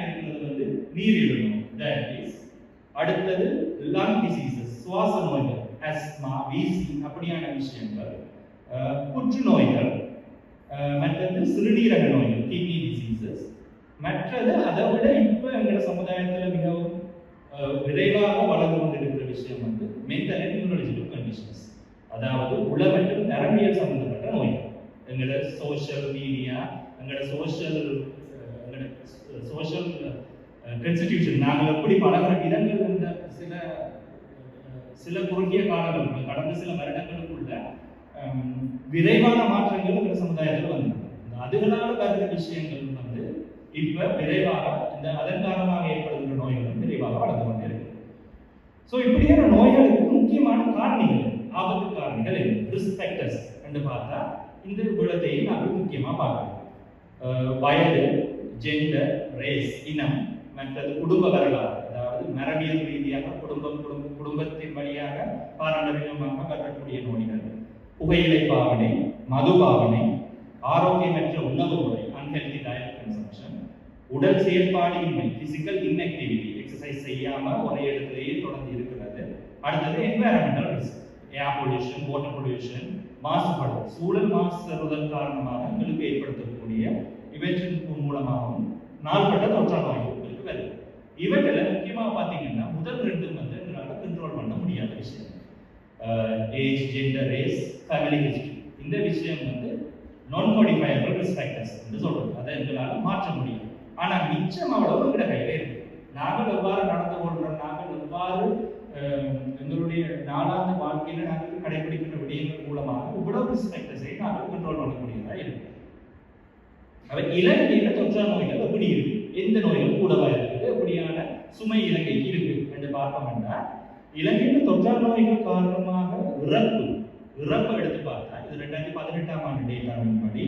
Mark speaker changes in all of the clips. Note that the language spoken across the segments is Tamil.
Speaker 1: இருக்கிறது வந்து நீரிழிவு டயபிட்டிஸ், அடுத்தது லங் டிசீசஸ் சுவாச நோய்கள் ஆஸ்மா வீசி அப்படியான விஷயங்கள், புற்றுநோய்கள், மற்றது சிறுநீரக நோய்கள் கிட்னி டிசீசஸ், மற்றது அதை விட இப்போ எங்களோட சமுதாயத்தில் மிகவும் விரைவாக வளர்ந்து கொண்டிருக்கிற விஷயம் வந்து மென்டல் அண்ட் நியூரலஜிக்கல் கண்டிஷன்ஸ், அதாவது உள மற்றும் நரம்பியல் சம்பந்தப்பட்ட நோய்கள். எங்களோட சோஷியல் மீடியா, எங்களோட சோஷியல் கான்ஸ்டிடியூஷன், நாங்கள் எப்படி பழகிற விதங்கள் இந்த சில குறுகிய காலங்கள் கடந்த சில வருடங்களுக்குள்ள விரைவான மாற்றங்கள் எங்கள் சமுதாயத்தில் வந்தது. அதுகளால் வருகிற விஷயங்கள் வந்து இப்ப விரைவாக இந்த அதன் காரணமாக ஏற்படுகிற நோய்கள் விரைவாக வளர்ந்து கொண்டே இருக்கு. ஸோ இப்படியான நோய்களுக்கு முக்கியமான காரணிகள், ஆபத்து காரணிகள் ரிஸ்க் ஃபேக்டர்ஸ் என்று பார்த்தா இந்த விடத்தையும் நாங்கள் முக்கியமாக பார்க்கலாம். வயது, ஜெண்டர், ரேஸ், இனம், மற்றது குடும்ப வரலாறு, அதாவது மரபியல் ரீதியாக குடும்பத்தின் வழியாக பாரம்பரியமாக வரக்கூடிய நோய்கள், புகையிலை பாவனை, மது பாவனை, ஆரோக்கியமற்ற உணவு முறை அன்ஹெல்தி டயட் கன்சம்ஷன், உடல் செயல்பாடு இன்மை பிசிக்கல் இன்ஆக்டிவிட்டி, எக்ஸசைஸ் செய்யாம ஒரே இடத்திலேயே தொடர்ந்து இருக்கிறது. அடுத்தது environmental risk, air pollution, water pollution, மாசுபாடு, சூழல் மாசுதல் காரணமாக எங்களுக்கு ஏற்படுத்தக்கூடிய இவற்றின் மூலமாகவும் நாள்பட்ட தொற்றா நோய்களுக்கு வருது. இவற்றில் முக்கியமாக பார்த்தீங்கன்னா முதல் ரெண்டு வந்து எங்களால் கண்ட்ரோல் பண்ண முடியாத விஷயம், age, gender, race, family history. இந்த விஷயம் வந்து நான் மாடிஃபையபிள் ரிஸ்க் ஃபேக்டர்ஸ் என்று சொல்றது, அதை எங்களால் மாற்ற முடியும். ஆனால் மிச்சம் அவ்வளவு எங்கட கையில இருக்கு. நாங்கள் எவ்வாறு நடந்து கொள்றோம், நாங்கள் எவ்வாறு எங்களுடைய நாளாந்த வாழ்க்கையில நாங்கள் கடைபிடிக்கின்ற விடயங்கள் மூலமாக இவ்வளவு ரிஸ்க் ஃபேக்டர்ஸை நாங்கள் கண்ட்ரோல் பண்ணக்கூடியதா இருக்கு. இலங்கையில தொற்றா நோய்கள் எப்படி இருக்கு, எந்த நோய்கள் கூடவா இருக்குது, எப்படியான சுமை இலங்கைக்கு இருக்கு என்று பார்ப்போம்னா, இலங்கையில தொற்றா நோய்கள் காரணமாக இறப்பு எடுத்து பார்த்தா இது 2018ஆம் ஆண்டு டேட்டாவின் படி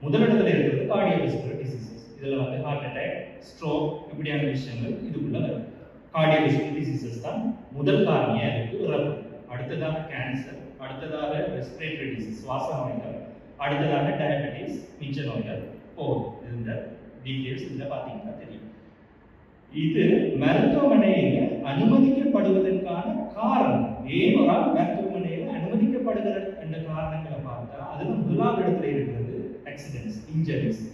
Speaker 1: முதலிடத்தில் இருக்கிறது கார்டியோவாஸ்குலர் டிசீசஸ். இதுல வந்து ஹார்ட் அட்டாக், ஸ்ட்ரோக் இப்படியான விஷயங்கள் இதுக்குள்ள வரும். கார்டியோவாஸ்குலர் டிசீசஸ் தான் முதல் காரணியா இருக்கு இறப்பு. அடுத்ததாக கேன்சர், அடுத்ததாக ரெஸ்பிரேட்டரி டிசீஸ் சுவாச நோய்கள், அடுத்ததாக டயபெட்டிஸ், மிச்ச நோய்கள் போகும். இந்த டீடைல்ஸ் இதுல பாத்தீங்கன்னா தெரியும். இது மருத்துவமனையில அனுமதிக்கப்படுவதற்கான காரணம், ஏன் ஒரு ஆள் மருத்துவமனையில அனுமதிக்கப்படுகிற என்ற காரணங்களை பார்த்தா அதுல முதலாவது இடத்துல இருக்கிறது ஆக்சிடென்ட்ஸ், இன்ஜரிஸ்,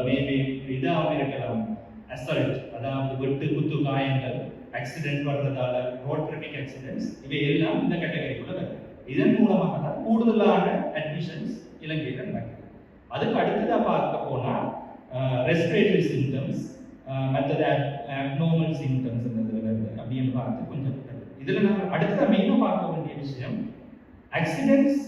Speaker 1: மேபி இதாக இருக்கலாம், அசால்ட், அதாவது வெட்டு குத்து காயங்கள், ஆக்சிடென்ட் வர்றதால ரோட் டிராபிக் ஆக்சிடென்ட்ஸ், இவை எல்லாம் இந்த கேட்டகரிக்குள்ள வருது. இதன் மூலமாக தான் கூடுதலான அட்மிஷன்ஸ் இலங்கையில் நடக்குது. அதுக்கு அடுத்ததாக பார்க்க போனா ரெஸ்பிரேட்டரி சிம்டம்ஸ், மற்றது அப்நார்மல் சிம்டம்ஸ் அப்படின்னு பார்த்து கொஞ்சம் இதுல நாங்கள் அடுத்ததாக மெயினாக பார்க்க வேண்டிய விஷயம், ஆக்சிடென்ட்ஸ்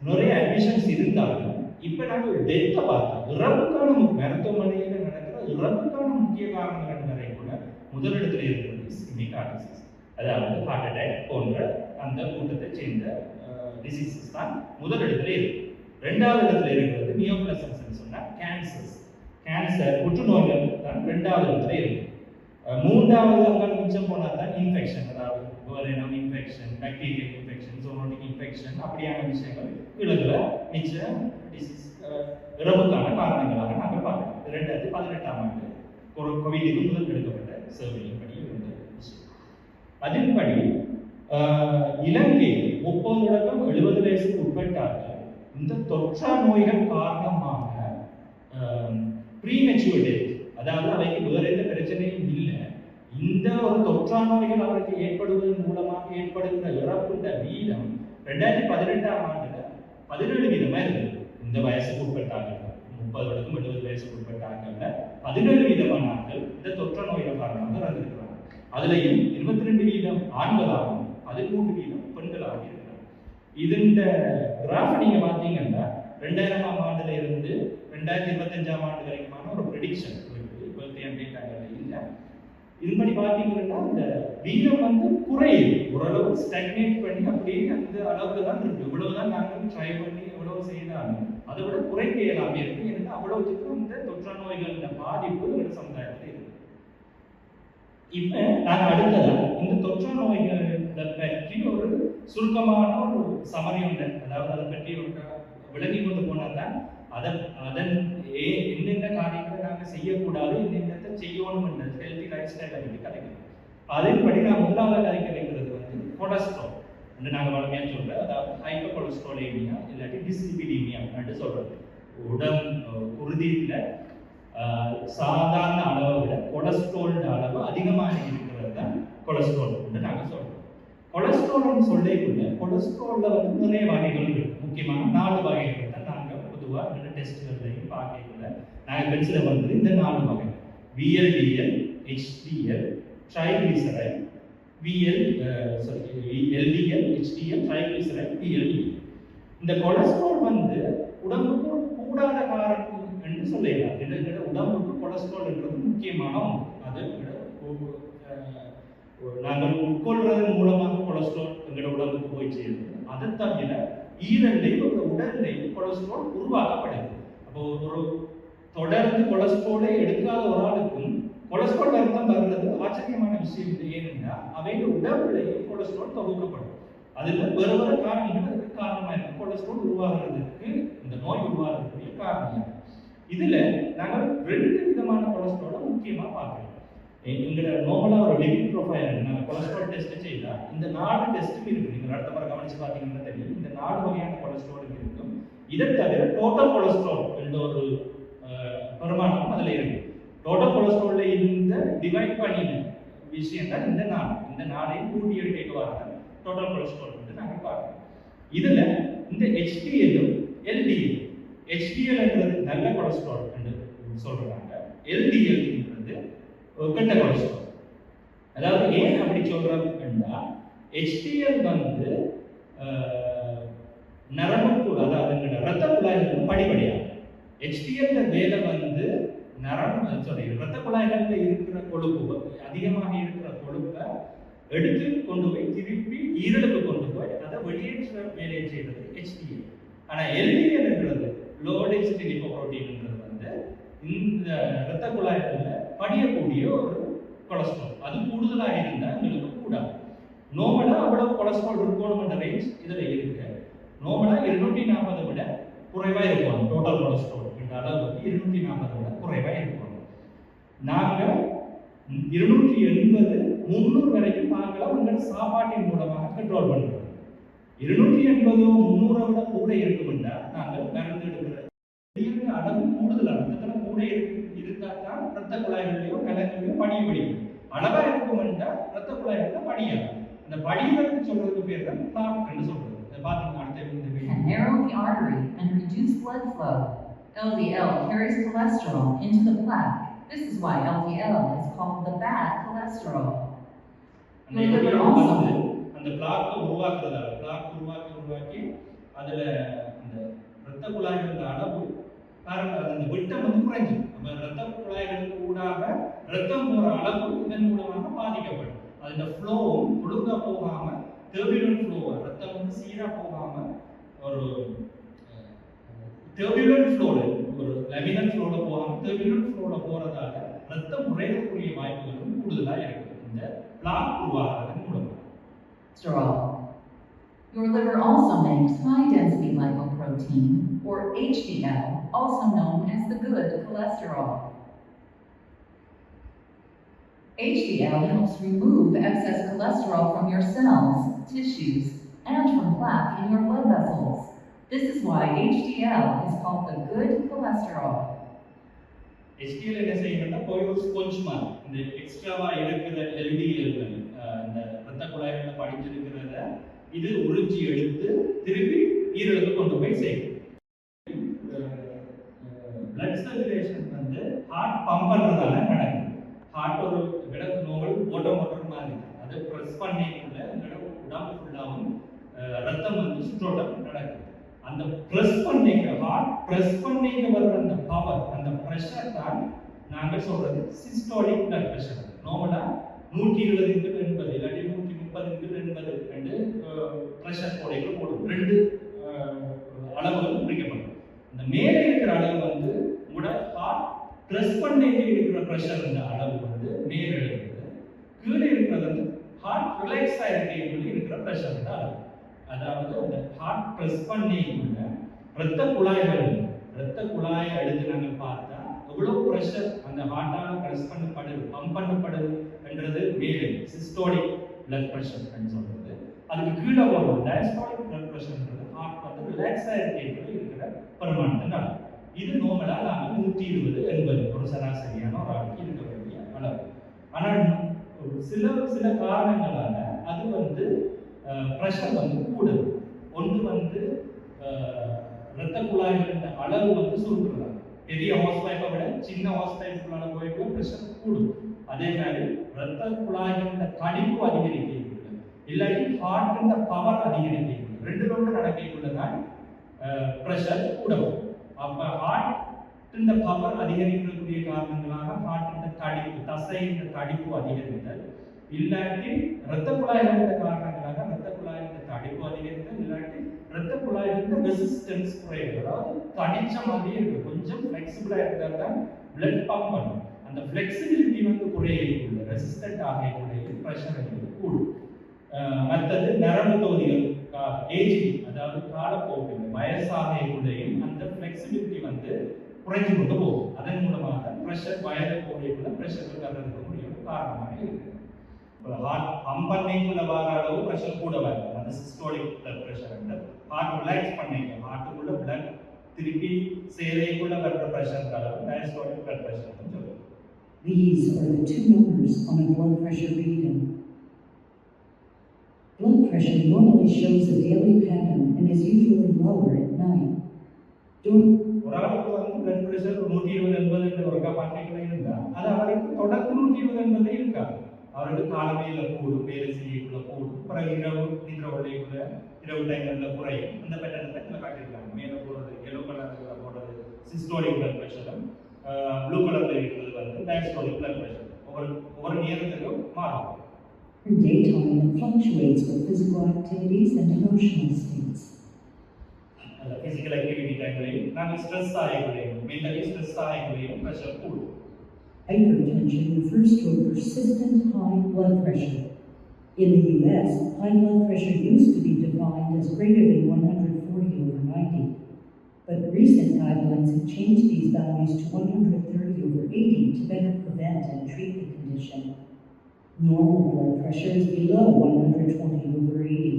Speaker 1: நிறைய அட்மிஷன்ஸ் இருந்தாலும் இப்ப நாங்கள் டெத்தை பார்த்தோம். இறப்புக்கான மருத்துவமனையில் நடக்கிற இறப்புக்கான முக்கிய காரணங்கள் நிறைய கூட முதலிடத்தில் இருக்கிறது இஸ்கெமிக் ஹார்ட் டிசீஸ், அதாவது ஹார்ட் அட்டாக் போன்ற அந்த கூட்டத்தை சேர்ந்த டிசீசஸ் தான் முதலிடத்தில் இருக்கு. ரெண்டாவது இடத்துல இருக்கிறது நியோபிளாஸ்ம்ஸ் சொன்னா கேன்சர் புற்றுநோய்கள் தான் ரெண்டாவது இடத்துல இருக்கு. மூன்றாவது அங்கே மிச்சம் போனால் தான் இன்ஃபெக்ஷன், அதாவது வேரினம் infection, bacterial infection, zoonotic infection அப்படியான விஷயங்கள் விலங்குல மிச்ச டிசீஸ் இறப்புக்கான காரணங்களாக நாங்கள் பார்க்கிறோம். 2018ஆம் ஆண்டு கோவிடுக்கு முதல் எடுக்கப்பட்ட சர்வேயின் படி இருந்த விஷயம். அதன்படி இலங்கை 30 தொடக்கம் 70 வயசுக்கு உட்பட்டார்கள் இந்த தொற்றா நோய்கள் காரணமாக ப்ரீமெச்சூர் டெத், அதாவது அவைக்கு வேற எந்த பிரச்சனையும் இல்லை, இந்த ஒரு தொற்றா நோய்கள் அவருக்கு ஏற்படுவதன் மூலமாக ஏற்படுகிற இறப்புன்ற வீதம் 2018ஆம் ஆண்டுல 17% இருந்தது. இந்த வயசுக்கு உட்பட்டார்கள் 30 வயதுக்கும் 70 வயசுக்கு உட்பட்டார்கள் 17% ஆண்கள் இந்த தொற்றா நோய்கள் காரணமாக இறந்திருக்கிறாங்க. அதுலயும் 22% ஆண்களாகவும் 13% பெண்களாகவும் இருக்கிறாங்க. இந்த கிராஃப் நீங்க பாத்தீங்கன்னா 2000ஆம் ஆண்டுல இருந்து 2025ஆம் ஆண்டு வரைக்குமான ஒரு ப்ரெடிக்ஷன் இப்போ இல்லை. இதன்படி பார்த்தீங்கன்னா இந்த வீதம் வந்து குறையுது, ஓரளவு ஸ்டாக்னேட் பண்ணி அப்படியே அந்த அளவுக்கு தான் இருக்கு. இவ்வளவுதான் நாங்கள் ட்ரை பண்ணி எவ்வளவு செய்தாலும் அதை விட குறைக்க இயலாமே இருக்கு. ஏன்னா அவ்வளவுக்கு இந்த தொற்றா நோய்கள் பாதிப்பு எங்கள் சமுதாயத்தில் இருக்கு. இப்ப நாங்கள் அடுத்ததா இந்த தொற்றா நோய்களை பற்றி ஒரு சுருக்கமான ஒரு சமரி உண்டு, அதாவது அதை பற்றி ஒரு விளங்கி கொண்டு போனால் தான் அதன் என்னென்ன காரியங்களை நாங்கள் நாங்கள் செய்யக்கூடாது, இந்த இடத்தை செய்யணும் என்ற ஹெல்த்தி லைஃப் ஸ்டைலை பற்றி கதைக்கிறோம். அதன்படி நான் முதலாவது கதைக்க வைக்கிறது வந்து கொலஸ்ட்ரால் என்று நாங்கள் வளமையாக சொல்கிறோம். அதாவது ஹைப்பர் கொலஸ்ட்ராலேமியா இல்லாட்டி டிஸ்லிபிடீமியா என்று சொல்கிறது. குருதியில் சாதாரண அளவை விட கொலஸ்ட்ரால் அளவு அதிகமாக இருக்கிறது தான் கொலஸ்ட்ரால் என்று நாங்கள் சொல்கிறோம். கொலஸ்ட்ரால்னு சொல்லக்குள்ள கொலஸ்ட்ராலில் வந்து நிறைய வகைகள் இருக்கு. முக்கியமான 4 வகைகள் தான் நாங்கள் பொதுவாக டெஸ்ட்டுகள்லையும் பார்க்கக்குள்ள நாங்கள் பென்சில வந்து இந்த 4 வகை VLDL, HDL, triglyceride, LDL, HDL, triglyceride, VLDL. இந்த கொலஸ்ட்ரால் வந்து உடம்புக்கு கூடாத காரணம் என்று சொல்லலாம். உடம்புக்கு கொலஸ்ட்ரால்ன்றது முக்கியமான ஒன்று. அது நாங்கள் உட்கொள்றதன் மூலமாக கொலஸ்ட்ரால் எங்களோட உடம்புக்கு போய் சேருது. அதை தவிர ஈரண்டையும் ஒரு உடல்லையும் கொலஸ்ட்ரால் உருவாக்கப்படுது. அப்போ ஒரு தொடர்ந்து கொலஸ்ட்ராலை எடுக்காத ஒரு ஆளுக்கும் கொலஸ்ட்ரால் அர்த்தம் வர்றது ஆச்சரியமான விஷயம் இல்லை. ஏனென்றா அவைங்க உடம்புலையே கொலஸ்ட்ரால் தொகுக்கப்படும். அதில் வேறு வேறு காரணங்கள் அதுக்கு காரணமாக இருக்கும். கொலஸ்ட்ரால் உருவாகிறதுக்கு இந்த நோய் உருவாகிறதுக்குரிய காரணம். இதுல நாங்கள் 2 விதமான கொலஸ்ட்ராலை முக்கியமாக பார்க்கிறோம். எங்களோட நார்மலாக ஒரு லிபிட் ப்ரொஃபைல் நாங்கள் கொலஸ்ட்ரால் டெஸ்ட் செய்தால் இந்த 4 டெஸ்ட்டும் இருக்குது. நீங்கள் அடுத்த முறை கவனிச்சு பார்த்தீங்கன்னா தெரியும். இந்த 4 வகையான கொலஸ்ட்ரால் இருக்கும். இதை தவிர டோட்டல் கொலஸ்ட்ரால் என்ற ஒரு பெருமானம் அதில் இருக்கு. டோட்டல் கொலஸ்ட்ரால்ல இந்த டிவைட் பண்ணின விஷயம் தான் இந்த 4ஐயும் கூட்டி எடுக்க வர டோட்டல் கொலஸ்ட்ரால் வந்து நாங்கள் பார்க்கணும். இதுல இந்த HDL-ம் LDL, HDL-ன்றது நல்ல கொலஸ்ட்ரால் என்று சொல்றாங்க. LDL-ன்றது கெட்ட கொலஸ்ட்ரால். அதாவது ஏன் அப்படி சொல்றாங்கன்னா HDL வந்து நரம்பு, அதாவது ரத்த குழாய்கள் படிப்படியாக HDL வேலை வந்து ரத்த குழாய்கள்ல இருக்கிற கொழுப்பு, அதிகமாக இருக்கிற கொழுப்பை எடுத்து கொண்டு போய் திருப்பி ஈரலுக்கு கொண்டு போய் அதை வெளியேற்ற வேலையை செய்யறது HDL. ஆனா LDL-ன்றது லோ டென்சிட்டி லிப்போப்ரோட்டீன்ன்றது வந்து இந்த ரத்த குழாய்கள்ல படியக்கூடிய ஒரு கொலஸ்ட்ரால். அது கூடுதலாக இருந்தால் எங்களுக்கு கூடாது. நோமலா அவ்வளவு கொலஸ்ட்ரால் இருக்கணும்ன்ற ரேஞ்ச் இதுல இருக்கு. நோமலா 240 விட குறைவா இருக்கும். டோட்டல் கொலஸ்ட்ரால் என்ற அளவு 240 விட குறைவா இருக்கும். நாங்க 280, 300 வரைக்கும் நாங்கள் உங்கள் சாப்பாட்டின் மூலமாக கண்ட்ரோல் பண்றோம். 280, 300 விட கூட இருக்கும்னா நாங்கள் மருந்து எடுக்கிற அளவு கூடுதலாக கூட இருந்தால் தான் ரத்த குழாய்களையோ கலங்களையோ படிய படியும். அளவா இருக்கும்னா ரத்த குழாய்கள் படியாது. அந்த படிகளுக்கு சொல்றதுக்கு பேர் தான் பிளாக் என்று சொல்றது.
Speaker 2: Can narrow the artery and reduce blood flow. LDL carries cholesterol into the plaque. This is why LDL is called the bad cholesterol.
Speaker 1: அந்த பிளாக் உருவாக்கி அதுல அந்த ரத்த குழாய்களோட அளவு அந்த விட்டம் வந்து குறைஞ்சு நம்ம ரத்த குழாய்களுக்கு ஊடாக ரத்தம் போற அளவு இதன் மூலமாக பாதிக்கப்படும். அதோட ஃப்ளோவும் ஒழுங்கா போகாம டர்புலன்ட் ஃப்ளோ, ரத்தம் வந்து சீரா போகாம ஒரு டர்புலன்ட் ஃப்ளோல, ஒரு லேமினல் ஃப்ளோல போகாம டர்புலன்ட் ஃப்ளோல போறதால ரத்தம் உறையக்கூடிய வாய்ப்புகளும் கூடுதலா இருக்கு இந்த பிளாக் உருவாகிறதன் மூலமா.
Speaker 2: Your liver also makes high-density lipoprotein, or HDL, also known as the good cholesterol. HDL helps remove excess cholesterol from your cells, tissues, and from plaque in your blood vessels. This is why HDL is called the good cholesterol.
Speaker 1: HDL என்ன செய்யணும்னா போய் ஒரு ஸ்பாஞ்ச் மாதிரி இந்த எக்ஸ்ட்ராவா இருக்கிற LDL-கள் இந்த ரத்த குழாய்கள்ல படிஞ்சிருக்கிறத இது உறிஞ்சி எடுத்து திருப்பி ஈரலுக்கு கொண்டு போய் செய்யும். பிளட் சர்க்குலேஷன் வந்து ஹார்ட் பம்ப் பண்றதால நடக்குது. ஹார்ட் ஒரு நோவல் ஓட்டோமோட்டர் மாதிரி அதை ப்ரெஸ் பண்ணிக்குள்ள உடம்பு ஃபுல்லாகவும் ரத்தம் வந்து சுற்றோட்டம் நடக்குது. அந்த ப்ரெஸ் பண்ணிக்க ஹார்ட் ப்ரெஸ் பண்ணிக்க வர்ற அந்த பவர், அந்த ப்ரெஷர் தான் நாங்கள் சொல்றது சிஸ்டோலிக் பிளட் ப்ரெஷர். நோமலா 120/80 இல்லாட்டி 130/80 ரெண்டு ப்ரெஷர் கோடைகள் போடும். 2 அளவுகள் குறிக்கப்படும். இந்த மேலே இருக்கிற அளவு வந்து உங்களோட ஹார்ட் ப்ரெஸ் பண்ணிட்டு இருக்கிற ப்ரெஷர் இந்த அளவு வந்து மேலே இருக்குது. கீழே இருக்கிறது வந்து ஹார்ட் ரிலாக்ஸ் ஆகிருக்க இருக்கிற ப்ரெஷர் இந்த அளவு. அதாவது அந்த ஹார்ட் ப்ரெஸ் பண்ணிக்குள்ள ரத்த குழாய்கள், ரத்த குழாயை எடுத்து நாங்கள் பார்த்தா எவ்வளவு ப்ரெஷர் அந்த ஹார்ட்டால பிரஸ் பண்ணப்படுது, பம்ப் பண்ணப்படுது என்றது மேலே சிஸ்டோலிக் பிளட் ப்ரெஷர் சொல்றது. அதுக்கு கீழே வரும் டயஸ்டாலிக் பிளட் ப்ரெஷர்ன்றது ஹார்ட் வந்து ரிலாக்ஸ் ஆகிருக்கிறது இருக்கிற பெருமானத்தினால. இது நார்மலா நாங்கள் 120-80 ஒரு சராசரியான ஒரு ஆளுக்கு இருக்க வேண்டிய அளவு. ஆனால் சில காரணங்களால அது வந்து ப்ரெஷர் வந்து கூடுது. ஒன்று வந்து இரத்த குழாய்களின் அளவு வந்து சுருக்குறாங்க. பெரிய ஹாஸ் பைப்பை விட சின்ன ஹாஸ் பைப்புக்குள்ளான போயிட்டு ப்ரெஷர் கூடும். அதே மாதிரி இரத்த குழாய்களின் தடிப்பு அதிகரிக்கிறது, இல்லாட்டி ஹார்ட்டின் பவர் அதிகரிக்கிறது. ரெண்டு நடக்கக்குள்ளதான் ப்ரெஷர் கூடும். அப்ப ஹார்ட்டின் பவர் அதிகரிக்கக்கூடிய காரணங்களாக ஹார்ட்டின் தடிப்பு, தசையின் தடிப்பு அதிகரித்தல், இல்லாட்டி இரத்த குழாய்களின் காரணங்களாக இரத்த குழாயின் தடிப்பு அதிகரித்தல், இல்லாட்டி இரத்த குழாயின் ரெசிஸ்டன்ஸ் குறையுது. அதாவது தடிச்ச மாதிரியே இருக்கு, கொஞ்சம் ஃபிளெக்சிபிளா இருந்தால் தான் பிளட் பம்ப் பண்ணும். அந்த ஃபிளெக்சிபிலிட்டி வந்து குறையக்குள்ள, ரெசிஸ்டன்ட் ஆகக்கூடிய ப்ரெஷர் கூடும். மற்றது நரம்பு தொகுதிகள் ஏஜிங், அதாவது காலப்போக்கில் வயசாகைக்குள்ளேயும் அந்த ஃபிளெக்சிபிலிட்டி வந்து குறைஞ்சு கொண்டு போகும். அதன் மூலமாக ப்ரெஷர் வயது போகைக்குள்ள ப்ரெஷர் வர்றதுக்கு முடியும் காரணமாக இருக்கு. ஹார்ட் பம்ப் பண்ணிக்குள்ள வர அளவு ப்ரெஷர் கூட வருது, அது systolic blood pressure. Heart relax பண்ணிக்க, ஹார்ட்டுக்குள்ள பிளட் திருப்பி சேலைக்குள்ள வர்ற ப்ரெஷர் அளவு டயஸ்டாலிக் பிளட் ப்ரெஷர் சொல்லுவோம்.
Speaker 3: These are the two numbers on a blood pressure reading. Blood pressure normally shows a daily pattern and is usually lower at night.
Speaker 1: ஒரு ஆளுக்கு வந்து பிளட் பிரஷர் 120-80 ஒரு கப்பாட்டிக்குள்ள இருந்தா அது அவருக்கு தொடர்ந்து 120-80 இருக்காது. அவருக்கு காலமையில கூடும், வேலை செய்யக்குள்ள கூடும், பிறகு இரவு நிதிர உடைக்குள்ள இரவு டைம்ல குறையும். அந்த பேட்டர்ன்ல காட்டியிருக்காங்க. மேல போறது எல்லோ கலர்ல போறது சிஸ்டோலிக் பிளட் பிரஷரும், ப்ளூ கலர்ல இருக்கிறது வந்து டயஸ்டாலிக் பிளட் பிரஷர். ஒவ்வொரு நேரத்துக்கும் மாறும்.
Speaker 3: In daytime, it fluctuates with physical activities and emotional states.
Speaker 1: Physical activity டைம்லையும் நாங்கள் ஸ்ட்ரெஸ் ஆகக்குள்ளேயும், மென்டலி ஸ்ட்ரெஸ் ஆகக்குள்ளேயும் ப்ரெஷர் கூடும்.
Speaker 3: Hypertension refers to a persistent high blood pressure. In the US, high blood pressure used to be defined as greater than 140/90, but recent guidelines have changed these values to 130/80 to better prevent and treat the condition. Normal blood pressure is below 120/80.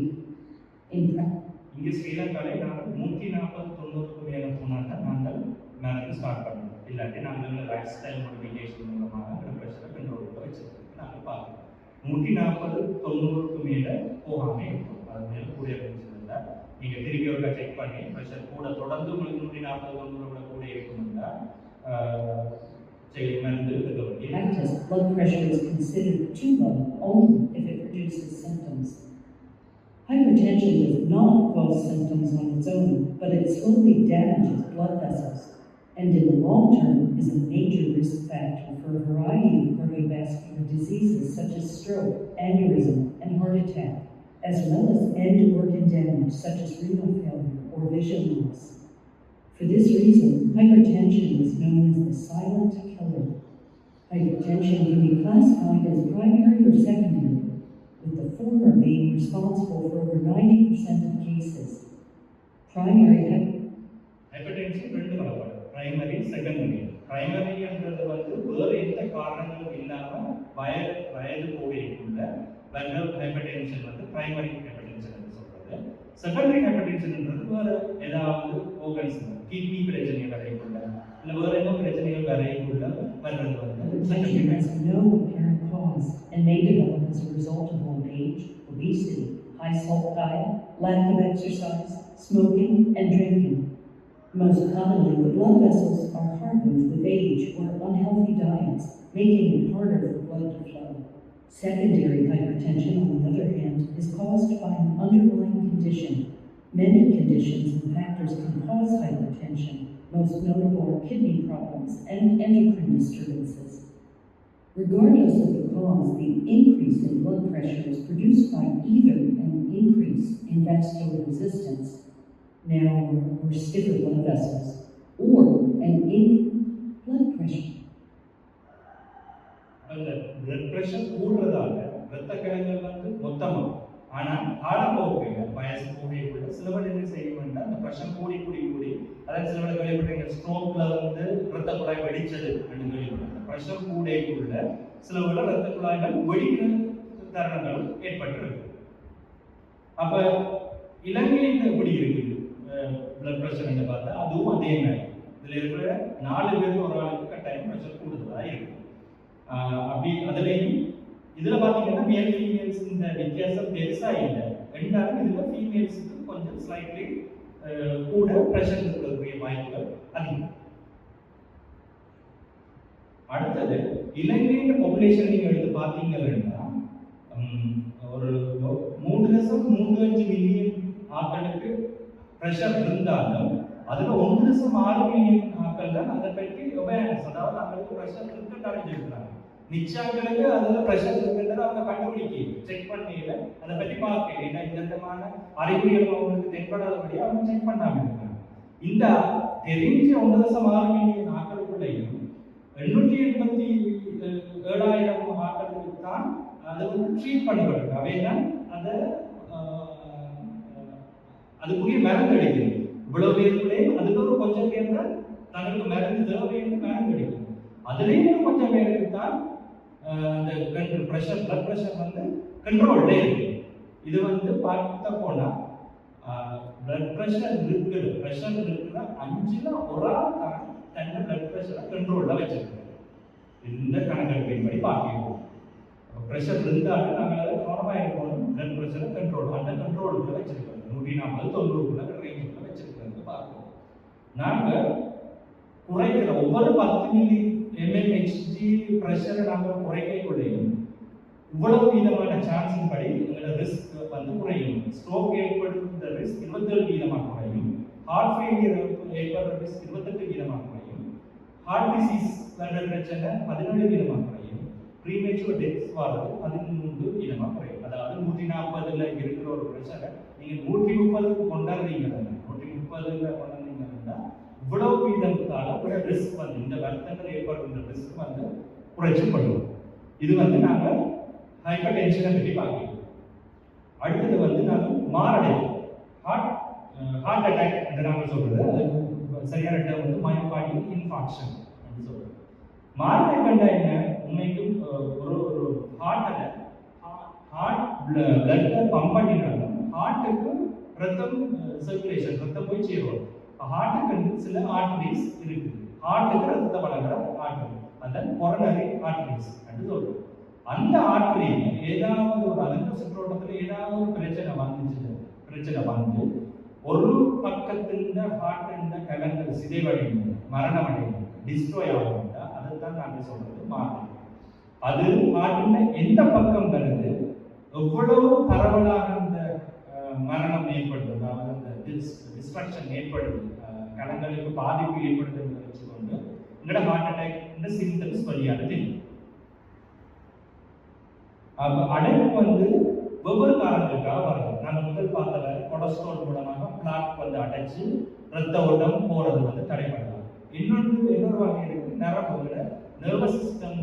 Speaker 1: இங்கே ஸ்ரீலங்காலே நாங்கள் 140-90 மேலே போனால் தான் நாங்கள் மேலே ஸ்டார்ட் பண்ணணும். இல்லாட்டி நாங்கள் லைஃப் ஸ்டைல் மாடிஃபிகேஷன் மூலமாக அந்த ப்ரெஷரை கண்ட்ரோலில் வச்சுருக்கு நாங்கள் பார்க்கணும். 140-90 மேலே போகாமல் இருக்கும். அது மேலே கூட இருந்துச்சுன்னா நீங்கள் திருப்பி ஒரு செக் பண்ணி ப்ரெஷர் கூட தொடர்ந்து உங்களுக்கு 140-90 விட கூட இருக்கும்னா
Speaker 3: Active blood pressure is considered too low only if it produces symptoms. Hypertension does not cause symptoms on its own, but it slowly damages blood vessels, and in the long term is a major risk factor for a variety of cardiovascular diseases such as stroke, aneurysm, and heart attack, as well as end-organ damage such as renal failure or vision loss. For this reason, hypertension is known as the silent killer. Hypertension can be classified as primary or secondary, with the former being responsible for over 90% of cases. Primary
Speaker 1: hypertension ரெண்டு வகைப்படும், பிரைமரி, செகண்டரி. பிரைமரி என்றது வந்து வேறு எந்த காரணங்களும் இல்லாமல் வயது போகைக்குள்ள ஹைப்பர்டென்ஷன் வந்து பிரைமரி ஹைப்பர்டென்ஷன் என்று சொல்றது. செகண்டரி ஹைப்பர்டென்ஷன்ன்றது வேறு ஏதாவது ஓர்கன்ஸ், கிட்னி பிரச்சனை வரைக்குள்ள இல்லை வேறு ஏதோ பிரச்சனைகள் வரைக்குள்ள வர்றது வந்து
Speaker 3: Hypertension has no apparent cause and may develop as a result of old age, obesity, high salt diet, lack of exercise, smoking, and drinking. Most commonly, the blood vessels are hardened with age or unhealthy diets, making it harder for blood to flow. Secondary hypertension, on the other hand, is caused by an underlying condition. Many conditions and factors can cause hypertension. Most notable are kidney problems and endocrine disturbances. Regardless of the cause, the increase in blood pressure is produced by either an increase in vascular resistance, narrower or stiffer blood vessels, or an increased blood pressure.
Speaker 1: அந்த பிளட் பிரஷர் கூடுறதால இரத்த கலங்கள் வந்து மொத்தமாக ஆனால் காலப்போக்கில் வயசு போகைக்குள்ள சிலவர்கள் என்ன செய்ய வேண்டாம், அந்த ப்ரெஷர் கூடி அதாவது சிலவர்கள் கேள்விப்பட்டீங்க ஸ்ட்ரோக்ல வந்து இரத்த குழாய் வெடிச்சது அப்படின்னு கேள்விப்பட்டேன். ப்ரெஷர் கூடைக்குள்ள சிலவர்கள் இரத்த குழாய்கள் வெடிக்கிற தருணங்கள் ஏற்பட்டிருக்கு. அப்ப இலங்கையில் எப்படி இருக்குது பிளட் ப்ரெஷர் பார்த்தா அதுவும் அதே மாதிரி இதுல இருக்கிற 4 பேருக்கு ஒரு ஆளுக்கு கட்டாயம் ப்ரெஷர் கூடுதலா இருக்கு. அப்படி அதுலேயும் இதுல பாத்தீங்கன்னா மேல் ஃபீமேல்ஸ் இந்த வித்தியாசம் பெருசா இல்லை. ரெண்டாலும் இதுல ஃபீமேல்ஸுக்கு கொஞ்சம் ஸ்லைட்லி கூட ப்ரெஷர் இருக்கிறதுக்குரிய வாய்ப்புகள் அதிகம். அடுத்தது இலங்கையின் பாப்புலேஷன் நீங்க எடுத்து பார்த்தீங்கன்னா ஒரு 3.35 மில்லியன் ஆட்களுக்கு ப்ரெஷர் இருந்தாலும் அதுல 1.6 மில்லியன் ஆட்கள் தான் அதை பற்றி அவேர்னஸ், அதாவது அவங்களுக்கு ப்ரெஷர் இருக்குன்னு அறிஞ்சிருக்கிறாங்க. நிச்சயங்களுக்கு அதுல ப்ரெஷர் இருக்குன்றதை அவங்க கண்டுபிடிக்க செக் பண்ணல, அதை பற்றி பார்க்க ஏன்னா இந்த விதமான அறிகுறிகள் அவங்களுக்கு தென்படாதபடியா அவங்க செக் பண்ணாம இருக்காங்க. இந்த தெரிஞ்ச 1.6 மில்லியன் ஆட்களுக்குள்ளேயும் 887,000 ஆட்களுக்கு தான் அது வந்து ட்ரீட் பண்ணப்படுது. அவைதான் அதை அதுக்குரிய மருந்து கிடைக்குது. இவ்வளவு பேருக்குள்ளேயும் அதுக்கு ஒரு கொஞ்சம் பேர் தான் தங்களுக்கு மருந்து தேவைன்னு மருந்து கிடைக்கும். அதுலேயும் கொஞ்சம் பேருக்கு தான் அந்த ப்ரெஷர் பிளட் ப்ரெஷர் வந்து கண்ட்ரோல்லே இருக்கு. இது வந்து பார்த்த போனா பிளட் ப்ரெஷர் இருக்குற 5ல் ஒரு ஆள் தான் தன்னை பிளட் ப்ரெஷரை கண்ட்ரோல்ல வச்சிருக்காரு. இந்த கணக்கெடுப்பின்படி பார்க்கிறோம். ப்ரெஷர் இருந்தாலும் நாங்கள் அதை கவனமாக இருக்கணும். பிளட் ப்ரெஷரை அந்த கண்ட்ரோலுக்குள்ள வச்சிருக்கோம். 140-90 ரேஞ்சுக்குள்ள வச்சிருக்கிறது பார்க்கிறோம். நாங்கள் குறைக்கிற ஒவ்வொரு 10 மில்லி ml/Hg ப்ரெஷரை நாங்கள் குறைக்கக்குள்ளேயும் இவ்வளவு விதமான சான்ஸின் படி எங்களோட ரிஸ்க் வந்து குறையும். ஸ்ட்ரோக் ஏற்படுத்த ரிஸ்க் 27% குறையும். ஹார்ட் ஃபெயிலியர் ஏற்படுற ரிஸ்க் 28% குறையும். ஹார்ட் டிசீஸ் வர பிரச்சனை 17% குறையும். ப்ரீமெச்சூர் டெத்ஸ் வரது 13% குறையும். அதாவது 140ல் இருக்கிற ஒரு ப்ரெஷரை நீங்கள் 130க்கு கொண்டாடுறீங்கன்னா 130ல் கொண்டாடுறீங்கன்னா இவ்வளவு வீதத்தால கூட ரிஸ்க் வந்து இந்த வருத்தங்கள் ஏற்படுகின்ற ரிஸ்க் வந்து குறைச்சப்படுவோம். இது வந்து நாங்கள் ஹைப்பர் டென்ஷனை பற்றி பார்க்கிறோம். அடுத்தது வந்து நாங்கள் மாரடைப்பு ஹார்ட் அட்டாக் என்று நாங்கள் சொல்றது, அது சரியான டேர்ம் வந்து மயோகார்டியல் இன்ஃபார்க்ஷன் அப்படின்னு சொல்றது. மாரடைப்பு என்ன உண்மைக்கும் ஒரு ஹார்ட் பிளட்டை பம்ப் பண்ணினாலும் ஹார்ட்டுக்கு ரத்தம் சர்க்குலேஷன் ரத்தம் போய் சேரும். ஹார்ட்டுக்கு சில ஆர்டரிஸ் இருக்குது. ஹார்ட்டுக்கு ரத்தத்தை வழங்குற ஆர்டரி, அதான் கொரோனரி ஆர்டரிஸ் அப்படின்னு சொல்றோம். அந்த ஆர்டரியில ஏதாவது ஒரு அதன் சுற்றோட்டத்தில் ஏதாவது ஒரு பிரச்சனை வந்து ஒரு பக்கத்தின் ஹார்ட்டின் கலங்கள் சிதைவடைந்து மரணம் அடைந்து டிஸ்ட்ராய் ஆகும்னா அதைத்தான் நாங்கள் சொல்றது மாரடைப்பு. அது ஹார்ட்டின் எந்த பக்கம் வருது, எவ்வளவு பரவலாக அந்த மரணம் ஏற்படுது, அதாவது அந்த டிஸ்ட்ரக்ஷன் ஏற்படுது, கணங்களுக்கு பாதிப்பு ஏற்படுத்துறதை வச்சுக்கொண்டு எங்களோட ஹார்ட் அட்டாக் சிம்டம்ஸ் வழியாக தெரியும். அடைப்பு வந்து ஒவ்வொரு காரணங்களுக்காக வருது. நாங்கள் முதல் பார்த்தவ கொலஸ்ட்ரால் மூலமாக பிளாக் வந்து அடைச்சு ரத்த ஓட்டம் போறது வந்து தடைப்படலாம். இன்னொரு வகை இருக்கு, நரம்புகள நர்வஸ் சிஸ்டம்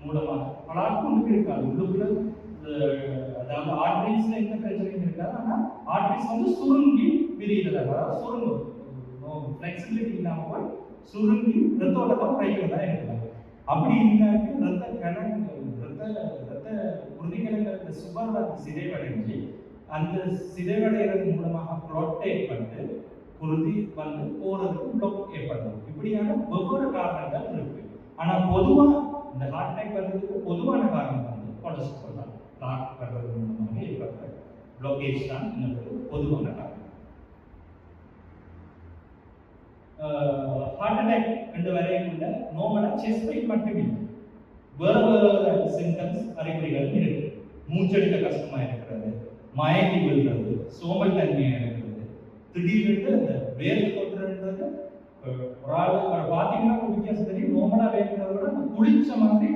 Speaker 1: மூலமாக பிளாக் ஒன்று இருக்காது உள்ளுக்குள்ள, அதாவது ஆர்டரிஸ்ல எந்த பிரச்சனையும் இருக்காது. ஆனால் ஆர்டரிஸ் வந்து சுருங்கி விரிகிறது, அதாவது சுருங்கும் ஃபிளெக்சிபிலிட்டி இல்லாமல் போய் சுருங்கி ரத்த ஓட்டத்தை குறைக்கிறதா இருக்கலாம். அப்படி இல்லாட்டி ரத்த உறுதிக்கிழங்கு சுவர் சிதைவடைஞ்சு அந்த சிதைவடைகிறது மூலமாக ப்ரொட்டேட் பண்ணி குருதி வந்து போறதுக்கு பிளாக் ஏற்படலாம். இப்படியான ஒவ்வொரு காரணங்கள் இருக்கு. ஆனா பொதுவா இந்த ஹார்ட் அட்டாக் வர்றதுக்கு பொதுவான காரணம் வந்து கொலஸ்ட்ரால் தான். பிளாக் வர்றது மூலமாக ஏற்படுற பிளாக்கேஜ் தான் இன்னொரு பொதுவான காரணம். ஹார்ட் அட்டாக் என்று வரைக்குள்ள நோமலா செஸ்ட் பெயின் மட்டுமே, வேற சிம்டம்ஸ் அறிகுறிகள் இருக்கு. மூச்செடுக்க கஷ்டமா இருக்கிறது, மயங்கி விழுறது, சோம்பல் தன்மையா இருக்கிறது, திடீர்னு அந்த வேர்வை கொட்டுறதுன்றது ஒரு ஆள் பார்த்தீங்கன்னா ஒரு வித்தியாசம் தெரியும். நோமலா வேர்க்கிறத விட அந்த குளிச்ச மாதிரி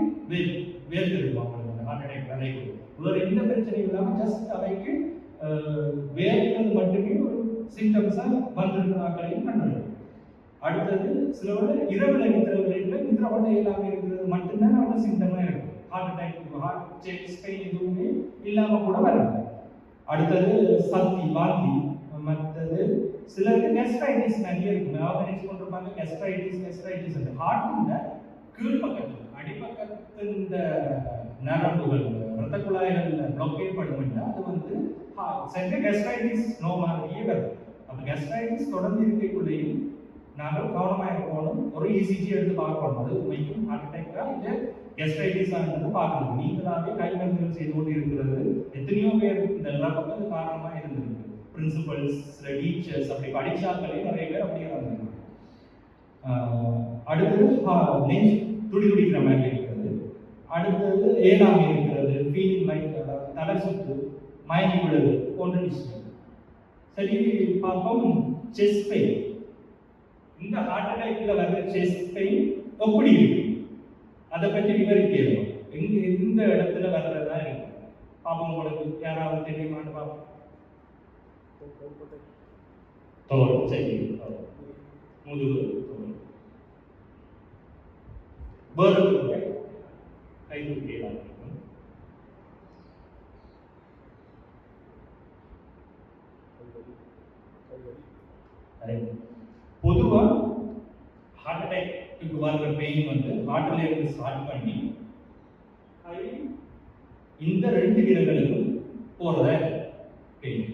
Speaker 1: வேர்த்திருப்பாங்க அந்த ஹார்ட் அட்டாக் வரைக்கும். வேற எந்த பிரச்சனையும் இல்லாமல் ஜஸ்ட் அவைக்கு வேர்க்கிறது மட்டுமே ஒரு சிம்டம்ஸா வந்திருக்கிற ஆக்களையும் கண்டுள்ளது. அடுத்தது சிலவோட இரவுல நித்திரப்பட்ட எல்லாமே இருக்கிறது மட்டும்தான் அவங்களுக்கு சிம்டமா இருக்கும். Heart attack heart chest pain எதுவுமே இல்லாம கூட வராது. அடுத்தது சக்தி வாந்தி, மற்றது சிலருக்கு கெஸ்ட்ரைட்டிஸ் நிறைய இருக்கும். ஆர்கனைஸ் பண்ணிருப்பாங்க கெஸ்ட்ரைட்டிஸ் ஹார்ட்டின் கீழ்ப்பக்கத்தில் அடிப்பக்கத்தில் இந்த நரம்புகள் இரத்த குழாய்கள் பிளாக்கேட் பண்ணும்னா அது வந்து சென்ற கெஸ்ட்ரைட்டிஸ் நோ மாதிரியே வரும். அப்போ கெஸ்ட்ரைட்டிஸ் தொடர்ந்து இருக்கக்குள்ளேயும் நாங்கள் கவனமாக இருக்கணும். ஒரு இசிஜி எடுத்து பார்க்கணும். அது உண்மைக்கும் ஹார்ட் அட்டாக்கா இல்லை கெஸ்ட்ரைட்டிஸ் ஆனது பார்க்கணும். நீங்களாவே கை மருந்துகள் செய்து கொண்டு இருக்கிறது எத்தனையோ பேர் இந்த இழப்புக்கு அது காரணமாக இருந்திருக்கு. பிரின்சிபல்ஸ், சில டீச்சர்ஸ், அப்படி படிச்சாக்களே நிறைய பேர் அப்படியே வந்தாங்க. அடுத்தது நெஞ்சு துடி துடிக்கிற மாதிரி இருக்கிறது. அடுத்தது ஏழாமை இருக்கிறது, ஃபீலிங் லைக் தலை சுத்து, மயங்கி விழுது போன்ற விஷயம். சரி பார்ப்போம். Chest pain. இந்த ஹார்ட் அட்டாக்ல வர்ற செஸ்ட் பெயின் எப்படி இருக்கு அதை பற்றி விவரிக்கிறோம். இந்த இடத்துல வர்றதா இருக்கு. பாப்போம், உங்களுக்கு யாராவது தெரியுமான்னு பார்ப்போம். தோல், சரி, முதுகு, தோல், வேறு கை தூக்கியெல்லாம் இருக்கும். பொதுவா ஹார்ட் அட்டாக்கு வர்ற பெயின் வந்து ஹார்ட்ல இருந்து ஸ்டார்ட் பண்ணி இந்த ரெண்டு விரல்களுக்கும் போறத பெயின்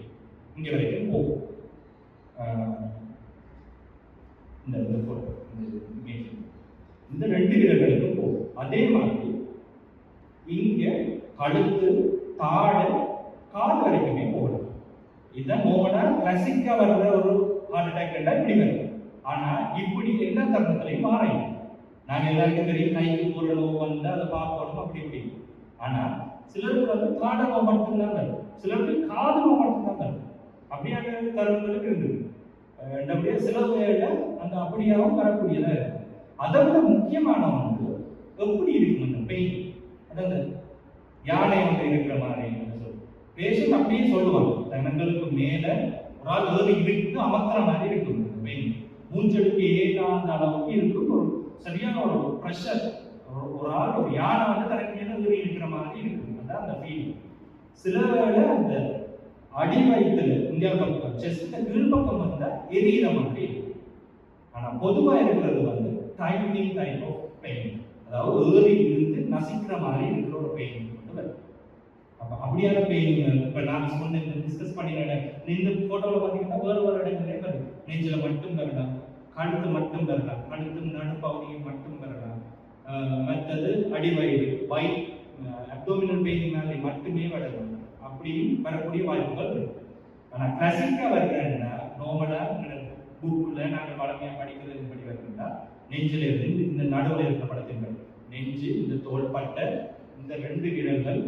Speaker 1: இங்க வரைக்கும் போகும். இந்த ரெண்டு விரல்களுக்கும் போகும். அதே மாதிரி இங்க கழுத்து, தாடை, கால் வரைக்குமே போகலாம். இதுதான் நோமலா கிளாசிக்கா வர்ற ஒரு ஹார்ட் அட்டாக் இப்படி வரும். ஆனா இப்படி எல்லா தருணத்திலையும் மாறையும். நாங்க எல்லாருக்கும் தெரியும் கைக்கு ஒரு நோவு வந்து அதை பார்க்கணும் அப்படி இப்படி. ஆனா சிலருக்கு வந்து காட நோவு மட்டும்தான் வரும், சிலருக்கு காது நோவு மட்டும்தான் வரும். அப்படியான தருணங்களுக்கு இருந்தது. சில வேலை அந்த அப்படியாகவும் வரக்கூடியதா இருக்கு. அதை விட முக்கியமான வந்து எப்படி இருக்கும் அந்த பெயின், அதாவது யானை வந்து இருக்கிற மாதிரி பேஷண்ட் அப்படியே சொல்லுவாங்க. தங்களுக்கு மேல ஒரு ஆள் ஏறி இருக்கு அமர்த்துற மாதிரி இருக்கும். பெயின் மூஞ்செடுக்க ஏகாந்த அளவுக்கு இருக்கும். ஒரு சரியான ஒரு ப்ரெஷர், ஒரு ஆள் ஒரு யானை வந்து தனக்கு மேல ஏறி இருக்கிற மாதிரி இருக்கும். அதான் அந்த ஃபீல். சில வேளை அந்த அடி வயிற்றுல இந்த பக்கம் செஸ்ட்ல கீழ்பக்கம் வந்தா எரியிற மாதிரி இருக்கும். ஆனா பொதுவா இருக்கிறது வந்து டைமிங் டைப் ஆஃப் பெயின், அதாவது ஏறி இருந்து நசிக்கிற மாதிரி இருக்கிற ஒரு பெயின் வந்து வரும். அப்படியான பெயின் இப்ப நான் சொன்ன டிஸ்கஸ் பண்ணினேன். இந்த போட்டோல பாத்தீங்கன்னா வேறு இடங்களே வரும். நெஞ்சில மட்டும் வரலாம், கழுத்து மட்டும் வரலாம், கழுத்து நடுப்பகுதியை மட்டும் வரலாம். மற்றது அடிவயிறு வயிறு அப்டோமினல் பெயின் மாதிரி மட்டுமே வரலாம். அப்படியும் வரக்கூடிய வாய்ப்புகள் இருக்கு. ஆனா கிளாசிக்கா வருகிறா நார்மலா புக்குல நாங்கள் வளமையா படிக்கிறது படி வருகிறா நெஞ்சில இருந்து இந்த நடுவில் இருக்கிற படத்தின் நெஞ்சு, இந்த தோள்பட்டை, இந்த ரெண்டு விரல்கள்,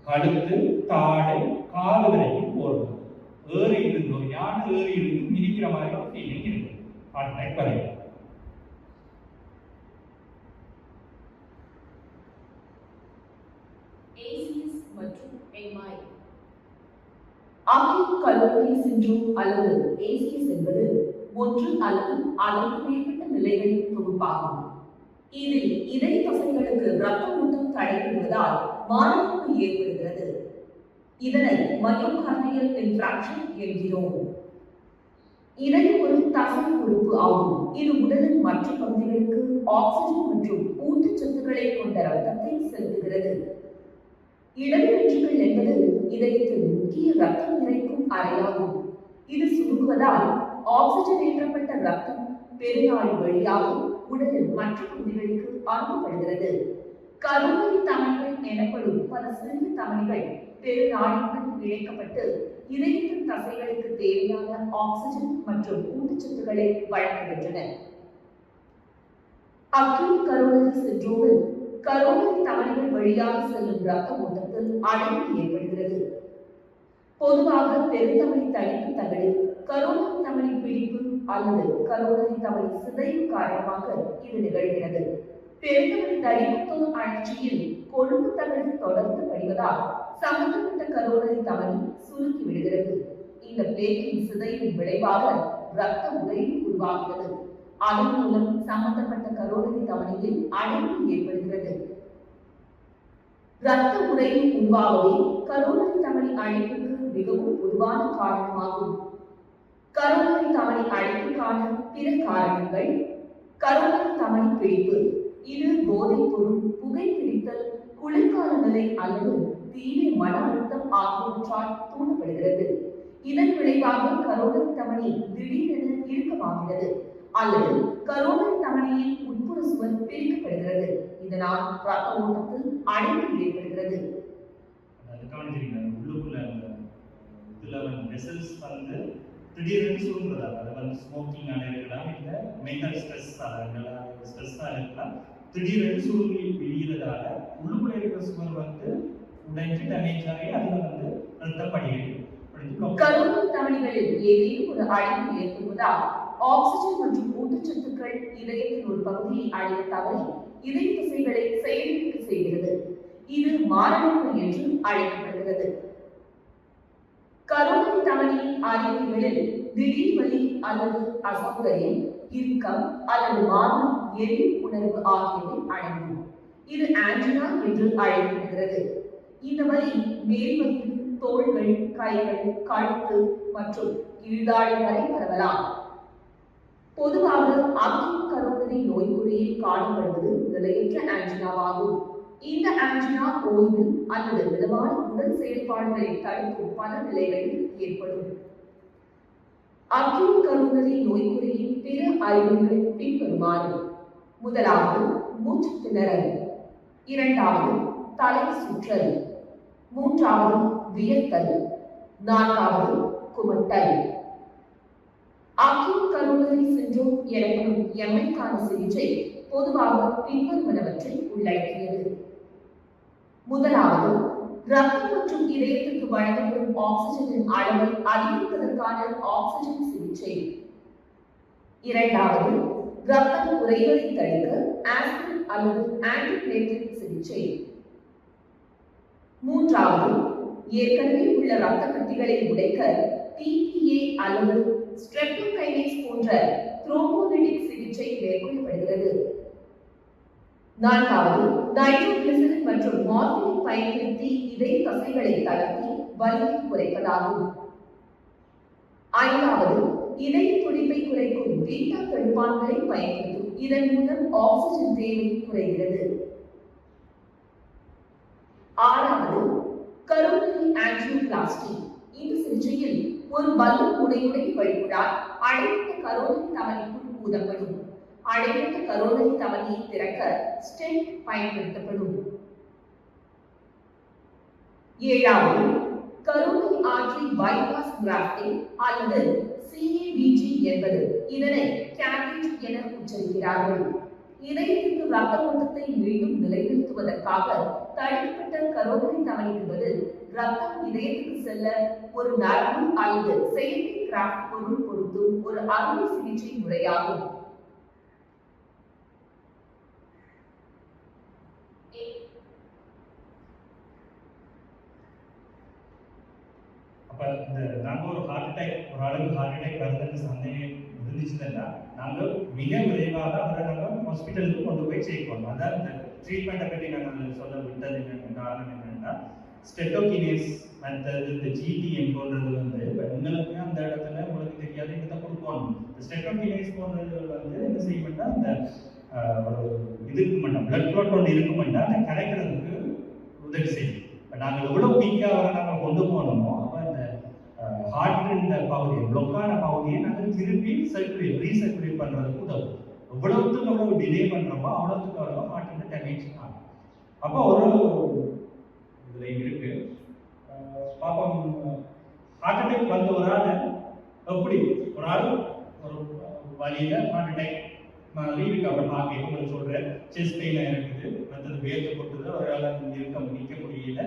Speaker 1: கழுத்து, தாடை, காது வரைக்கும் போடுறது. ஏறி இருந்து ஒரு யானை ஏறி இருந்து மிதிக்கிற மாதிரி ஒரு ஃபீலிங் இருக்கு ஹார்ட் அட்டாக் வரைக்கும்.
Speaker 4: ACS மற்றும் MI. acute coronary syndrome அல்லது ACS என்பது ஒன்று அல்லது அதற்கு மேற்பட்ட நிலைகளின் தொகுப்பாகும். இதில் இதய தசைகளுக்கு இரத்த ஓட்டம் தடைபடுவதால் மாரடைப்பு ஏற்படுகிறது. இதனை மயோகார்டியல் இன்ஃப்ராக்ஷன் என்கிறோம். இதயம் ஒரு தசை உறுப்பு ஆகும். இது உடலின் மற்ற பகுதிகளுக்கு ஆக்சிஜன் மற்றும் ஊட்டச்சத்துக்களை கொண்ட இரத்தத்தை செலுத்துகிறது. இடது வென்ட்ரிக்கிள் என்பது இதயத்தில் முக்கிய இரத்தம் நிறைக்கும் அறையாகும். இது சுருங்குவதால் ஆக்சிஜன் ஏற்றப்பட்ட இரத்தம் பெருநாள் வழியாக உடலில் மற்ற பகுதிகளுக்கு அனுப்பப்படுகிறது. கருவறை தமனிகள் எனப்படும் பல சிறிய தமனிகள் பெருநாடியுடன் இணைக்கப்பட்டு இதயத்தின் தசைகளுக்கு தேவையான ஆக்சிஜன் மற்றும் ஊட்டச்சத்துக்களை வழங்குகின்றன. அக்யூட் கரோனரி சிண்ட்ரோமில் கரோனரி தமனிகள் வழியாக செல்லும் இரத்த ஓட்டத்தில் அடைப்பு ஏற்படுகிறது. பொதுவாக பெருந்தமனி தடிப்பு தகடு, கரோனரி தமனி பிடிப்பு அல்லது கரோனரி தமனி சிதைவு காரணமாக இது நிகழ்கிறது. பெருந்தமனி தடிப்பு அழற்சியில் கொழுப்பு தகடு தொடர்ந்து படிவதால் சம்பந்தப்பட்ட கரோனரி தமனி சுருக்கி விடுகிறது. இந்த பிளேட்டின் சிதைவின் விளைவாக இரத்த உறைவு உருவாகிறது. அதன் மூலம் சம்பந்தப்பட்ட கரோனரி தமனியில் அடைப்பு ஏற்படுகிறது. இரத்த உறைவு உருவாவதே கரோனரி தமனி அடைப்புக்கு மிகவும் பொதுவான காரணமாகும். கரோனரி தமனி அடைப்புக்கான பிற காரணங்கள்: கரோனரி தமனி பிடிப்பு. இது போதைப் பொருள், புகைப்பிடித்தல், குளிர்கால நிலை அல்லது தீவிர மன அழுத்தம் ஆகியவற்றால் தூண்டப்படுகிறது. இதன் விளைவாக கரோனரி தமனி திடீரென இறுக்கமாகிறது அல்லது கரோனரி தமனியின் உட்புற சுவர் பிரிக்கப்படுகிறது. இதனால் ரத்த ஓட்டத்தில் அடைப்பு ஏற்படுகிறது.
Speaker 1: உள்ளுக்குள்ள இதுல வெசல்ஸ் திடீர்னு சுருங்குறதா, அது ஸ்மோக்கிங்கான இருக்கலாம், இல்ல மென்டல் ஸ்ட்ரெஸ்ஸா இருக்கலாம். திடீர்னு சுருங்கி விரிகிறதால உள்ளுக்குள்ள இருக்கிற சுவர் உடைஞ்சு டேமேஜ் ஆகி அதுல ரத்தப்படிகள்.
Speaker 4: கரோனரி தமனிகளில் ஏதேனும் ஒரு அடைப்பு ஏற்படுவதால் ஆக்சிஜன் மற்றும் ஊட்டச்சத்துக்கள் இதயத்தின் ஒரு பகுதியை அடைய தவறி இதய தசைகளை செயலிழக்க செய்கிறது. இது மாரடைப்பு என்று அழைக்கப்படுகிறது. கரோனரி தமனியின் அறிகுறிகளில் திடீர் வலி அல்லது அசௌகரியம், இறுக்கம் அல்லது மாறும் எரி உணர்வு ஆகியவை அடங்கும். இது ஆன்ஜினா என்று அழைக்கப்படுகிறது. இந்த வலி மேல்வயிறு, தோள்கள், கைகள், கழுத்து மற்றும் கீழ்தாடை வரை பரவலாம். பொதுவாக அக்யூட் கரோனரி நோய்க்குறியில் காணப்படுவது நிலையற்ற ஆன்ஜினாவாகும். இந்த ஆன்ஜினா ஓய்வு அல்லது மிதமான உடல் செயல்பாடுகளை தடுக்கும் பல நிலைகளில் ஏற்படும். அக்யூட் கரோனரி நோய்க்குறியின் பிற அறிகுறிகள் பின்வருமாறு: முதலாவது, மூச்சு திணறல். இரண்டாவது, தலை சுற்றல். மூன்றாவது, வியர்த்தல். நான்காவது, குமட்டல். அக்யூட் கரோனரி சிண்ட்ரோம் எனப்படும் எம்ஐக்கான சிகிச்சை பொதுவாக பின்வருவனவற்றை உள்ளடக்கியது. முதலாவது, ரத்தம் மற்றும் இதயத்திற்கு வழங்கப்படும் ஆக்சிஜனின் அளவை அதிகரிப்பதற்கான ஆக்சிஜன் சிகிச்சை. இரண்டாவது, ரத்தம் குறைவதை தடுக்க ஆஸ்பிரின் அல்லது ஆன்டிபிளேட்லெட் சிகிச்சை. மூன்றாவது, ஏற்கனவே உள்ள ரத்த கட்டிகளை உடைக்க டிபிஏ அல்லது ஸ்ட்ரெப்டோகைனேஸ் போன்ற த்ரோம்போலிட்டிக் சிகிச்சை மேற்கொள்ளப்படுகிறது. நான்காவது, நைட்ரோகிளிசரின் மற்றும் மார்பினை பயன்படுத்தி இதய தசைகளை தளர்த்தி வலியை குறைப்பதாகும். ஐந்தாவது, இதய துடிப்பை குறைக்கும் பீட்டா தடுப்பான்களை பயன்படுத்தும். இதன் மூலம் ஆக்சிஜன் தேவை குறைகிறது. ஆறாவது, கரோனரி ஆஞ்சியோபிளாஸ்டி. இந்த சிகிச்சையில் ஒரு பலூன் முனையுடைய வழிகுழாய் அடைந்த கரோனரி தமனிக்குள் ஊதப்படும். அடைந்த கரோனரி தமனியை திறக்க ஸ்டென்ட் பயன்படுத்தப்படும். ஏழாவது, கரோனரி ஆர்டரி பைபாஸ் கிராஃப்டிங் அல்லது CABG என்பது. இதனை கேபேஜ் என உச்சரிக்கிறார்கள். இதயத்திற்கு ரத்த ஓட்டத்தை மீண்டும் நிலைநிறுத்துவதற்காக தடுக்கப்பட்ட கரோனரி தமனிக்கு பதில் ரத்தம் இதயத்துக்கு செல்ல ஒரு நரம்பு அல்லது செயற்கை கிராஃப்ட் பொருள் பொருத்தும் ஒரு அறுவை சிகிச்சை முறையாகும்.
Speaker 1: அப்ப நாங்க ஒரு ஹார்ட் அட்டாக், ஒரு அளவுக்கு ஹார்ட் அட்டாக் வருதுன்னு சந்தேகம் இருந்துச்சுன்னா நாங்கள் மிக விரைவாக அவரை நாங்கள் ஹாஸ்பிட்டலுக்கு கொண்டு போய் சேர்க்கணும். அதான் இந்த ட்ரீட்மெண்ட்டை பற்றி நாங்கள் சொல்ல விட்டது காரணம் என்னன்னா, ஸ்டெட்டோகினேஸ் மெத்தட், இந்த ஜிடிஎம் போன்றது உங்களுக்கு அந்த இடத்துல உங்களுக்கு தெரியாத இதை கொடுக்கணும். இந்த ஸ்டெட்டோகினேஸ் போன்றது என்ன செய்யணும்னா, அந்த ஒரு இதுக்கு மட்டும் பிளட் க்ளாட் ஒன்று இருக்க மாட்டா அதை கரைக்கிறதுக்கு உதவி செய்யும். இப்போ நாங்கள் எவ்வளோ வீக்காக அவரை நாங்கள் கொண்டு போனோமோ அப்போ அந்த ஹார்ட் பகுதியை பிளொக்கான பகுதியை நாங்கள் திருப்பி ரீசர்க்குலேட் பண்ணுறதுக்கு உதவும். எவ்வளவுக்கு எவ்வளவு டிலே பண்ணுறோமோ அவ்வளோத்துக்கு அவ்வளோ ஹார்ட் டேமேஜ் ஆகும். அப்போ ஒரு இதில் இருக்கு பாப்போம். ஹார்ட் அட்டாக் வந்த ஒரு ஆள் எப்படி ஒரு ஆள் ஒரு வழியில் ஹார்ட் அட்டாக் லீவுக்கு அப்புறம் பார்க்க உங்களுக்கு சொல்கிறேன், செஸ்ட் பெயினாக இருக்குது, மற்றது வேர்த்து போட்டுது, ஒரு ஆள் நிற்க முடியல,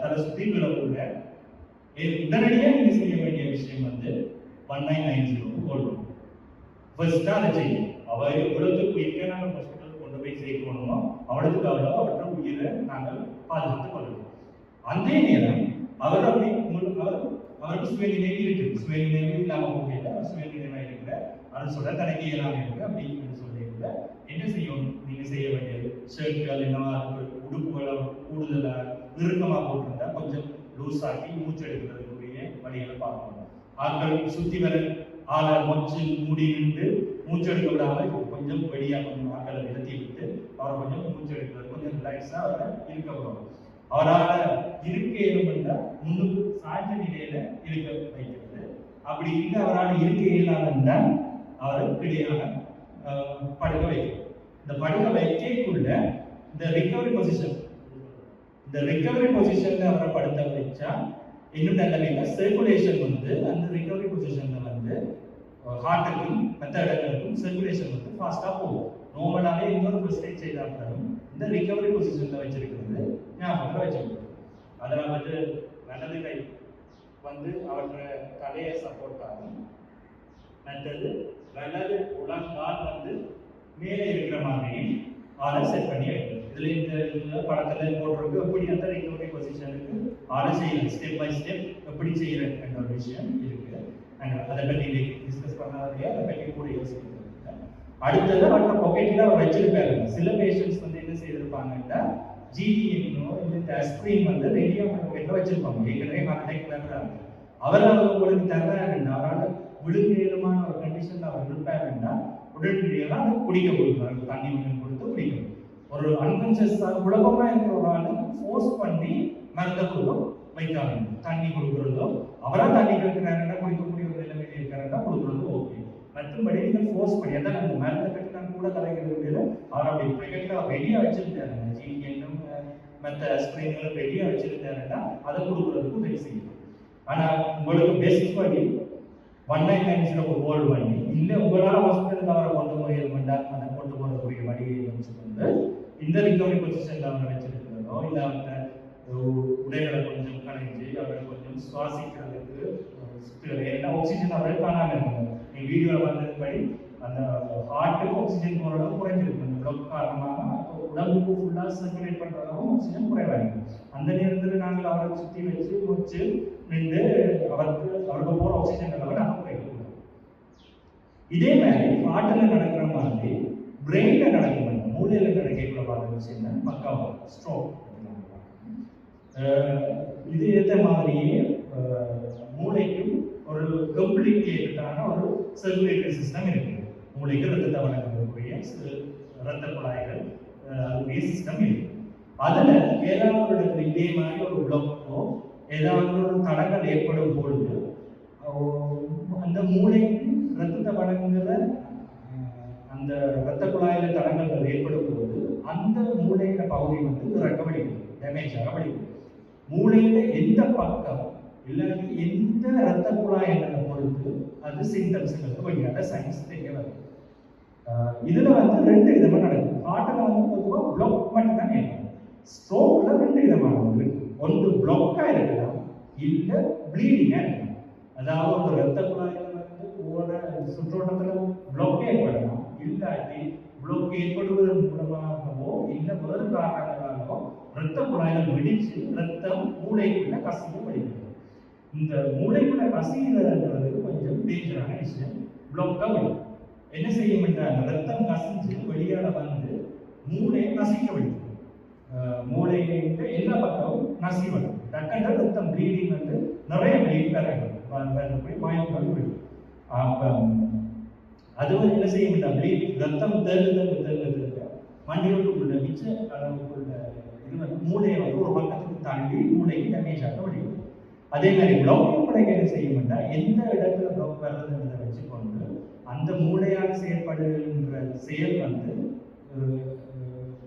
Speaker 1: தலை சுற்றி விழக்கூட. உடனடியாக நீங்கள் செய்ய வேண்டிய விஷயம் 1990 போடணும். ஃபர்ஸ்ட்டாக அதை செய்யும். அவள் எவ்வளோத்துக்கு உயிர்க்க நாங்கள் ஹாஸ்பிட்டலுக்கு கொண்டு போய் சேர்க்கணுமோ அவ்வளோத்துக்கு அவ்வளோ அவற்றை உயிரை நாங்கள் பாதுகாத்துக் கொள்ளணும். அதே நேரம் அவர் அப்படி அவருக்கு சுயநினைவு இருக்குது. சுயநினைவு இல்லாமல் போகல, சுயநினைவாக இருக்கிற அது சொல்ல தனக்கு இயலாமல் இருக்கு அப்படின்னு சொல்லியிருக்க என்ன செய்யணும்? நீங்கள் செய்ய வேண்டியது ஷர்ட்டுகள் என்னவா உடுப்புகளை கூடுதலாக இறுக்கமாக போட்டிருந்தா கொஞ்சம் லூஸ் ஆக்கி மூச்சு எடுக்கிறதுக்குரிய வழிகளை பார்க்கணும். ஆட்கள் சுத்தி வர ஆளை மொச்சு மூடி நின்று மூச்செடுக்க விடாம கொஞ்சம் வெளியாக கொஞ்சம் ஆட்களை நிறுத்தி விட்டு அவரை கொஞ்சம் மூச்செடுக்கிறது கொஞ்சம் ரிலாக்ஸா அவரை இருக்க விடணும். அவரால் இருக்க இயலும்னா முன்னுக்கு சாய்ந்த நிலையில இருக்க வைக்கிறது. அப்படி இல்லை அவரால் இருக்க இயலாதுன்னா அவரை கிடையாக படுக்க வைக்கணும். இந்த படுக்க வைக்கக்குள்ள இந்த ரிகவரி பொசிஷன்ல அவரை படுத்த வச்சா இன்னும் நல்ல சர்க்குலேஷன் வந்து அந்த ரிகவரி பொசிஷன்ல வந்து ஹார்ட்டுக்கும் மற்ற இடங்களுக்கும் சர்க்குலேஷன் வந்து ஃபாஸ்டா போகும். நார்மலாவே இன்னொரு மிஸ்டேக் செய்தாலும் இந்த ரிகவரி பொசிஷன்ல வச்சிருக்கிறது ஞாபகத்தில் வச்சிருக்கிறது. அதில் வந்து வலது கை வந்து அவற்றை தலையை சப்போர்ட் ஆகும். மற்றது வலது உலங்கால் வந்து மேலே இருக்கிற மாதிரியும் ஆளை செட் பண்ணி வைக்கிறது. இதுல இந்த படத்துல போட்டிருக்கு எப்படி அந்த ரிகவரி பொசிஷனுக்கு ஆளை செய்யணும், ஸ்டெப் பை ஸ்டெப் எப்படி செய்யறது என்ற ஒரு விஷயம் இருக்கு. அதை பற்றி டிஸ்கஸ் பண்ணாதே அதை பற்றி கூட யோசிக்கிறது. அடுத்தது அவற்றை பாக்கெட்ல அவர் வச்சிருப்பாரு. சில பேஷண்ட்ஸ் வந்து என்ன செய்திருப்பாங்கன்னா ஜிடிஎன்னோ இந்த அஸ்பிரின் வந்து ரெடியா பாக்கெட்ல வச்சிருப்பாங்க. ஏற்கனவே கான்டாக்ட்ல அவரால் உங்களுக்கு தர்றாருன்னா அவரால் விழுங்கேதுமான ஒரு கண்டிஷன்ல அவர் இருப்பாருன்னா உடனடியாக அதை குடிக்க கொடுக்குறாரு. தண்ணி கொஞ்சம் கொடுத்து குடிக்கணும். ஒரு அன்கான்சியஸாக குழப்பமா இருக்கிற ஒரு ஆளு ஃபோர்ஸ் பண்ணி மருந்தை கொடுக்க வைக்காங்க. தண்ணி கொடுக்குறதோ அவரா தண்ணி கேட்கிறாருன்னா குடிக்கக்கூடிய ஒரு நிலைமையில இருக்காருன்னா கொடுக்குறது ஓகே. மற்றபடி நீங்கள் ஃபோர்ஸ் பண்ணி அதான் அந்த மருந்தை பற்றி நான் கூட கலைக்கிறது அவர் அப்படி ப்ரெகெக்டாக ரெடியாக வச்சிருந்தாருங்க. ஜிஎன்னும் மற்ற ஸ்ப்ரேங்களும் ரெடியாக வச்சிருந்தாருன்னா அதை கொடுக்குறதுக்கு உதவி செய்யணும். ஆனால் உங்களுக்கு பேசிக் படி 199 ஒரு கோல்டு பண்ணி இல்லை உங்களால் ஹாஸ்பிட்டலுக்கு அவரை கொண்டு போய் அதை கொண்டு போகக்கூடிய வழியை வச்சுக்கொண்டு இந்த ரிகவரி பொசிஷன்ல அவரை வச்சிருக்கிறதோ இல்லை அவங்க உடைகளை கொஞ்சம் கலைஞ்சு அவரை கொஞ்சம் சுவாசிக்கிறதுக்கு ஏன்னா ஆக்சிஜன் அவரை காணாமல் இருக்கணும். நீ வீடியோவில் வந்ததுபடி அந்த ஹார்ட்டுக்கு ஆக்சிஜன் போகிற அளவு குறைஞ்சிருக்கு. அந்த பிளாக் காரணமாக உடம்புக்கு ஃபுல்லாக சர்க்குலேட் பண்ணுற அளவு ஆக்சிஜன் குறைவாயிருக்கும். அந்த நேரத்தில் நாங்கள் அவரை சுற்றி வச்சு முடிச்சு நின்று அவருக்கு போகிற ஆக்சிஜன் அளவை நாங்கள் குறைக்கக்கூடாது. இதே மாதிரி ஹார்ட்டில் நடக்கிற மாதிரி பிரெயின்ல நடக்கும், மூளையில நடக்கக்கூட பார்த்த விஷயம் தான் பக்காவாக ஸ்ட்ரோக். இது ஏற்ற மாதிரியே மூளைக்கும் ஒரு கம்ப்ளீட்டான ஒரு சர்க்குலேட்டரி சிஸ்டம் இருக்குது. மூளைக்கு ரத்தத்தை வழங்கக்கூடிய ரத்த குழாய்கள் அதுக்குரிய சிஸ்டம் இருக்கு. அதில் ஏதாவது ஒரு இடத்துல இதே மாதிரி ஒரு பிளாக்கோ ஏதாவது ஒரு தடங்கள் ஏற்படும் பொழுது அந்த மூளைக்கு ரத்தத்தை வழங்குகிற அந்த ரத்த குழாயில தடங்கள் ஏற்படும் போது அந்த மூளையில பகுதி வந்து இறக்கவடிக்கும், டேமேஜ் ஆகவடிக்கும். மூளையில எந்த பக்கம் இல்லாட்டி எந்த ரத்த குழாய்களை பொறுத்து அது சிம்டம்ஸ்களுக்கு வழியாக சயின்ஸ் தெரிய வரும். இதுல வந்து ரெண்டு விதமா நடக்கும். ஹார்ட்ல வந்து பொதுவாக பிளாக் மட்டும் தான் ஏற்படும். ஸ்ட்ரோக்ல ரெண்டு விதமான இருக்கு. ஒன்று பிளாக்கா இருக்கலாம், இல்ல ப்ளீடிங்கா இருக்கலாம். அதாவது ஒரு ரத்த குழாயில வந்து போற சுற்றோட்டத்துல பிளாக் ஏற்படலாம், இல்லாட்டி பிளாக் ஏற்படுவதன் மூலமாகவோ இல்லை வேறு காரணங்களாகவோ ரத்த குழாய்கள் வெடிச்சு ரத்தம் மூளைக்குள்ள கசிய படிக்கிறது. இந்த மூளைக்குள்ள கசிகிறது கொஞ்சம் டேஞ்சரான விஷயம். பிளாக்கா வரும் என்ன செய்யும் என்றால் ரத்தம் கசிஞ்சு வெளியால வந்து மூளையை நசிக்க வைக்கும். மூளையில எல்லா பக்கமும் நசிவடும். டக்கண்ட ரத்தம் ப்ளீடிங் வந்து நிறைய ப்ளீட் போய் வாய்ப்புகள் விடும். அது வந்து என்ன செய்ய மாட்டா ப்ளீட் ரத்தம் தேர்ந்து மண்டிகளுக்குள்ள மிச்ச அளவுக்குள்ள இது வந்து மூளையை வந்து ஒரு பக்கத்துக்கு தாண்டி மூளைக்கு டேமேஜ் ஆக வடிக்கும். அதே மாதிரி பிளாக் படைக்க என்ன செய்ய மாட்டா எந்த இடத்துல பிளாக் வர்றதுன்றதை வச்சுக்கொண்டு அந்த மூளையால் செயல்படுகின்ற செயல் வந்து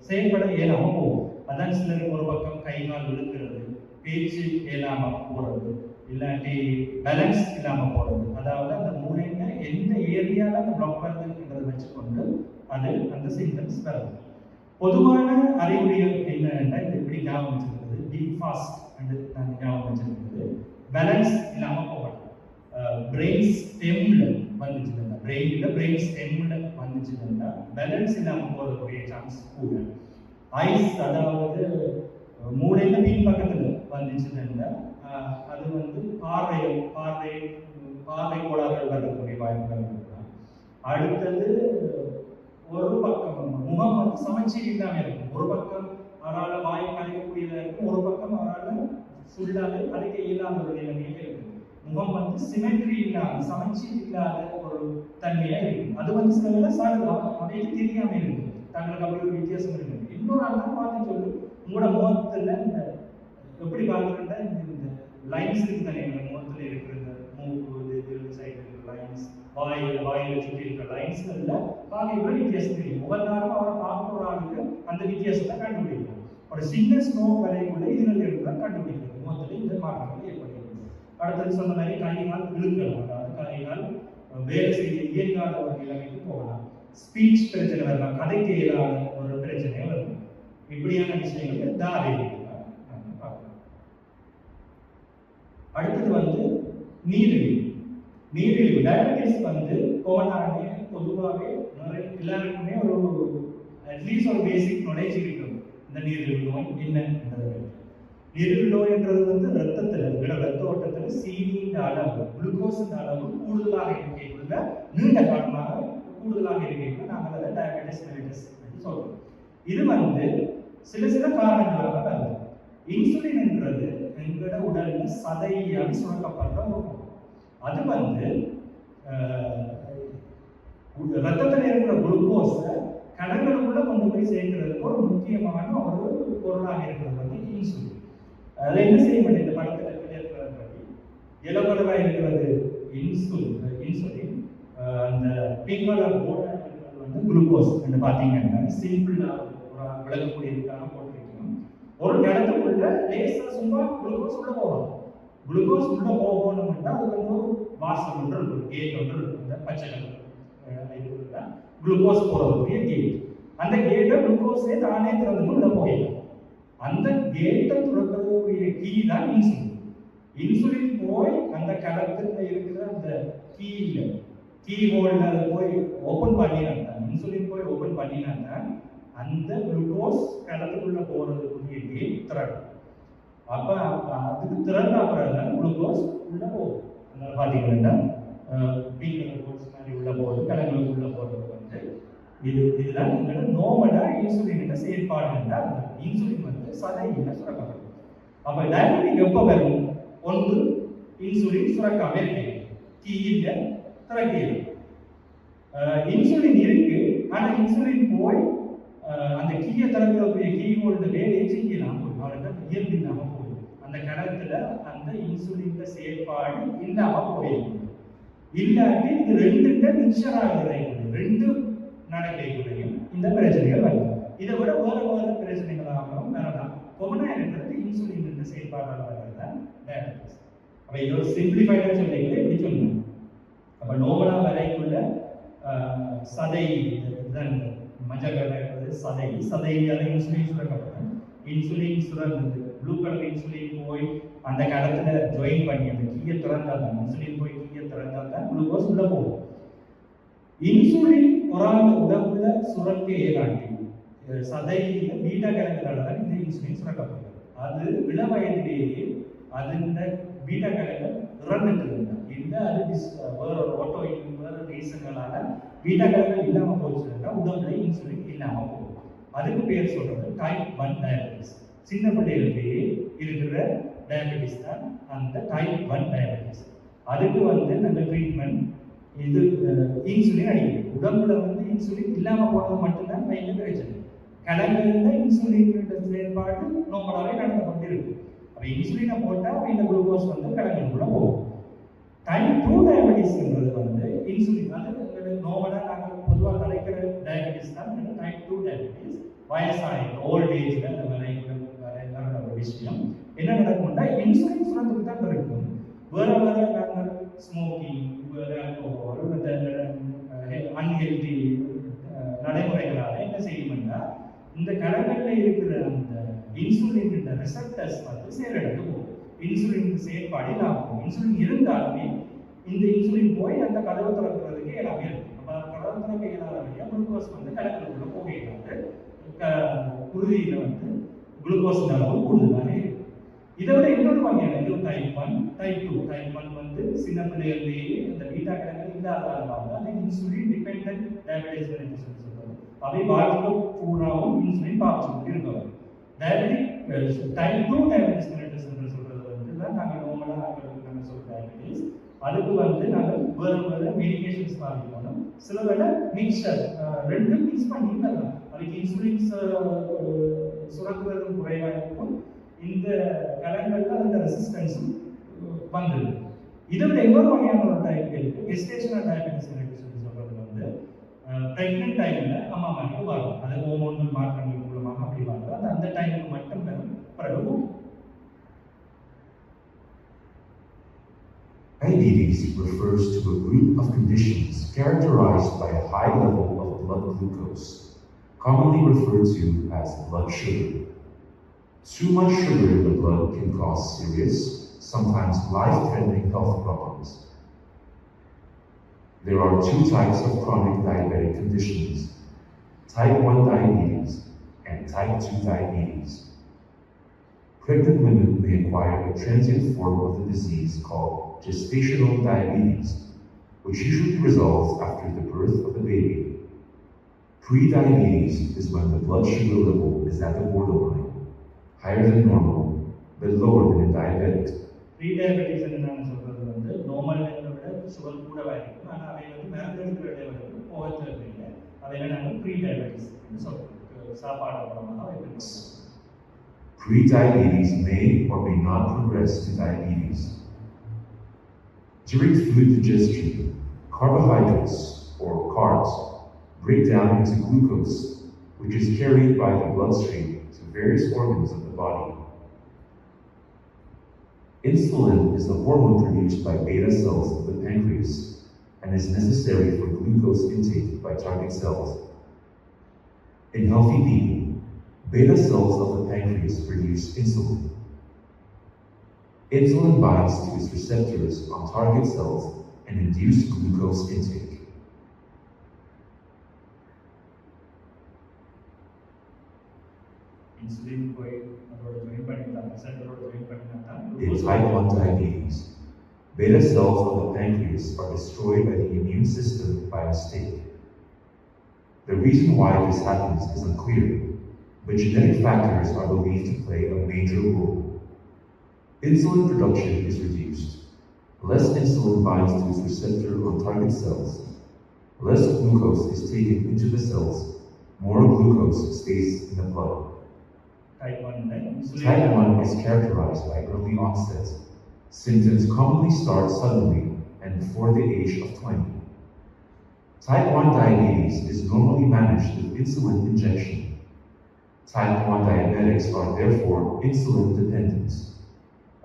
Speaker 1: செயல்பட இயலாம போகும். அதான் சிலருக்கு ஒரு பக்கம் கை கால் இழுக்கிறது, பேச்சு இயலாம போறது, இல்லாட்டி பேலன்ஸ் இல்லாம போறது. அதாவது அந்த மூளையில எந்த ஏரியால அந்த பிளாக் வருதுன்றதை வச்சுக்கொண்டு அது அந்த சிம்டம்ஸ் வருது. பொதுவான அறிகுறிகள் என்னன்னா இது எப்படி ஞாபகம் வச்சிருக்கிறது, டீப் ஃபாஸ்ட் நாங்கள் ஞாபகம் வச்சிருக்கிறது, பேலன்ஸ் இல்லாம போகலாம், பிரெயின் ஸ்டெம்ல வந்துச்சுன்னா பிரெயின் ஸ்டெம்ல வந்துச்சுன்னா பேலன்ஸ் இல்லாம போறதுக்குரிய சான்ஸ் கூட. ஐஸ் அதாவது மூளையில பின் பக்கத்துல வந்துச்சுன்னா அது வந்து பார்வை கோளாறுகள் வரக்கூடிய வாய்ப்புகள் இருக்கலாம். அடுத்தது ஒரு பக்கம் முகம் வந்து சமச்சீர் இல்லாம இருக்கும். ஒரு பக்கம் அவரால் வாய் கலைக்கக்கூடியதா இருக்கும், ஒரு பக்கம் அவரால் ஃபுல்லாக கலைக்க இயலாத ஒரு நிலைமையில இருக்கும். முகம் வந்து சிமெட்ரி இல்லாத சமச்சீர் இல்லாத ஒரு தன்மையா இருக்கும். அது வந்து சில வேலை அவைக்கு தெரியாம இருக்கு, தங்களுக்கு அப்படி ஒரு வித்தியாசம் இருக்கு. இன்னொரு ஆள் தான் பார்த்து சொல்லு, உங்களோட முகத்துல இந்த எப்படி பார்க்கறா இந்த லைன்ஸ் இருக்கு தானே, எங்க முகத்துல இருக்கிற இந்த மூக்கு இது சைடு இருக்கிற லைன்ஸ், வாயில சுற்றி இருக்கிற லைன்ஸ் எல்லாம் பார்க்க வித்தியாசம் தெரியும். ஒவ்வொரு நாளும் அவரை பார்க்குற ஒரு ஆளுக்கு அந்த வித்தியாசத்தை கண்டுபிடிக்கும். ஒரு சின்ன ஸ்னோ வரைக்குள்ள இதுல இருக்கிற கண்டுபிடிக்கிறது முகத்துல இந்த மாற்றங்கள் ஏற்படுகிறது. அடுத்தது சொன்ன மாதிரி கையினால் இழுக்கலாம், அதாவது கையினால் வேலை செய்ய இயங்காத ஒரு நிலைமைக்கு போகலாம். ஸ்பீச் பிரச்சனை வரலாம், கதைக்கு இயலாத ஒரு பிரச்சனை வரலாம். இப்படியான விஷயங்கள் தாரை. அடுத்தது வந்து நீரிழிவு. நீரிழிவு டயபெட்டிஸ் வந்து கோவனாகவே பொதுவாகவே எல்லாருக்குமே ஒரு அட்லீஸ்ட் ஒரு பேசிக் நாலேஜ் இருக்கும். இந்த நீரிழிவு நோய் என்னன்றது, நீரிழிவு நோய்ன்றது வந்து ரத்த ஓட்டத்துல சீனியின் அளவு, குளுக்கோஸின் அளவு கூடுதலாக இருக்கைக்குள்ள நீண்ட காலமாக கூடுதலாக இருக்கைக்குள்ள நாங்கள் அதை டயபெட்டிஸ் மெலிட்டஸ் என்று சொல்றோம். இது வந்து சில காரணங்களாக வருது. இன்சுலின் என்றது எங்களோட உடல்ல சதையால் சுரக்கப்படுற ஒரு, அது வந்து ரத்தத்தில் இருக்கிற குளுக்கோஸை கணங்களுக்குள்ள கொண்டு போய் சேர்க்கிறதுக்கு ஒரு முக்கியமான ஒரு பொருளாக இருக்கிறது வந்து இன்சுலின். அதை என்ன செய்ய மாட்டேன், இந்த படத்தில் இருக்கிறத பற்றி எல்லோ கலராக இருக்கிறது இன்சுலின், அந்த பிங்க் கலர் போர்டாக இருக்கிறது வந்து குளுக்கோஸ் என்று பார்த்தீங்கன்னா சிம்பிளாக ஒரு விளக்கக்கூடியதுக்காக போட்டிருக்கணும். ஒரு இடத்துக்குள்ள லேசாக சும்மா குளுக்கோஸ் உள்ள போகலாம். குளுக்கோஸ் உள்ள போகணும்னா அதுக்கு வந்து ஒரு வாசல் ஒன்று இருக்கும், கேட் ஒன்று இருக்கும். அந்த பச்சை கலர் குளுக்கோஸ் போறதுக்குரிய கேட். அந்த கேட்டை குளுக்கோஸே தானே திறந்து உள்ள போயிடலாம். அந்த கேட்டை திறக்கிறதுக்குரிய கீ தான் இன்சுலின். இன்சுலின் போய் அந்த கலத்துல இருக்கிற அந்த கீ ஹோல்டர் அதை போய் ஓபன் பண்ணினாங்க. இன்சுலின் போய் ஓபன் பண்ணினாங்க, அந்த குளுக்கோஸ் கலத்துக்குள்ள போறதுக்குரிய கேட் திறக்கும். அப்ப அதுக்கு திறந்த அப்புறம் தான் குளுக்கோஸ் உள்ள போகும். அதனால பாத்தீங்கன்னா உள்ள போகுது, கலங்களுக்கு உள்ள போறது வந்து இதுதான் நோமலா இன்சுலின் செயற்பாடு. இன்சுலின் வந்து சதையில சுரக்கப்படும். அப்ப டயபெட்டிக் எப்ப வரும்? ஒன்று இன்சுலின் சுரக்காம இருக்கு, கீழ திறக்கையில் இன்சுலின் இருக்கு, ஆனா இன்சுலின் போய் அந்த கீழே திறக்கக்கூடிய கீ ஹோல்டு வேலையை செய்யலாம், அவருக்கு இயல்பு இல்லாம போயிடும். அந்த கணத்துல அந்த இன்சுலின் செயற்பாடு இல்லாம போயிடும். இல்லாட்டி இது ரெண்டுட்ட மிக்சர் ஆகுது, ரெண்டு நடக்கைகளையும் இந்த பிரச்சனைகள் வரும். இதை விட வேற பிரச்சனைகளாகவும் வரலாம். கொரோனா இருக்கிறது இன்சுலின் என்ற செயற்பாடாக வரதான் டயபெட்டிஸ். அப்ப இது ஒரு சிம்பிளிஃபைடா சொல்லிங்களே இப்படி சொல்லணும். அப்ப நோவலா வரைக்குள்ள சதை மஞ்சள் கலர் சதையால இன்சுலின் சுரக்கப்படும். இன்சுலின் சுரந்தது ப்ளூ கலர் இன்சுலின் போய் அந்த கடத்துல ஜாயின் பண்ணி அந்த கீயை திறந்தால் தான் இன்சுலின் போய் கீயை திறந்தால் தான் குளுக்கோஸ் உள்ள போகும். இன்சுலின் ஒரு உடம்புல சுரக்க ஏகாட்டி சதையில பீட்டா கலங்களால தான் இந்த இன்சுலின் சுரக்கப்படுது. அது இள வயதிலேயே அது பீட்டா கலங்கள் இறந்துட்டு இருந்தா இல்லை, அது வேற ஒரு ஓட்டோ வேற ரீசன்களால பீட்டா கலங்கள் இல்லாம போச்சுன்னா உடம்புல இன்சுலின் இல்லாம போகும். அதுக்கு பேர் சொல்றது டைப் 1 டயபெட்டிஸ். சின்ன பிள்ளைகளுக்கு இருக்கிற டயபெட்டிஸ் தான் அந்த டைப் 1 டயபெட்டிஸ். அதுக்கு வந்து நல்ல ட்ரீட்மெண்ட் இது இன்சுலின் அடிக்கிறது. உடம்புல வந்து இன்சுலின் இல்லாம போனது மட்டும்தான் மெயின் பிரச்சனை. கலங்கள்ல இன்சுலின் செயல்பாடு நோக்கலாவே நடந்து கொண்டிருக்கு. அப்ப இன்சுலினை போட்டா இந்த குளுக்கோஸ் வந்து கலங்களுக்குள்ள போகும். டைப் 2 டயபெட்டிஸ்ன்றது வந்து இன்சுலின் அது நோவலா நாங்கள் பொதுவாக கிடைக்கிற டயபெட்டிஸ் தான் டைப் 2 டயபெட்டிஸ். வயசாகி ஓல்ட் ஏஜ்ல அந்த வர ஒரு விஷயம் என்ன நடக்கும்னா இன்சுலின் சுரந்துட்டு தான் இருக்கும். வேற நாங்கள் ஸ்மோக்கிங், அன்ஹெல்தி நடைமுறைகளால என்ன செய்யும்னா இந்த கலங்கள்ல இருக்கிற அந்த இன்சுலின் ரிசப்டர்ஸ் வந்து செயலிழந்து போகும். இன்சுலின் செயற்பாடு இல்லாமல் இன்சுலின் இருந்தாலுமே இந்த இன்சுலின் போய் அந்த கதவை திறக்கிறதுக்கு எல்லாமே இருக்கும். அப்ப கதவை திறக்க இயலாத வழியா குளுக்கோஸ் வந்து கலங்களுக்குள்ள போகையிடாது குருதியில வந்து குளுக்கோஸ் அளவு கூடுதலாக இருக்கும். இதை விட இன்னொரு வகையான டைப் 1 டைப் 2. டைப் 1 வந்து சின்ன பிள்ளைகளிலேயே இந்த பீட்டா கலங்கள் இல்லாததால அது இன்சுலின் டிபெண்டன்ட் டயபெட்டிஸ் என்று சொல்றது. அவை வாழ்க்கை பூராவும் இன்சுலின் பாய்ச்சி இருக்கும். டயபெட்டிக் டைப் 2 டயபெட்டிஸ் என்று சொல்றது வந்து தான் நாங்கள் நார்மலாக நாங்கள் சொல்கிற டயபெட்டிஸ். அதுக்கு வந்து நாங்கள் வேறு மெடிகேஷன்ஸ் பாதிக்கணும். சில வேளை மிக்சர் ரெண்டும் மிக்ஸ் பண்ணி தரலாம். அதுக்கு இன்சுலின்ஸ் சுரக்குறதும் குறைவாக இருக்கும். இந்த கலங்களில் அந்த ரெசிஸ்டன்ஸும் வந்துடும். இதை விட இன்னொரு வகையான ஒரு டைப் இருக்குது, கெஸ்டேஷனல் டயபெட்டிஸ் சொல்லி சொல்கிறது வந்து ப்ரெக்னென்ட் டைமில் அம்மா அம்மாவுக்கு வரும். அது ஹோமோன்கள் மாற்றங்கள் மூலமாக அப்படி வரும். அது அந்த டைமுக்கு மட்டும் வரும். பிறகு
Speaker 5: diabetes refers to a group of conditions characterized by a high level of blood glucose, commonly referred to as blood sugar. Too much sugar in the blood can cause serious, sometimes life-threatening health problems. There are two types of chronic diabetic conditions: type 1 diabetes and type 2 diabetes. Pregnant women may acquire a transient form of the disease called gestational diabetes, which usually resolves after the birth of the baby. Pre-diabetes is when the blood sugar level is at the borderline, higher than normal, but lower than in diabetics.
Speaker 1: Pre-diabetes நான் சொல்கிறது வந்து நார்மல் லெவலை விட சுகர் கூடவாக இருக்கும். ஆனால் அவை வந்து மருந்து லெவலுக்கு போக தேவையில்லை. அவைகளை நாங்கள் ப்ரீ-டயபெட்டிஸ் சொல்கிறோம். சாப்பாடு மூலமாக வைக்கணும்.
Speaker 5: Pre-diabetes may or may not progress to diabetes. During food digestion, carbohydrates, or carbs, break down into glucose, which is carried by the bloodstream to various organs of the body. Insulin is the hormone produced by beta cells of the pancreas and is necessary for glucose intake by target cells. In healthy people, beta cells of the pancreas produce insulin. Insulin binds to its receptors on target cells and induces glucose intake. In type 1 diabetes, beta cells of the pancreas are destroyed by the immune system by mistake. The reason why this happens is unclear, but genetic factors are believed to play a major role. Insulin production is reduced. Less insulin binds to its receptor on target cells. Less glucose is taken into the cells. More glucose stays in the blood. Type 1 is characterized by early onset. Symptoms commonly start suddenly and before the age of 20. Type 1 diabetes is normally managed with insulin injection. Type 1 diabetics are therefore insulin dependent.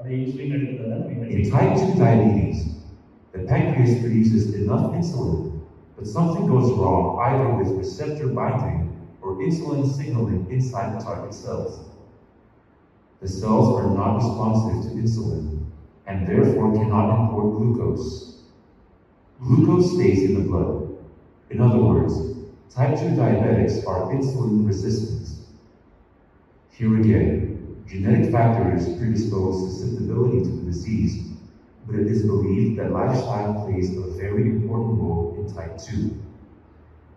Speaker 5: In type 2 diabetes, the pancreas produces enough insulin, but something goes wrong either with receptor binding or insulin signaling inside the target cells. The cells are not responsive to insulin and therefore cannot import glucose. Glucose stays in the blood. In other words, type 2 diabetics are insulin resistant. Here again, genetic factors predispose susceptibility to the disease, but it is believed that lifestyle plays a very important role in type 2.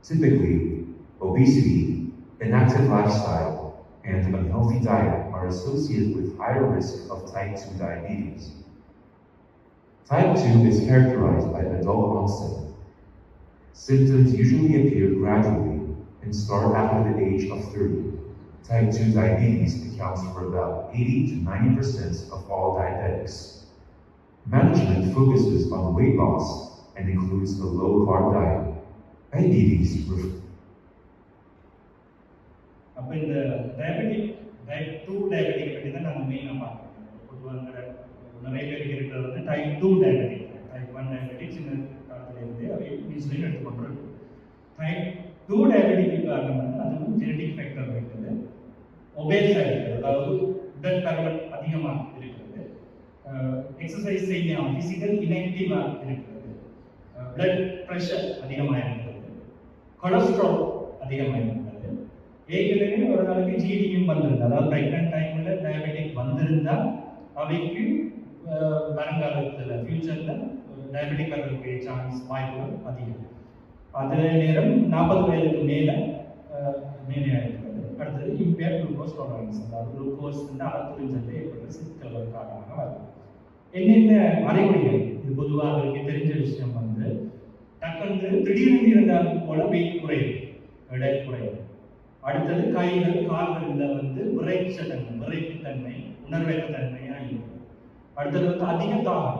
Speaker 5: Typically, obesity, inactive lifestyle, and unhealthy diet are associated with higher risk of type 2 diabetes. Type 2 is characterized by adult onset. Symptoms usually appear gradually and start after the age of 30. Type 2 diabetes accounts for about 80 to 90% of all diabetics. Management focuses on weight loss and includes a low-carb diet. Diabetes
Speaker 1: அப்போ இந்த டைப் 2 டயபெட்டிக் பற்றி தான் நாங்கள் மெயினாக பார்க்கணும். பொதுவாக நிறைய பேருக்கு இருக்கிறது வந்து டைப் 2 டயபெட்டிக். டைப் 1 டயபெட்டிக் சின்ன காலத்திலேருந்து அவை இன்சுலின் எடுத்துக்கொண்டிருக்கு. டைப் 2 டயபெட்டிக் காரணம் வந்து அதுவும் ஜெனடிக் ஃபேக்டர் இருக்குது. ஒபேஸாக இருக்குது, அதாவது உடல் பருமன் அதிகமாக இருக்கிறது, எக்ஸசைஸ் செய்யாமல் ஃபிசிக்கல் இன்ஆக்டிவாக இருக்கிறது, பிளட் ப்ரெஷர் அதிகமாக இருக்கிறது, கொலஸ்ட்ரால் அதிகமாக இருக்கிறது. ஏற்கனவே ஒரு நாளைக்கு ஜிடியும் வந்திருந்தா, அதாவது ப்ரெக்னென்ட் டைமில் டயபெட்டிக் வந்திருந்தால் அவைக்கு வருங்காலத்தில் ஃபியூச்சரில் டயபெட்டிக் வரக்கூடிய சான்ஸ் வாய்ப்புகள் அதிகம். அதே நேரம் 40 வயதுக்கு மேலே இருக்கிறது. அடுத்தது இம்பேர் குளுக்கோஸ் டாலரன்ஸ், அதாவது குளுக்கோஸ் வந்து அளத்துறிஞ்சல் ஏற்படுற சிக்கல்கள் காரணமாக வரும். என்னென்ன அறிகுறிகள்? இது பொதுவாக அவருக்கு தெரிஞ்ச விஷயம் வந்து டக்குன்னு திடீர்னு இருந்தால் போல வெயிட் குறையும், எடை குறையும். அடுத்தது கைகள் கால்கள்ல வந்து விரைப்பு தன்மை, உணர்வற்ற தன்மையா இருக்கும். அடுத்தது வந்து அதிக தாகம்,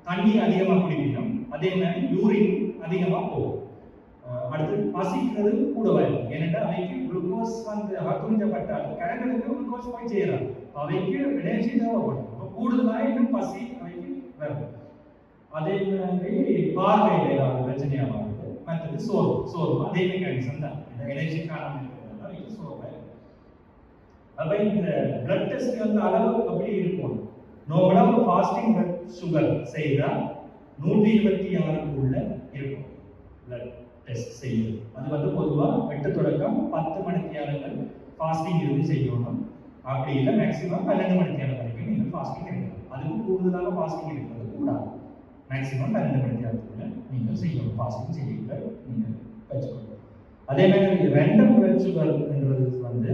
Speaker 1: தண்ணி அதிகமா குடிக்கணும், அதே மாதிரி யூரின் அதிகமா போகும். அடுத்து பசிக்கிறது கூடவாயும், ஏனென்றால் அவைக்கு குளுக்கோஸ் வந்து அகத்துறிஞ்சப்பட்டால் கிழங்களுக்கு குளுக்கோஸ் போய் செய்யறாங்க, அவைக்கு எனர்ஜி தேவைப்படும். இப்போ கூடுதலாக இன்னும் பசி அவைக்கு வரும். அதே மாதிரி பார்வையில் ஏதாவது பிரச்சனையாக வருது. மற்றது சோர்வு அதே மெக்கானிசம் தான். இந்த எனர்ஜி காரணம் இருக்கிறதுனால அவைக்கு சோர்வாக. அவை இந்த பிளட் டெஸ்ட் வந்து அளவு அப்படி இருக்கும். நோபலாக ஃபாஸ்டிங் பிளட் சுகர் செய்தால் 126க்குள்ள இருக்கும் பிளட் டெஸ்ட் செய்யுது. அது வந்து பொதுவாக 8 தொடக்கம் 10 மணித்தியாலங்கள் ஃபாஸ்டிங் இருந்து செய்யணும். அப்படி இல்லை மேக்ஸிமம் 12 மணித்தியாலம் வரைக்கும் நீங்கள் ஃபாஸ்டிங் எடுக்கணும். அதுக்கு கூடுதலாக ஃபாஸ்டிங் எடுக்கிறது கூடாது. மேக்ஸிமம் 12 மணித்தியாலத்துக்குள்ள நீங்கள் செய்யணும். ஃபாஸ்டிங் செய்யுங்க நீங்கள் வச்சுக்கணும். அதே மாதிரி ரெண்டம் பிளட் சுகர் என்றது வந்து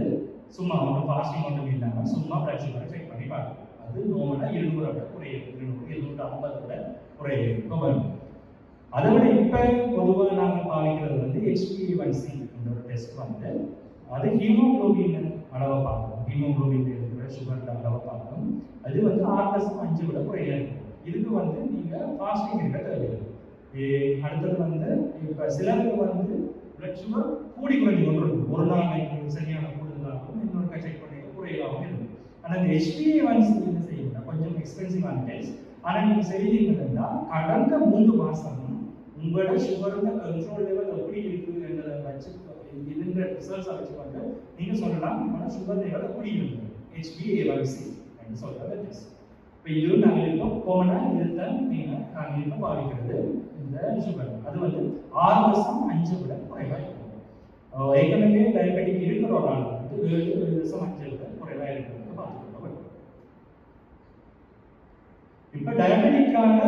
Speaker 1: சும்மா ஒன்றும் ஃபாஸ்டிங் ஒன்றும் இல்லாமல் சும்மா பிளட் சுகரை செக் பண்ணி பார்க்கணும். அது நோமலாக 200 விட குறையும், 250 விட குறையும். அதை விட இப்போ பொதுவாக நாங்கள் பாவிக்கிறது வந்து HbA1c என்ற ஒரு டெஸ்ட் வந்து அது ஹீமோகுளோபின் அளவை பார்க்கணும். ஹீமோகுளோபின் இருக்கிற சுகர் அளவை பார்க்கணும். அது வந்து 6+5 விட குறைய இருக்கும். இதுக்கு வந்து நீங்கள் ஃபாஸ்டிங் இருக்க தேவையில்லை. அடுத்தது வந்து இப்போ சிலருக்கு வந்து பிளட் சுகர் கூடி குறைஞ்சு கொண்டு இருக்கும். ஒரு நாள் சரியான கூடுதலாகவும் இன்னொரு செக் பண்ணி குறையலாகவும் இருக்கும். ஆனால் இந்த HbA1c செய்யணும் கொஞ்சம் எக்ஸ்பென்சிவான டெஸ்ட். ஆனால் நீங்கள் செய்தீங்கன்னா கடந்த 3 மாதம் உங்களோட சுகரோட கண்ட்ரோல் லெவல் எப்படி இருக்கு என்றதை வச்சு இந்த ரிசல்ட்ஸை வச்சு வந்து நீங்கள் சொல்லலாம் உங்களோட சுகர் லெவல் எப்படி இருக்கு HbA1c என்று சொல்றது டெஸ்ட். இப்போ இது நாங்கள் இருக்கோம் போனால் இதுதான் நாங்கள் இப்போ பாதிக்கிறது இந்த சுகர். அது வந்து 6+5 விட குறைவாக இருக்கும். ஏற்கனவே டயபெட்டிக் இருக்கிற ஒரு ஆள் வந்து 7+5 விட குறைவாக இருக்கிறது பார்த்துக்கணும். இப்போ டயபெட்டிக்கான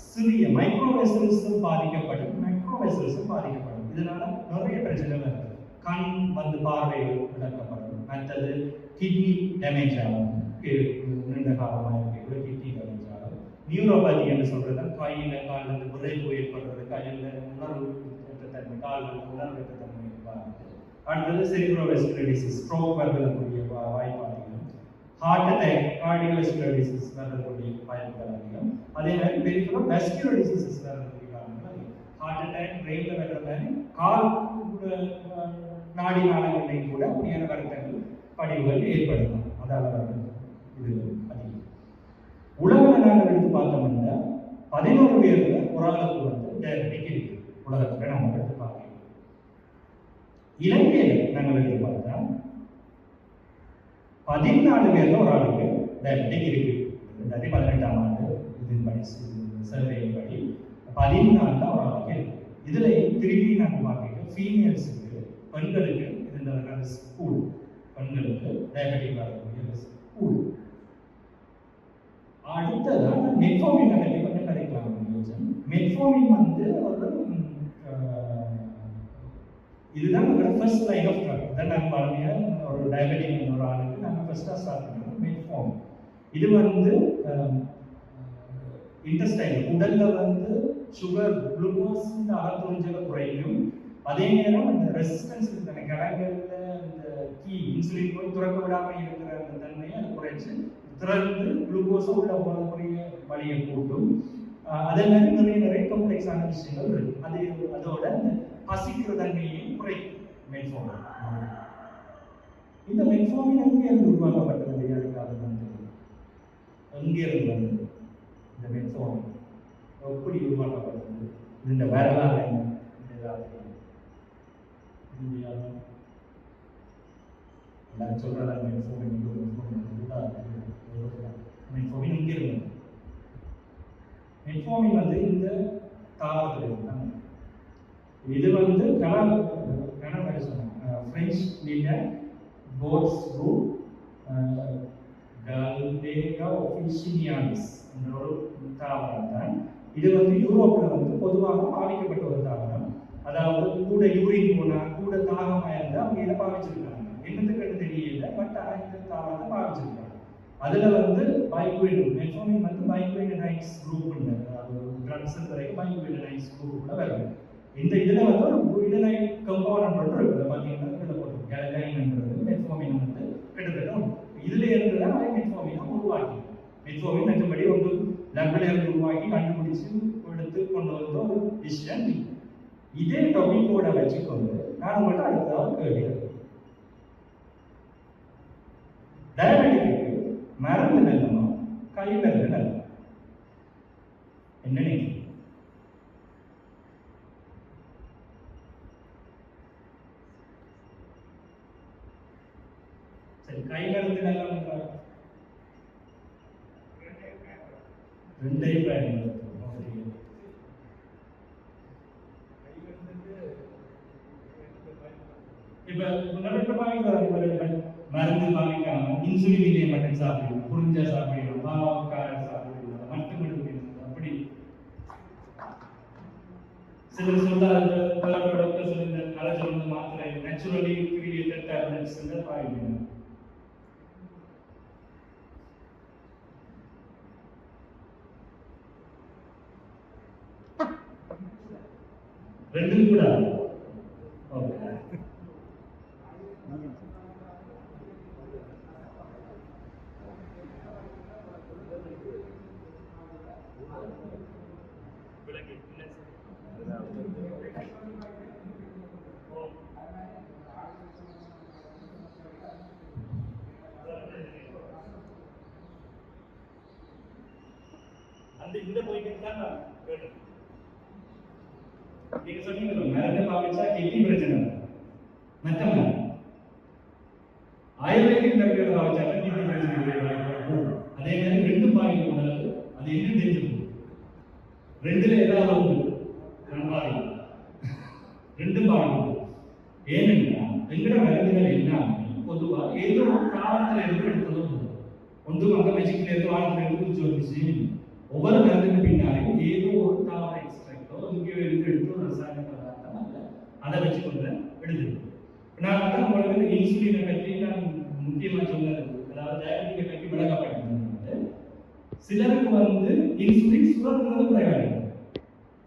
Speaker 1: சிறிய மைக்ரோவெசல்ஸும் பாதிக்கப்படும், மைக்ரோவெசல்ஸும் பாதிக்கப்படும். இதனால நிறைய பிரச்சனைகள் இருக்குது. கண் வந்து பார்வைகள் இழக்கப்படும். மற்றது கிட்னி டேமேஜ் ஆகும். நீண்ட காலமாக இருக்கிற கிட்னி டேமேஜ் ஆகும். நியூரோபதி என்று சொல்றது கையில் காலில் விரைவு ஏற்படுறது, கையில் உணர்வு தன்மை, காலில் உணர்வு தன்மை பாதிப்பு. அடுத்தது செரிப்ரோவாஸ்குலர் டிசீஸ், ஸ்ட்ரோக் வரக்கூடிய வாய்ப்பு அதிகம். ஹார்ட் அட்டாக், கார்டியோவாஸ்குலர் டிசீஸ் வரக்கூடிய வாய்ப்புகள் அதிகம். அதே மாதிரி பெரிய வாஸ்குலர் டிசீசஸ் வரக்கூடிய காரணங்கள் அதிகம். ஹார்ட் அட்டாக் பிரெயின்ல வர்ற மாதிரி கால் நாடி நாளங்களையும் கூட அப்படியான வருத்தங்கள் படிவுகள் ஏற்படலாம். அதால இது அதிகம். உலகில் நாங்கள் எடுத்து பார்த்தோம்னா 11 பேர்ல ஒரு ஆளுக்கு வந்து டயபெட்டிக் இருக்கு. உலகத்தில் நாங்கள் எடுத்து பார்க்கிறோம். இலங்கையில் நாங்கள் எடுத்து பார்த்தா 14 பேர்ல ஒரு ஆளுக்கு டயபெட்டிக் இருக்கு. 2018ஆம் ஆண்டு இதன்படி சர்வேயின் படி 14 ஒரு ஆளுக்கு இருக்கு. இதுல திரும்பி நாங்கள் பார்க்கிறோம் ஃபீமேல்ஸுக்கு, பெண்களுக்கு இந்த ஸ்கூல், பெண்களுக்கு டயபெட்டிக் வரக்கூடிய ஸ்கூல். அடுத்ததான் மெட்ஃபோர்மின் பற்றி கொஞ்சம் கதைக்கலாம். மெட்ஃபோர்மின் வந்து ஒரு இதுதான் நம்மளோட ஃபர்ஸ்ட் லைன் ஆஃப் ட்ரக். இதான் நாங்கள் பழமையாக ஒரு டயபெட்டிக் ஒரு ஆளுக்கு நாங்கள் ஃபர்ஸ்ட்டாக ஸ்டார்ட் பண்ணுறோம் மெட்ஃபோர்மின். இது வந்து இன்டெஸ்டைன் உடல்ல வந்து சுகர் குளுக்கோஸ் அகத்துறிஞ்சலை குறைக்கும். அதே நேரம் அந்த ரெசிஸ்டன்ஸ் இருக்கிற கிழங்குல இந்த இன்சுலின் போய் துறக்க விடாமல் இருக்கிற அந்த தன்மையை அது குறைச்சு திறந்து குளுக்கோஸை உள்ள போகக்கூடிய வழியை கூட்டும். அதே மாதிரி நிறைய காம்ப்ளெக்ஸான விஷயங்கள் இருக்கு. அதோட இந்த பசிக்கிற தன்மையையும் குறைக்கும் மெட்ஃபோர்மின். இந்த மெட்ஃபோர்மின் எங்கே இருந்து உருவாக்கப்பட்டது விளையாடுக்காக எங்கே இருந்து வந்தது இந்த மெட்ஃபோர்மின்? எப்படி உருவாக்கப்பட்டது? இந்த வரலாறு என்ன? எல்லாரும் சொல்றாங்க மெட்ஃபோர்மின் மெட்ஃபோர்மின் இங்கே இருந்து. மெட்ஃபோர்மின் வந்து இந்த தாவரத்தில் இருந்தாங்க. இது வந்து பிரெஞ்சு லீடர் கோட்ஸ் ரூட் கால்டேகா ஒஃபிசினியானிஸ் என்ற ஒரு தாவரம் தான். இது வந்து யூரோப்பில் வந்து பொதுவாக பாவிக்கப்பட்ட ஒரு தாவரம். அதாவது கூட யூரின் போனால் கூட தாகமாக இருந்தால் அவங்க இதை பாவிச்சிருக்காங்க. என்னத்துக்கு தெரியல, பட் ஆனால் இந்த தாவரத்தை பாவிச்சிருக்காங்க. அதுல வந்து பைக்வேட் மெட்ஃபார்மின் வந்து பைக்வேட் நைட்ஸ் குரூப் ட்ரக்ஸ் வரைக்கும் பைக்வேட் நைட்ஸ் குரூப் கூட வருது. இந்த இதுல வந்து ஒரு குயிடனைட் கம்பவுண்ட் இருக்கு. பாத்தீங்கன்னா இதுல போட்டு கேலகைன்ன்றது மெட்ஃபார்மின் வந்து கிட்டத்தட்ட இதுல இருந்து தான் மெட்ஃபார்மினை உருவாக்கி மெட்ஃபார்மின் மற்றபடி ஒரு லேப்ல இருந்து உருவாக்கி கண்டுபிடிச்சு எடுத்து கொண்டு வந்த ஒரு விஷயம். இதே டாபிக்கோட வச்சுக்கொண்டு நான் உங்கள்கிட்ட அடுத்ததாக கேட்கிறேன். டயபெட்டிக்கு மருந்து நல்லமா கை மருந்து நல்லமா? என்ன நினைக்கிறீங்க? சரி, கை மருந்து நல்லமா? ரெண்டையும் பயன்படுத்தும். இப்ப மருந்து வாங்கிக்காம இன்சுலின் இலையை மட்டும் சாப்பிடணும், புரிஞ்சா சாப்பிடணும், பாவக்கார சாப்பிடணும், மட்டும் அப்படி சிலர் சொல்றாங்க. சொல்லுங்க கலச்சொல்ல மாத்திரை நேச்சுரலி கிரியேட்டட் டேப்லெட்ஸ் பாய்க்கணும். ரெண்டும் கூட ஓகே. அந்த இந்த போயிட்டு தான் கேட்டேன். நீங்க சொன்னீங்க மருந்து பாவிச்சா கிட்னி பிரச்சனை மத்தம் ஆயுர்வேதிக் டாக்டர் பாவிச்சா கிட்னி பிரச்சனை. அதே மாதிரி ரெண்டு பாவிக்க கூடாது. அது என்ன தெரிஞ்சுக்கணும், ரெண்டுல ஏதாவது ஒன்று ரெண்டு பாவிக்கணும். ஏனென்றா எங்கட மருந்துகள் எல்லாமே பொதுவா ஏதோ ஒரு காலத்துல இருந்து எடுத்ததும் ஒன்று அங்க மெஜிக்ல இருந்து வாங்கிட்டு இருந்து குடிச்சு வந்துச்சு. ஒவ்வொரு மருந்துக்கு பின்னாலும் ஏதோ ஒரு தாவர எக்ஸ்ட்ராக்டோ இங்கே எடுத்து ஒரு ரசாயன பதார்த்தம் அல்ல அதை வச்சு கொண்டு எடுத்துக்கணும். நான் வந்து உங்களுக்கு இன்சுலினை பற்றி நான் முக்கியமாக சொன்னது, அதாவது டயபெட்டிக்கை பற்றி விளக்கப்பட்டிருந்தது. சிலருக்கு வந்து இன்சுலின் சுரக்கிறது குறைவாக,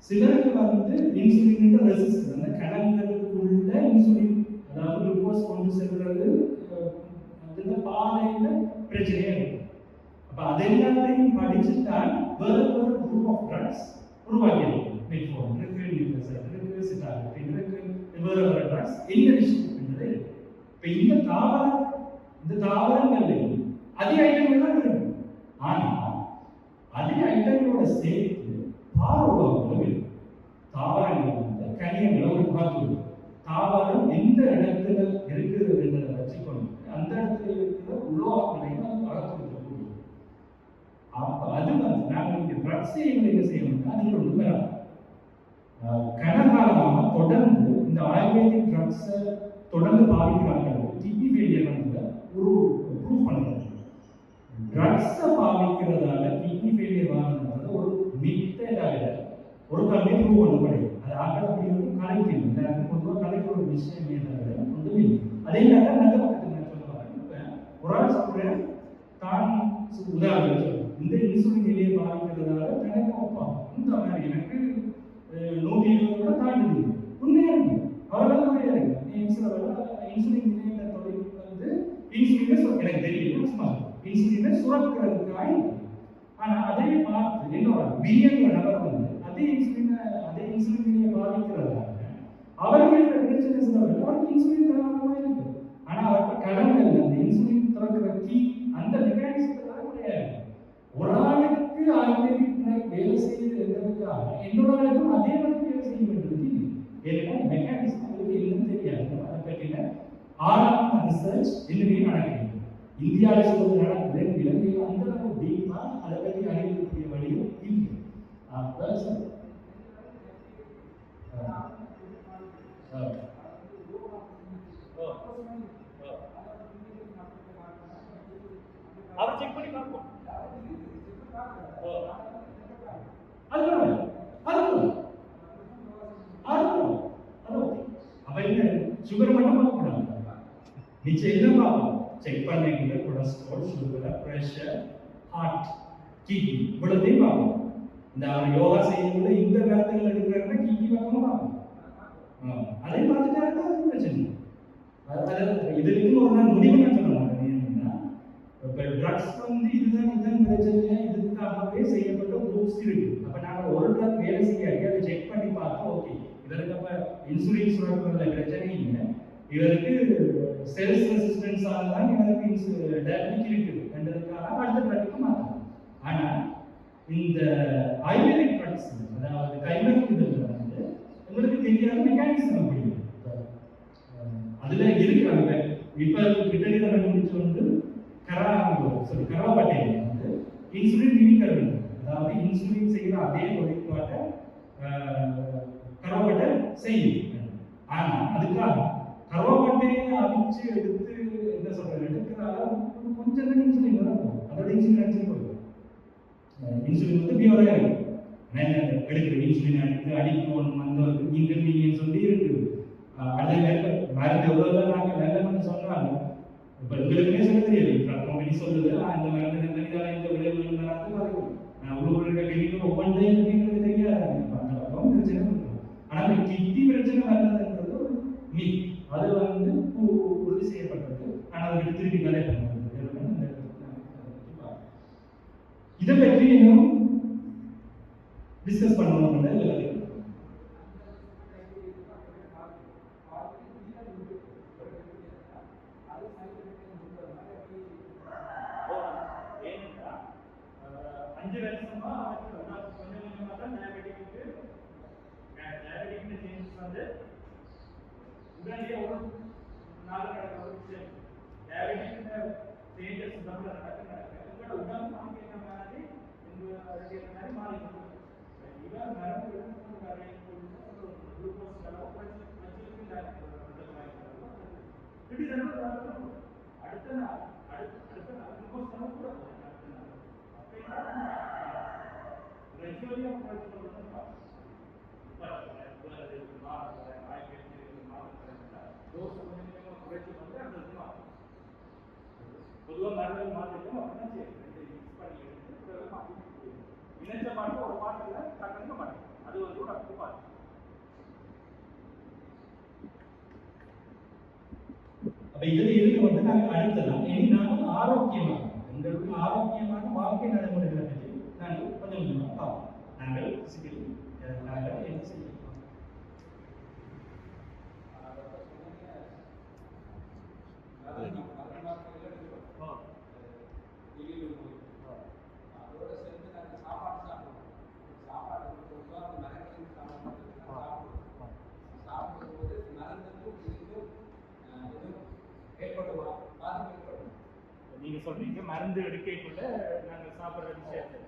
Speaker 1: சிலருக்கு வந்து இன்சுலின் ரெசிஸ்டன்ஸ், அந்த கணங்களுக்குள்ள இன்சுலின் அதாவது குளுக்கோஸ் கொண்டு செல்றது அதுல பாதையில பிரச்சனையா இருக்கு. அப்ப அதெல்லாத்தையும் படிச்சுதான் வேற வேற குரூப் ஆஃப் ட்ரக்ஸ் உருவாக்கிடுவோம். மெட்ஃபார்மின் இருக்கு, நியூக்ளியோசைட் இருக்கு, சிட்டாலின் இருக்கு, வேற வேற ட்ரக்ஸ் என்ன விஷயம்ன்றது. இப்ப இந்த தாவரங்கள்லையும் அதிக ஐட்டங்கள் தான் இருக்கு. ஆனா அதிக ஐட்டங்களோட சேர்த்து பாரோட இருக்கு. தாவரங்கள் வந்து கனியங்களை ஒரு பார்த்து தாவரம் எந்த இடத்துல இருக்குது என்றதை வச்சுக்கொண்டு அந்த இடத்துல இருக்கிற உலோகங்களையும் வளர்த்துக்கூடிய அப்ப அது வந்து நாங்கள் இங்க ட்ரக்ஸ் என்ன செய்யணும்னா அது ஒன்று பெறலாம். கனகாலமாக தொடர்ந்து இந்த ஆயுர்வேதிக் ட்ரக்ஸை தொடர்ந்து பாவிக்கிறாங்க. கிட்னி ஃபெயிலியர் வந்து ஒரு ப்ரூவ் பண்ணுறது ட்ரக்ஸை பாவிக்கிறதால கிட்னி ஃபெயிலியர் வாங்கினது ஒரு மித்தையாக ஒரு கல்வி ப்ரூவ் பண்ணப்படுது. அது ஆக்கள் அப்படி ஒரு கலைக்கணும். இந்த பொதுவாக கலைக்கிற ஒரு விஷயமே தவிர ஒன்றும் இல்லை. அதே மாதிரி நல்ல பக்கத்தில் நான் சொல்லுவாங்க. இப்போ ஒரு ஆள் சொல்கிறேன் தான் உதாரணம் இந்த இன்சுலின் நிலையை பாதிக்கிறதால தனக்கு வைப்பாங்க. இந்த மாதிரி எனக்கு 120 கூட தாண்டுது உண்மையாக அவரெல்லாம் கிடையாது. இன்சுலின் நிலையில தொழில் வந்து இன்சுலினை எனக்கு தெரியும் சும்மா இன்சுலினை சுரக்கிறதுக்காக. ஆனா அதே பார்த்து என்னோட பிஎன்ல நபர் வந்து அதே இன்சுலின் நிலையை பாதிக்கிறதால அவர்கள் அவருக்கு இன்சுலின் தரமாக இருக்கு. ஆனா அவருக்கு கடன்கள் அந்த இன்சுலின் திறக்கிற கீ அந்த மெக்கானிசத்துல கிடையாது. ஒரு ஆளுக்கு ஆயுர்வேதிக் வேலை செய்யறதுக்காக என்னோட ஆளுக்கும் அதே மாதிரி வேலை செய்ய வேண்டியது. ஏன்னா மெக்கானிசம் அவருக்கு என்னன்னு தெரியாது. அதை பற்றின ஆழமான ரிசர்ச் எதுவுமே நடக்குது. இந்தியாவில் சொல்வது நடக்குது, இலங்கையில் அந்த அளவு டீப்பா அதை பற்றி அறிவிக்கக்கூடிய வழியும் இல்லை. அவர் செக் பண்ணி பார்ப்போம். அப்ப என்ன சுகர் மட்டும் பார்க்கக்கூடாது, நிச்சயம் எல்லாம் பார்ப்போம். செக் பண்ணிக்கிற cholesterol, sugar, pressure, heart, kidney இவ்வளோத்தையும் பார்க்கணும். இந்த அவர் யோகா செய்யக்குள்ள இந்த மருந்துகள் எடுக்கிறாருன்னா கிட்னி பக்கமும் பார்க்கணும். அதையும் பார்த்துட்டாருன்னா அது பிரச்சனை. இதுக்கு ஒரு நாள் முடிவு நான் சொல்லலாம். இப்போ ட்ரக்ஸ் வந்து இதுதான் பிரச்சனை, இதுக்காகவே செய்யப்பட்ட குரூப்ஸ் இருக்கு. அப்போ நாங்கள் ஒரு ட்ரக் வேலை செய்யாட்டி அதை செக் பண்ணி பார்த்தோம். ஓகே, இவருக்கு அப்போ இன்சுலின் சுரக்கிறதுல பிரச்சனை இல்லை, இவருக்கு செல்ஸ் ரெசிஸ்டன்ஸால தான் இவருக்கு டயபெட்டிக் இருக்குன்றதுக்காக அடுத்த ட்ரக்கு மாற்றணும். ஆனால் இந்த ஆயுர்வேதிக் ட்ரக்ஸ், அதாவது கைமருந்துகள் வந்து உங்களுக்கு தெரியாத மெக்கானிசம் அப்படி அதுல இருக்கிறாங்க. இப்ப கிட்டத்தட்ட கண்டுபிடிச்சு வந்து கராபட்டை வந்து இன்சுலின் மிமிக்கிறது, அதாவது இன்சுலின் செய்கிற அதே தொழிற்பாட்டை கராபட்டை செய்யும். ஆனா அதுக்காக கராபட்டையை அவிச்சு எடுத்து என்ன சொல்றது எடுக்கிறதால கொஞ்சம் தான் இன்சுலின் வரும். அதோட இன்சுலின் அடிச்சு போயிடும். இன்சுலின் வந்து பியூரா இருக்கு. எடுக்கிற இன்சுலின் எடுத்து அடிக்கணும் அந்த இன்கன்வீனியன்ஸ் வந்து இருக்குது. அதே மருந்து எவ்வளவுதான் நாங்கள் நல்ல சொன்னாங்க. இப்போ எங்களுக்குமே சொல்ல தெரியாது, கம்பெனி சொல்லுது இந்த மருந்து நல்ல இந்த விளைவுகள் உள்ள கிளினிக் ஒவ்வொன்றையும் எங்களுக்கு தெரியாது. அந்த பக்கம் பிரச்சனை இருக்கும். ஆனால் அந்த கிட்னி பிரச்சனை வர்றதுன்றது ஒரு மீட், அது வந்து உறுதி செய்யப்பட்டது. ஆனால் அதுக்கு திருப்பி வேலை பண்ணுறது இதை பற்றி இன்னும் டிஸ்கஸ் பண்ணணும். உடனே ஒரு நாள் நடக்கிற ஒரு விஷயம் சேஞ்சஸ் உடம்புல நடக்க உங்களோட உடம்பு காமிக்கிற மாதிரி மாதிரி மாறி இவன் மரபு குளுக்கோஸ் அடுத்த நாள் குளுக்கோஸ் கூட பொதுவாக மரபு மாற்றிக்கும் அப்படின்னா இணைச்ச பாட்டு ஒரு பாட்டுல டக்குன்னு மாட்டேன், அது வந்து ஒரு அடுத்த பாட்டு. அப்ப இதுல இருக்கு வந்து நாங்கள் அடுத்ததான் இனி நாங்கள் ஆரோக்கியமாக எங்களுக்கு ஆரோக்கியமான வாழ்க்கை நடைமுறைகளை பற்றி நாங்கள் கொஞ்சம் கொஞ்சமாக பார்ப்போம். நாங்கள் நாங்கள் என்ன செய்யணும். நீங்க சொல்றீங்க மருந்து எடுக்கைக்குள்ள நாங்க சாப்பிடுற விஷயத்தை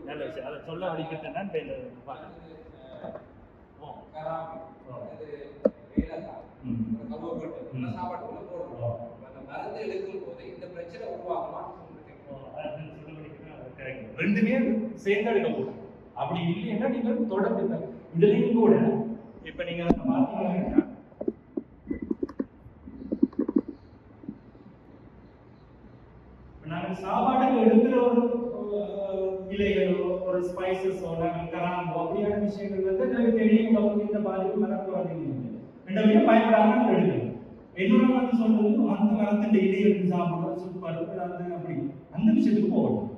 Speaker 1: நல்ல விஷயம் அதை சொல்ல வலிக்கிட்டேன்னா ரெண்டுமே சேர்ந்து எடுக்க போகும். அப்படி இல்லைன்னா நீங்கள் தொடர்ந்து இதுலயும் கூட இப்ப நீங்க பாத்தீங்கன்னா நாங்கள் சாப்பாட்டுக்கு எடுக்கிற ஒரு இலைகளோ ஒரு ஸ்பைசஸோ நாங்கள் கராம்போ அப்படியான விஷயங்கள் வந்து எனக்கு தெரியும். இந்த பாதிப்பு மறக்கூடாது ரெண்டுமே பயப்படாம எடுக்கணும். என்னோட வந்து சொல்றது அந்த மரத்தின் இலை எடுத்து சாப்பிடுறது சூப்பர் அப்படி அந்த விஷயத்துக்கு போகணும்.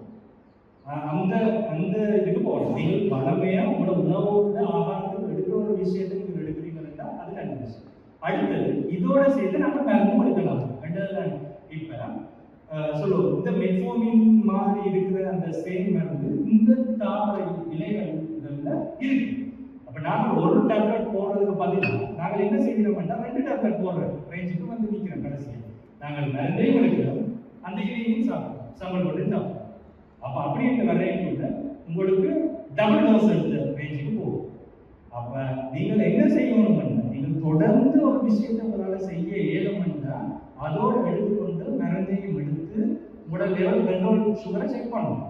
Speaker 1: அந்த அந்த இதுக்கு போகணும். நீங்கள் பழமையா உங்களோட உணவோட ஆகாரத்துக்கு எடுக்கிற ஒரு விஷயத்தை நீங்கள் எடுக்கிறீங்கன்னா அது நல்ல விஷயம். அடுத்தது இதோட சேர்த்து நம்ம மருந்தும் எடுக்கலாம். ரெண்டாவது இப்ப சொல்லுவோம் இந்த மெட்ஃபோர்மின் மாதிரி இருக்கிற அந்த சேம் மருந்து இந்த தாவர இலைகள்ல இருக்கு. அப்ப நாங்கள் ஒரு டேப்லெட் போடுறதுக்கு பதிலாக நாங்கள் என்ன செய்கிறோம்னா 2 டேப்லெட் போடுற ரேஞ்சுக்கு வந்து நிற்கிறோம். கடைசியில் நாங்கள் மருந்தையும் எடுக்கிறோம், அந்த இலையையும் சாப்பிடுறோம், சம்பள் போட்டு சாப்பிடுறோம். அப்ப அப்படி இந்த வரைக்குள்ள உங்களுக்கு டபுள் டோஸ் எடுத்த ரேஞ்சுக்கு போகும். அப்ப நீங்கள் என்ன செய்யணும்னா நீங்கள் தொடர்ந்து ஒரு விஷயத்தை உங்களால் செய்ய இயலும்னா அதோடு எடுத்துக்கொண்டு மருந்தையும் எடுத்து உங்களோட லெவல் கண்ட்ரோல் சுகரை செக் பண்ணணும்.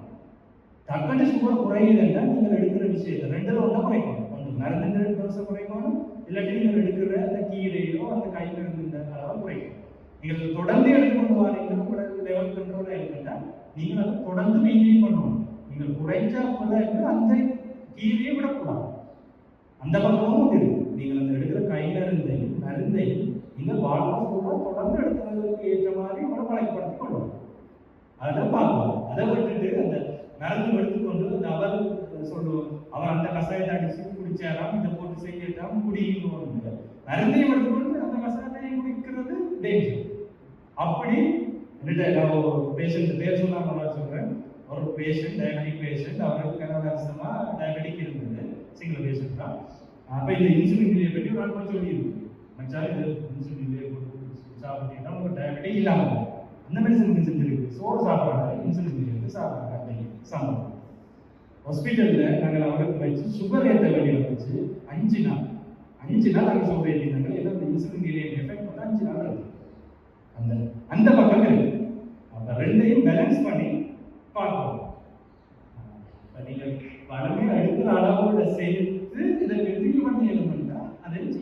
Speaker 1: டக்குனு சுகர் குறையுதுன்னா நீங்கள் எடுக்கிற விஷயத்தை 2ல 1 குறைக்கணும். ஒன்று மருந்து டோஸை குறைக்கணும், இல்லாட்டி நீங்கள் எடுக்கிற அந்த கீரையோ அந்த கையில் இருந்த அளவு குறைக்கும். நீங்கள் தொடர்ந்து எடுத்துக்கொண்டு வரீங்கன்னா உங்களோட லெவல் கண்ட்ரோலாக இருக்குன்னா நீங்கள் அதை தொடர்ந்து மெயின்டைன் பண்ணணும். நீங்கள் குறைச்சா கூட அந்த கீரையை விடக்கூடாது. அந்த பக்கமும் இருக்கு. நீங்கள் அந்த எடுக்கிற கையில இருந்தையும் மருந்தையும் நீங்கள் வாழ்க்கை ஃபுல்லாக தொடர்ந்து எடுக்கிறதுக்கு ஏற்ற மாதிரி உங்களை பழக்கப்படுத்திக் கொள்ளணும். அதெல்லாம் பார்க்கலாம். அதை விட்டுட்டு அந்த மருந்து எடுத்துக்கொண்டு அந்த அவர் சொல்லுவோம், அவர் அந்த கஷாயத்தை அடிச்சு குடிச்சாராம், இதை போட்டு செய்யட்டாம் குடிக்கணும். மருந்தையும் எடுத்துக்கொண்டு அந்த கஷாயத்தை குடிக்கிறது டேஞ்சர். அப்படி நான் ஒரு பேஷண்ட் பேர் சொல்லாம சொல்றேன். ஒரு பேஷண்ட் டயபெட்டிக் பேஷண்ட், அவருக்கு கனவரசமா டயபெட்டிக் இருந்தது, சிங்கிள் பேஷண்ட் தான். அப்ப இந்த இன்சுலின் நிலையை பற்றி ஒரு ஆள் சொல்லியிருக்கு. மச்சான் இது இன்சுலின் நிலையை சாப்பிட்டீங்கன்னா உங்களுக்கு டயபெட்டிக் இல்லாமல் அந்த மெடிசன் செஞ்சிருக்கு. சோறு சாப்பிட்றாங்க, இன்சுலின் நிலையை சாப்பிட்றாங்க. அப்படி சம்பவம் ஹாஸ்பிட்டலில் நாங்கள் அவருக்கு வச்சு சுகர் ஏற்ற வேண்டிய வந்துச்சு. 5 நாள் நாங்கள் சுகர் ஏற்றினாங்க. ஏன்னா இந்த இன்சுலின் நிலையை எஃபெக்ட் வந்து 5 நாள் இருக்கு. அந்த பக்கம் இருக்கு. அப்ப ரெண்டையும் பேலன்ஸ் பண்ணி பார்க்கணும். நீங்கள் வளமே எடுக்கிற அளவோட சேர்த்து இதை வெற்றி பண்ணி எழுதுனா அதையும்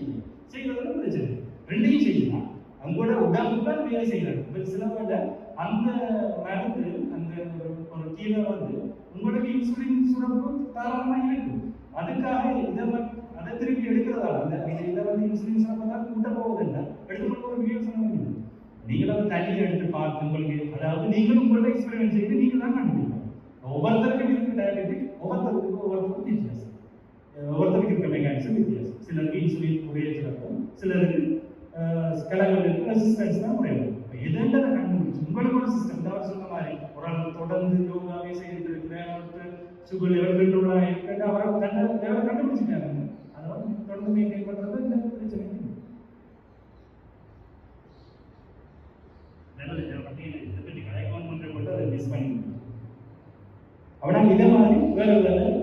Speaker 1: செய்யறதுல பிரச்சனை. ரெண்டையும் செய்யலாம். அவங்களோட உடம்புக்கு அது வேலை செய்யறாங்க. இப்போ சில வேலை அந்த மருந்து அந்த ஒரு கீழே வந்து உங்களுக்கு இன்சுலின் சுரப்பு தாராளமாக இருக்கு. அதுக்காக அதை திருப்பி எடுக்கிறதால அந்த இதை வந்து இன்சுலின் சுரப்பை தான் கூட்ட போவதில்லை. எடுத்துக்கொண்டு ஒரு வீடியோ சொன்னீங்க. நீங்களும் அதை தனியாக எடுத்து பார்த்து உங்களுக்கு, அதாவது நீங்களும் உங்களோட எக்ஸ்பெரிமெண்ட் செய்து நீங்கள் தான் கண்டுபிடிக்கணும். ஒவ்வொருத்தருக்கும் இருக்கு டயபெட்டிக், ஒவ்வொருத்தருக்கும் வித்தியாசம். ஒவ்வொருத்தருக்கு இருக்கிற மெக்கானிசம் வித்தியாசம். சிலருக்கு இன்சுலின் குறைய இருக்கும், சிலருக்கு கிழங்குகளுக்கு ரெசிஸ்டன்ஸ் தான் குறையும். எதெல்லாம் கண்டுபிடிச்சு உங்களுக்கு ஒரு சிஸ்டம் தான் சொன்ன மாதிரி ஒரு ஆள் தொடர்ந்து யோகாவே செய்துட்டு இருக்கிற சுகர் லெவல் கண்ட்ரோலாக இருக்கிறது அவரை கண்டுபிடிச்சிட்டாங்க. அதனால தொடர்ந்து மெயின்டைன் பண்ணுறது இந்த பிரச்சனை. அவனால் இதை மாதிரி வேற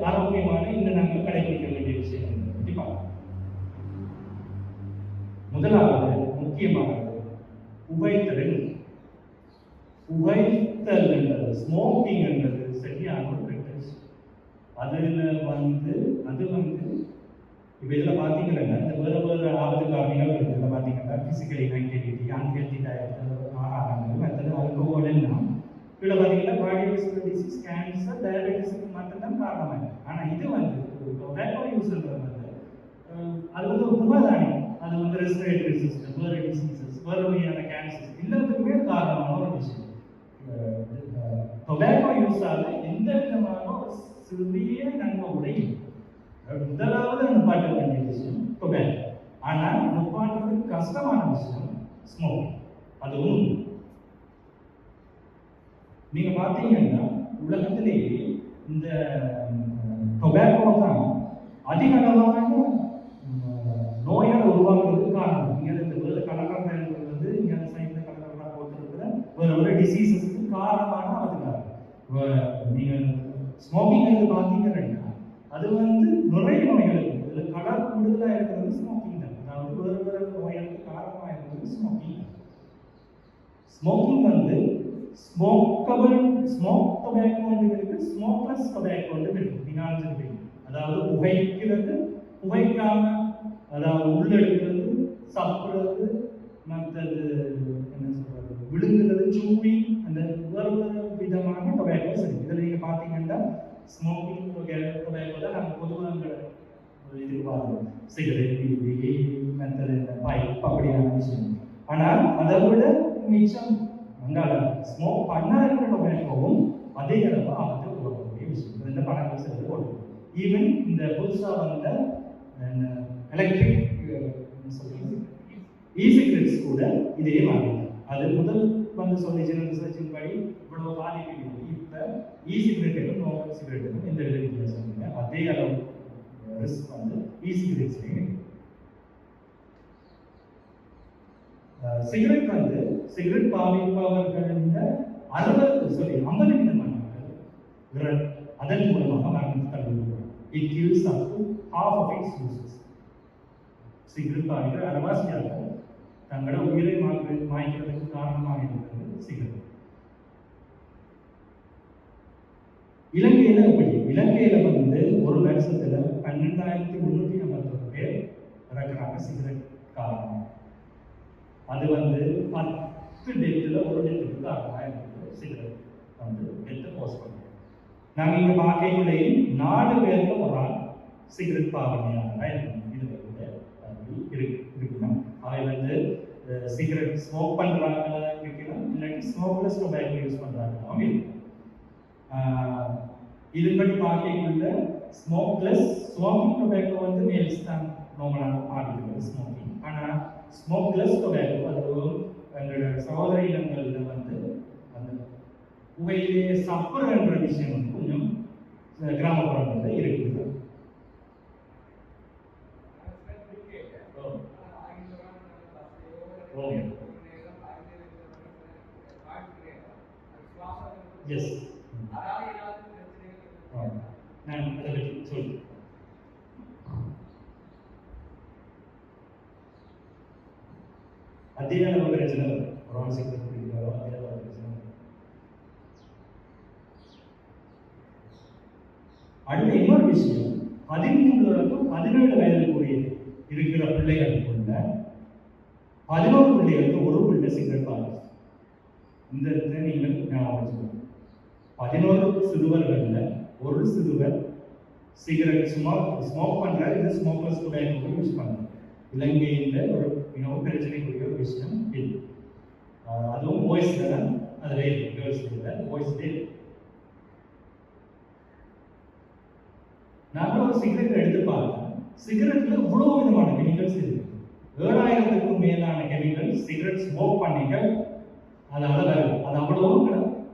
Speaker 1: ஆரோக்கியமான இந்த நாங்கள் கடைபிடிக்க வேண்டிய விஷயம் பற்றி பார்க்கலாம். முதலாவது முக்கியமானது புகைத்தல். புகைத்தல் என்றது ஸ்மோக்கிங் என்றது சரியான ஒரு கெட்டது. அதுல அது இப்போ இதில் பார்த்தீங்கன்னா இந்த வேறு ஆபத்து காரணிகள் இருக்குது. இதில் பார்த்தீங்கன்னா பிசிக்கல் இன்ஆக்டிவிட்டி, அன்ஹெல்தி டயட், ஆகாரங்கள், மற்றது ஆல்கோஹால் எல்லாம் இதில் பார்த்தீங்கன்னா கார்டியோவாஸ்குலர் டிசீஸ், கேன்சர், டயபெட்டிஸுக்கு மட்டும்தான் காரணமாக. ஆனால் இது டொபாக்கோ யூஸ்ன்றது அது ஒரு புகைதானி. அது ரெஸ்பிரேட்டரி சிஸ்டம், வேறு டிசீசஸ், வேறு வகையான கேன்சர்ஸ் எல்லாத்துக்குமே காரணமான ஒரு விஷயம். டொபாக்கோ யூஸால் எந்த விதமான ஒரு சிறிய நன்மை உடையும். முதலாவது நிப்பாட்ட வேண்டிய விஷயம் டொபாக்கோ. ஆனால் நிப்பாட்டுறதுக்கு கஷ்டமான விஷயம் ஸ்மோக். அது ஒன்று. நீங்க பார்த்தீங்கன்னா உலகத்திலேயே இந்த டொபாக்கோ தான் அதிக அளவான நோயால் உருவாக்குறதுக்கு காரணம். இங்கே இந்த வேறு கலக்கரை வந்து இங்கே சைடில் கலக்கரை போட்டுருக்கிற வேறு டிசீசஸ்க்கு காரணமான அதுக்காக நீங்கள் ஸ்மோக்கிங் எடுத்து பார்த்தீங்கன்னா அது நிறைய நோய்களுக்கு இதில் கலர் கூடுதலாக இருக்கிறது ஸ்மோக்கிங் தான். அதாவது வேறு நோய்களுக்கு காரணமாக இருக்கிறது ஸ்மோக்கிங் தான். ஸ்மோக்கிங் ஸ்மோக் டொபாக்கோ இருக்கு, ஸ்மோக்லெஸ் டொபாக்கோ இருக்கு. நீங்க ஆரம்பிச்சிருப்பீங்க. அதாவது புகைக்கிறது, புகைக்காம, அதாவது உள்ளெடுக்கிறது, சாப்பிடுறது, மற்றது என்ன சொல்றது, விழுங்குறது, சூவி, அந்த வேறு விதமான டொபாக்கோஸ் இருக்கு. இதில் நீங்க பார்த்தீங்கன்னா ஸ்மோக்கிங் டொபாக்கோ தான் நம்ம பொதுவாக இதுக்கு பார்க்கணும். சிகரெட், பீடி, மற்றது பைப் அப்படியான விஷயம். ஆனால் அதை விட மிச்சம் அங்கால ஸ்மோக் பண்ணாத டொபாக்கோவும் அதே அளவு ஆபத்தை உருவாக்கக்கூடிய விஷயம். இந்த பணங்கள் சேர்ந்து போடுது. ஈவன் இந்த புதுசாக வந்த எலக்ட்ரிக் இ-சிகரெட்ஸ் கூட இதே மாதிரி. அது முதல் சொல்லிச்சு ரிசர்ச்சின் படி இவ்வளவு பாதிப்பு இல்லை. இப்போ இ-சிகரெட்டுக்கும் நார்மல் சிகரெட்டுக்கும் எந்த வித வித்தியாசம் இல்லை. அதே அளவு ரிஸ்க் இ-சிகரெட்ஸ்லையும். சிகரெட் பாவிப்பவர்களின் 50% அதன் மூலமாக மரணம் தடுக்கப்படும். It kills up to half of its users. Cigarette பாவிக்கிற அரவாசியாக தங்களோட உயிரை மாய்க்கிறதுக்கு காரணமாக இருக்கிறது சிகரெட். இலங்கையில எப்படி? இலங்கையில ஒரு வருஷத்துல 12,351 பேர் இறக்குறாங்க சிகரெட் காரணம். அது வந்து 10 டெத்தில் ஒரு டெத்துக்கு காரணமாக இருக்குது. சிகரெட் வந்து டெத்தை போஸ்ட் பண்ணுறோம். நாங்கள் இங்கே பார்க்கைக்குள்ளேயும் 4 பேருக்கு ஒரு ஆள் சிகரெட் பாவனையாக இருக்கணும். இது வந்து இருக்கணும். அவை வந்து சிகரெட் ஸ்மோக் பண்ணுறாங்களா இருக்கணும், இல்லாட்டி ஸ்மோக்லெஸ் டொபேக்கோ யூஸ் பண்ணுறாங்களாவும் இருக்கும். இதுபடி பார்க்கக்குள்ள ஸ்மோக்கிங் டொபேக்கோ வந்து மேல்ஸ் தான் நார்மலாக ஆகிடுது ஸ்மோக்கிங். ஆனால் ஸ்மோக்லெஸ் டொபேக்கோ அது எங்களோட சகோதர இனங்களில் வந்து அந்த புகையிலே சப்புறன்ற விஷயம் வந்து கொஞ்சம் கிராமப்புறங்களில் இருக்குது. எஸ், நான் அதை பற்றி சொல்றேன். அதே அளவு பிரச்சனை வரும். ஒரு ஆள் சிகரெட் குடிக்கிறாரோ அதே அளவு பிரச்சனை வரும். அடுத்த இன்னொரு விஷயம், 13 வயதுக்குரிய இருக்கிற பிள்ளைகளுக்குள்ள 11 பிள்ளைகளுக்கு ஒரு பிள்ளை சிகரெட் பாருங்க. இந்த இடத்துல நீங்கள் ஞாபகம் வச்சுக்கணும். 11 சிறுவர்கள் ஒரு சிறுவர் சிகரெட் ஸ்மோக் பண்றாரு. இது ஸ்மோக்லெஸ் டொபேக்கோ யூஸ் பண்றாரு. இலங்கையில் ஒரு மிகவும் பிரச்சனைக்குரிய ஒரு விஷயம் இது. அதுவும் பாய்ஸ்ல தான் அதில் இருக்கு, கேர்ள்ஸ் இல்லை, பாய்ஸ்ல இருக்கு. நாங்கள் ஒரு சிகரெட் எடுத்து பார்த்தோம். சிகரெட்ல இவ்வளவு விதமான கெமிக்கல்ஸ் இருக்கு. 7000க்கும் மேலான கெமிக்கல் சிகரெட் ஸ்மோக் பண்ணிக்க அதால வருது. அது அவ்வளோ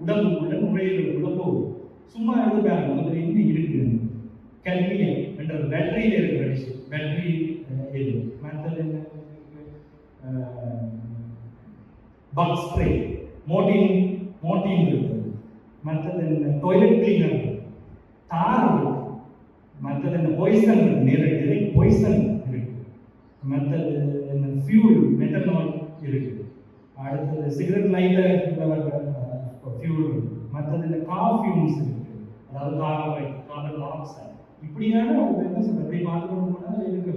Speaker 1: உடம்புக்குள்ள நுரையீரலுக்குள்ள போகுது. சும்மா எடுத்து பாருங்க, அதுல என்ன இருக்கு. கல்மியம் என்ற பேட்டரியில் இருக்கிற விஷயம், பேட்டரி இது மற்றது என்ன, பக் ஸ்ப்ரே, மோட்டின் இருக்குது, மற்றது என்ன டாய்லெட் கிளீனர், தார் இருக்கு, மற்றது என்ன பாய்சன் இருக்கு, நிறைய பாய்சன் இருக்கு, மற்றது என்ன ஃபியூல் மெத்தனால் இருக்கு, அடுத்தது சிகரெட் லைட்டர் ஃபியூல், மற்றது இந்த காஃபியூம்ஸ் இருக்கு, அதாவது கார்பன் மோனாக்சைடு. இப்படியான என்ன சொல்றது, இப்படி பார்த்துக்கணும்னா இருக்கு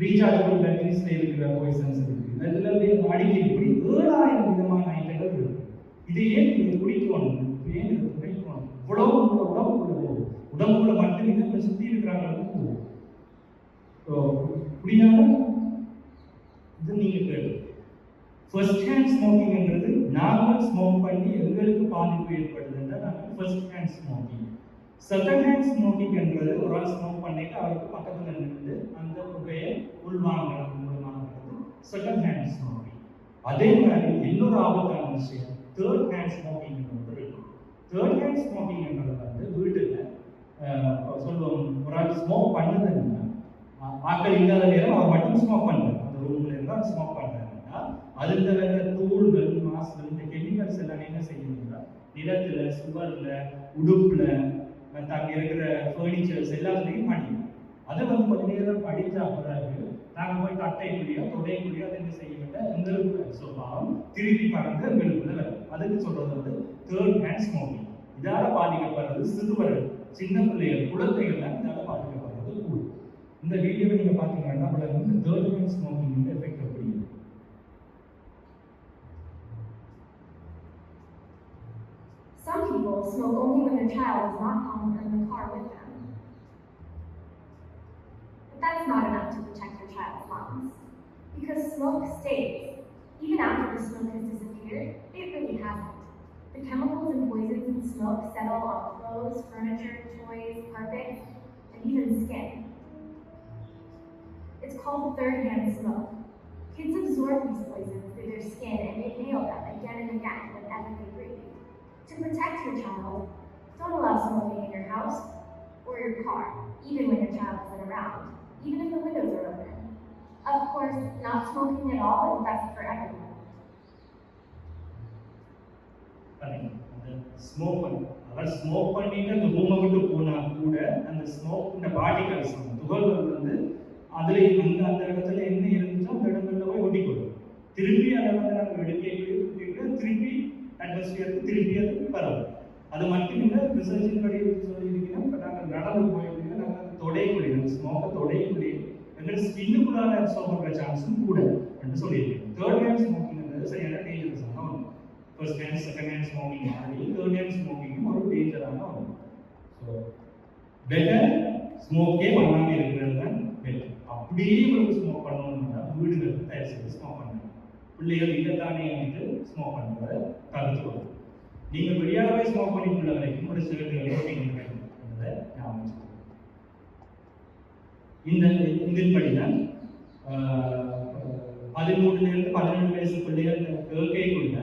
Speaker 1: ரீசார்ஜபிள் பேட்டரிஸ்ல இருக்கிற பாய்சன்ஸ் இருக்கு. இதுல அடிக்கடி இப்படி 7000 விதமான ஐட்டங்கள் இருக்கு. இது ஏன் இது குடிக்கணும், ஏன் இது குடிக்கணும், இவ்வளவு உடம்புக்குள்ள போகுது. உடம்புக்குள்ள மட்டும் இல்லை, சுத்தி இருக்கிறாங்க போகுது. இப்படியான இது நீங்க கேட்டு ஃபர்ஸ்ட் ஹேண்ட் ஸ்மோக்கிங்ன்றது நார்மல் ஸ்மோக் பண்ணி எங்களுக்கு பாதிப்பு ஏற்படுதுன்னா நாங்கள் first hand smoking. Second hand ஸ்மோக்கிங்ன்றது ஒரு ஆள் ஸ்மோக் பண்ணிட்டு அவருக்கு பக்கத்தில் நின்று அந்த புகையை உள்வாங்கிறது மூலமாக செகண்ட் ஹேண்ட் ஸ்மோக்கிங். அதே மாதிரி இன்னொரு ஆபத்தான விஷயம் தேர்ட் ஹேண்ட் ஸ்மோக்கிங் ஒன்று இருக்கு. தேர்ட் ஹேண்ட் ஸ்மோக்கிங்ன்றது வந்து வீட்டில் சொல்லுவோம், ஒரு ஆள் ஸ்மோக் பண்ணுதுன்னா ஆக்கள் இல்லாத நேரம் அவர் மட்டும் ஸ்மோக் பண்ணுறாரு, அந்த ரூம்ல இருந்தால் ஸ்மோக் பண்ணுறாருன்னா அதில் வர தூள்கள் மாசுகள் இந்த கெமிக்கல்ஸ் எல்லாம் என்ன செய்யணும்னா நிலத்துல சுவர்ல உடுப்புல மற்ற அங்கே இருக்கிற ஃபர்னிச்சர்ஸ் எல்லாத்துலேயும் படிக்கும். அதை வந்து கொஞ்ச நேரம் படித்த பிறகு நாங்கள் போய் தட்டைக்குள்ளேயோ தொடைக்குள்ளேயோ அதை என்ன செய்ய வேண்டாம், எங்களுக்கு சுபாவம் திருப்பி பறந்து எங்களுக்குள்ள வரும். அதுக்கு சொல்றது வந்து தேர்ட் ஹேண்ட் ஸ்மோக்கிங். இதால பாதிக்கப்படுறது சிறுவர்கள், சின்ன பிள்ளைகள், குழந்தைகள்லாம் இதால பாதிக்கப்படுறது கூடும். இந்த வீடியோவை நீங்க பாத்தீங்கன்னா வந்து தேர்ட் ஹேண்ட் ஸ்மோக்கிங் எஃபெக்ட் எப்படி.
Speaker 6: Some people smoke only when their child is not home or in the car with them. But that's not enough to protect your child's lungs. Because smoke stays. Even after the smoke has disappeared, it really hasn't. The chemicals and poisons in smoke settle on clothes, furniture, toys, carpets, and even skin. It's called third-hand smoke. Kids absorb these poisons through their skin and inhale them again and again whenever they breathe. To protect your child, don't allow smoking in your house or your car, even when your child isn't around, even if the windows are open. Of course, not smoking at all is best for everyone.
Speaker 1: Smoke பண்ணிட்டு அந்த ரூமை விட்டு போனா கூட அந்த ஸ்மோக் பார்ட்டிகல்ஸ் துகள்கள் வந்து அதுல அந்த இடத்துல என்ன இருந்துச்சோ அந்த இடங்கள்ல போய் ஒட்டிக்கொள்ளும். திருப்பி அதை வந்து நம்ம எடுக்க திருப்பி அட்மாஸ்பியருக்கு திருப்பி அது பரவும். அது மட்டும் இல்லை, ரிசர்ச்சின் படி சொல்லியிருக்கீங்கன்னா இப்போ நாங்கள் நடந்து போயிருக்கீங்கன்னா நாங்கள் தொடைக்குள்ளே ஸ்மோக்கை தொடைக்குள்ளே எங்களோட ஸ்கின்னுக்குள்ளால அப்சார்ப் பண்ற சான்ஸும் கூட என்று சொல்லியிருக்கேன். தேர்ட் ஹேண்ட் ஸ்மோக்கிங்ன்றது சரியான டேஞ்சரஸான ஒன்று. First hand second hand smoking மாதிரி தேர்ட் ஹேண்ட் ஸ்மோக்கிங்கும் ஒரு டேஞ்சரான ஒன்று. ஸோ பெட்டர் ஸ்மோக்கே பண்ணாமல் இருக்கிறது தான் பெட்டர். அப்படியே உங்களுக்கு ஸ்மோக் பண்ணணும்னா வீடுகளுக்கு தயவு செய்து ஸ்மோக் பண்ணுங்க. பிள்ளைகள் இல்லத்தானே வந்துட்டு ஸ்மோக் பண்ணுறதை தவிர்த்துக்கணும். நீங்கள் வெளியாகவே ஸ்மோக் பண்ணிட்டுள்ள வரைக்கும் ஒரு சிகரெட்டுகளே அப்படிங்கிறத ஞாபகம். இதன்படி தான் 13 17 வயசு பிள்ளைகள் கேட்கைக்குள்ள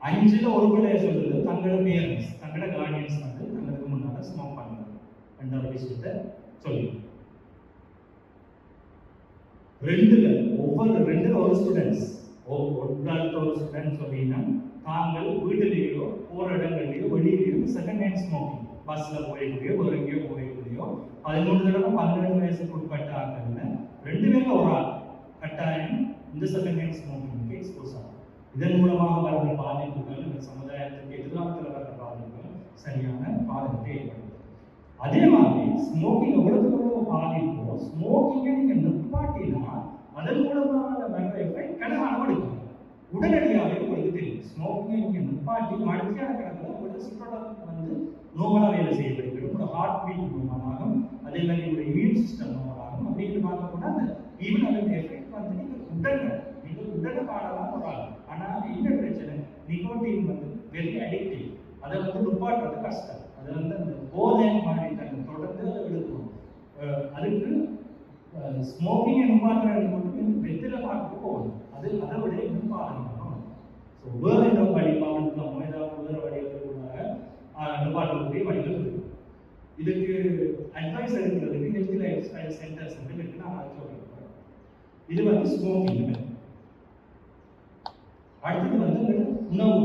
Speaker 1: 5ல் ஒரு பிள்ளைய சொல்றது தங்களோட பேரண்ட்ஸ் தங்களோட கார்டியன்ஸ் வந்து தங்களுக்கு முன்னால ஸ்மோக் பண்ணுறாங்க என்ற ஒரு விஷயத்தை சொல்லி 2ல் ஒரு ஸ்டூடெண்ட்ஸ் ஒரு ஸ்டூடெண்ட்ஸ் அப்படின்னா தாங்கள் வீட்டிலேயோ போகிற இடங்கள்லையோ வெளியிலேயோ செகண்ட் ஹேண்ட் ஸ்மோக்கிங் பஸ்ஸில் போய்கூடியோ வேறு எங்கேயோ போய்கூடியோ 13 தடவை 17 வயசுக்கு உட்பட்ட ஆட்கள்ல 2 பேரில் ஒரு ஆள் கட்டாயம் இந்த செகண்ட் ஹேண்ட் ஸ்மோக்கிங்க்கு எக்ஸ்போஸ் ஆகும். இதன் மூலமாக வர்ற பாதிப்புகள் இந்த சமுதாயத்துக்கு எதிர்காலத்தில் வர்ற பாதிப்புகள் சரியான பாதிப்பை ஏற்படுத்தும். அதே மாதிரி ஸ்மோக்கிங் எவ்வளவு பாதிப்போ ஸ்மோக்கிங்கை நீங்கள் நிப்பாட்டினா அதன் மூலமாக வர்ற எஃபெக்ட் கனவாக எடுக்கும். உடனடியாகவே உங்களுக்கு தெரியும். ஸ்மோக்கிங்கை நீங்கள் நிப்பாட்டி மனுஷியான கணக்கில் உங்களோட சுற்றுலா வந்து நோமலாக வேலை செய்ய வைக்கிறது. உங்களோட ஹார்ட் பீட் நோமலாகும், அதே மாதிரி உங்களோட இம்யூன் சிஸ்டம் நோமலாகும். அப்படின்னு பார்க்க கூட அந்த ஈவன் அதோட எஃபெக்ட் வந்து நீங்கள் உடனே பாடலாம் ஒரு ஆள். ஆனால் என்ன பிரச்சனை, நிக்கோட்டின் வந்து வெரி அடிக்டிவ். அதை வந்து நிப்பாட்டுறது கஷ்டம். அது வந்து அந்த போதை மாதிரி தன்னை தொடர்ந்து அதை எடுக்கணும். அதுக்கு ஸ்மோக்கிங்கை நிப்பாட்டுறது மட்டும் வெற்றில பார்க்க போகணும். அதை விட இன்னும் பாருங்க. ஸோ வேறு ஏதோ வழி மாவட்டமோ ஏதாவது வேறு வழிகள் கூட நிப்பாட்டக்கூடிய வழிகள் இருக்கு. இதுக்கு அட்வைஸ் எடுக்கிறதுக்கு ஹெல்த் லைஃப் ஸ்டைல் சென்டர்ஸ் வந்து இருக்கு. நான் அதை சொல்றேன். இது வந்து ஸ்மோக்கிங். அடுத்தது வந்து உணவு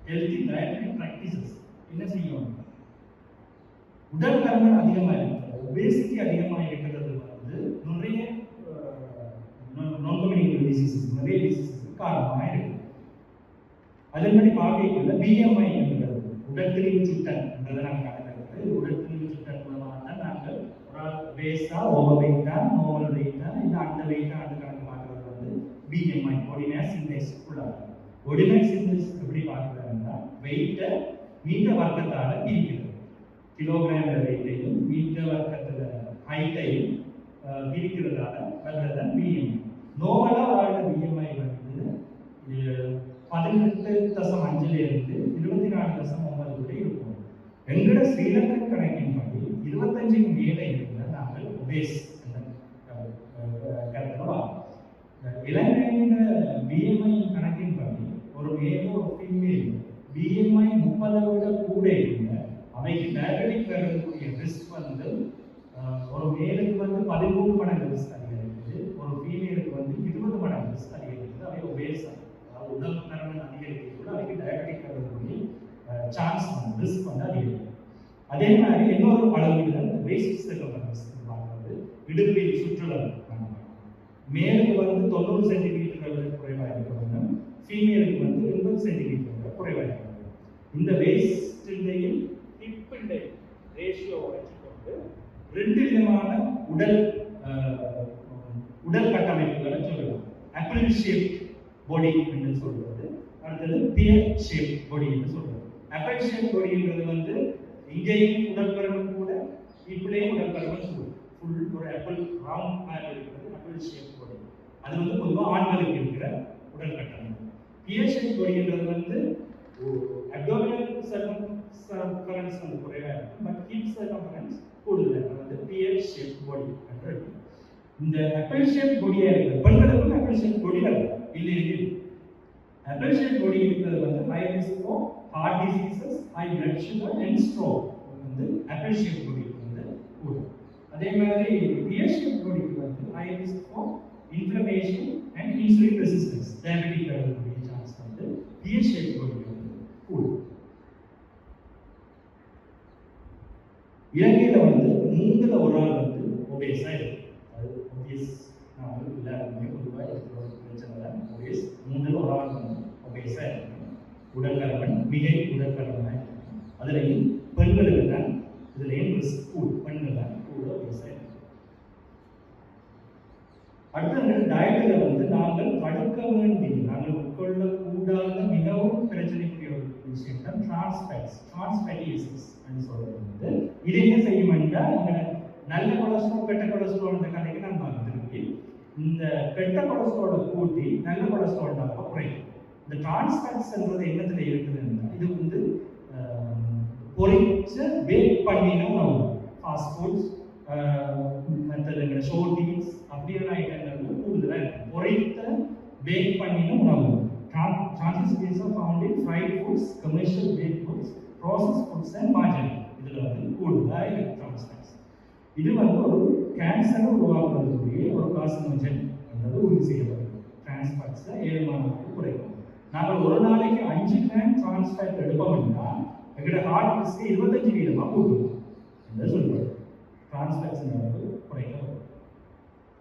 Speaker 1: ஹெல்தி டயட்டரி ப்ராக்டிசஸ் என்ன செய்யணும். உடல் பருமன் அதிகமாக இருக்கிறது, ஒபேசிட்டி அதிகமாக இருக்கிறது வந்து நிறைய non-communicable diseases, நிறைய டிசீஸுக்கு காரணமாக இருக்கு. அதன்படி பார்க்கக்குள்ள BMI என்கிறது உடல் திரிவு சுட்டன் என்றதை நாங்கள் கணக்கெடுக்கிறது. உடல் திரிவு சுட்டன் மூலமாக தான் நாங்கள் ஒரு ஆள் பேஸா ஓவர் வெயிட்டா நார்மல் வெயிட்டா இல்லை அந்த வெயிட்டா அந்த கணக்கு பார்க்கறது வந்து BMI பாடி மாஸ் இண்டெக்ஸ் உள்ளாங்க. பாடி மாஸ் இண்டெக்ஸ் எப்படி பார்க்குறாங்கன்னா வெயிட்டை மீட்டர் வர்க்கத்தால் பிரிக்கிறது. கிலோகிராம் வெயிட்டையும் மீட்டர் வர்க்கத்தில் ஹைட்டையும் பிரிக்கிறதால வர்றதுதான் BMI. நோமலாக வாழ்ந்த BMI வந்து 18.5 24.9 கூட இருக்கும். எங்களோட ஸ்ரீலங்கன் கணக்கின்படி 25க்கு மேலே இருக்கிற நாங்கள் ஒபேஸ் கருத்தில் இலங்கையின் BMI கணக்கின்படி ஒரு மேலும் ஒரு ஃபீமேல் BMI 30 விட கூட இருந்த அவைக்கு டயபெட்டிக் வரக்கூடிய ரிஸ்க் வந்து ஒரு மேலுக்கு வந்து 13 மடங்கு ரிஸ்க் அதிகரிக்குது, ஒரு ஃபீமேலுக்கு வந்து 20 மடங்கு ரிஸ்க் அதிகரிக்குது. அவை ஒபேஸ் அதாவது உடல் பருமன் அதிகரிக்கிறதுக்குள்ள அவைக்கு டயபெட்டிக் வரக்கூடிய சான்ஸ் வந்து ரிஸ்க் வந்து அதிகரிக்கும். அதே மாதிரி இன்னொரு அளவீடு தான் இந்த பேசிக் சர்க்கம்ஃபரன்ஸ் பார்க்கறது. இடுப்பில் சுற்றளவு மேலுக்கு வந்து 90 சென்டிமீட்டர் விட குறைவாக இருக்கிறவங்க, ஃபீமேலுக்கு வந்து 80 சென்டிமீட்டர் விட குறைவாக இருக்கிறாங்க. இந்த வேஸ்டிண்டையும் ஹிப்பிண்டை ரேஷியோ வச்சுக்கொண்டு 2 விதமான உடல் கட்டமைப்புகளை சொல்லலாம். ஆப்பிள் ஷேப் பாடி என்று சொல்றது, அடுத்தது பியர் ஷேப் பாடி என்று சொல்றது. ஆப்பிள் ஷேப் பாடின்றது வந்து இங்கேயும் உடல் பருமன் கூட, இப்படியும் உடல் பருமன் கூட, ஃபுல் ஒரு ஆப்பிள் ரவுண்ட் மாதிரி இருக்கிறது ஆப்பிள் ஷேப் பாடி. அது வந்து பொதுவாக ஆண்களுக்கு இருக்கிற உடல் கட்டமைப்பு. பியர் ஷேப் பாடின்றது வந்து அப்டோமினல் சர்க்கம்ஃபரன்ஸ் வந்து குறைவாக இருக்கும், பட் ஹிப் சர்க்கம்ஃபரன்ஸ் கூடுதல். அது வந்து பியர் ஷேப் பாடி என்று இருக்கு. இந்த ஆப்பிள் ஷேப் பாடியாக இருக்கிறது பெண்களுக்கும் ஆப்பிள் ஷேப் பாடி இல்லை. ஆப்பிள் ஷேப் பாடி இருக்கிறது வந்து high risk for heart diseases, high blood sugar and stroke வந்து ஆப்பிள் ஷேப் பாடிக்கு வந்து கூடும். அதே மாதிரி பியர் ஷேப் பாடிக்கு வந்து high risk for inflammation and insulin resistance, diabetic வரக்கூடிய சான்ஸ் வந்து பியர் ஷேப் பாடிக்கு வந்து கூடும். இலங்கையில் வந்து 3ல் ஒரு ஆள் வந்து ஒபேஸாக இருக்கு. அது ஒபேஸ் எல்லாருமே பொதுவாக இருக்கிற ஒரு பிரச்சனை தான் ஒபேஸ். 3ல் ஒரு ஆள் வந்து ஒபேஸாக இருக்கு. உடற்கருமன் மிகை உடற்கருமனாக இருக்கு. அதுலேயும் பெண்களுக்கு தான் இதுலேயும் ரிஸ்க் கூட, பெண்கள் தான் கூட ஒபேஸாக இருக்கு. அடுத்த டயட்டில் வந்து நாங்கள் தடுக்க வேண்டிய நாங்கள் உட்கொள்ளக்கூடாத மிகவும் பிரச்சனைக்குரிய ஒரு விஷயம் தான் டிரான்ஸ்ஃபேட்டி ஆசிட்ஸ் சொல்றது வந்து இது என்ன செய்யும் என்றால் எங்களை நல்ல கொலஸ்ட்ரால் கெட்ட கொலஸ்ட்ரால் இந்த கதைக்கு நான் பார்த்துருக்கி இந்த கெட்ட கொலஸ்ட்ராலை கூட்டி நல்ல கொலஸ்ட்ரால் தான் குறையும். இந்த டிரான்ஸ்ஃபேட்ஸ்ன்றது என்னத்துல இருக்குதுன்னா இது வந்து பொரிச்சு பேக் பண்ணின உணவு ஃபாஸ்ட் ஃபுட்ஸ் மற்ற ஷோர்டீஸ் அப்படியான ஐட்டங்கள் கூடுதலாக இருக்கு. பொரித்த பேக் பண்ணின உணவு chances of found in fried foods, commercial bake foods, process foods and margarine இதில் வந்து கூடுதலாக இருக்கு டிரான்ஸ்ஃபேட்ஸ். இது வந்து ஒரு கேன்சரை உருவாக்குறதுக்குரிய ஒரு கார்சினோஜன் என்றது உறுதி செய்யப்படுது. டிரான்ஸ்ஃபேட்ஸை 7 மாதத்துக்கு குறைக்கும். நாங்கள் ஒரு நாளைக்கு 5 கிராம் டிரான்ஸ்ஃபேட் எடுப்போம்னா எங்களோட ஹார்ட் ரிஸ்க்கு 25% கூடும் என்று சொல்லுவாங்க. டிரான்ஸ்ஃபேட்ஸ் குறைக்கப்படும்.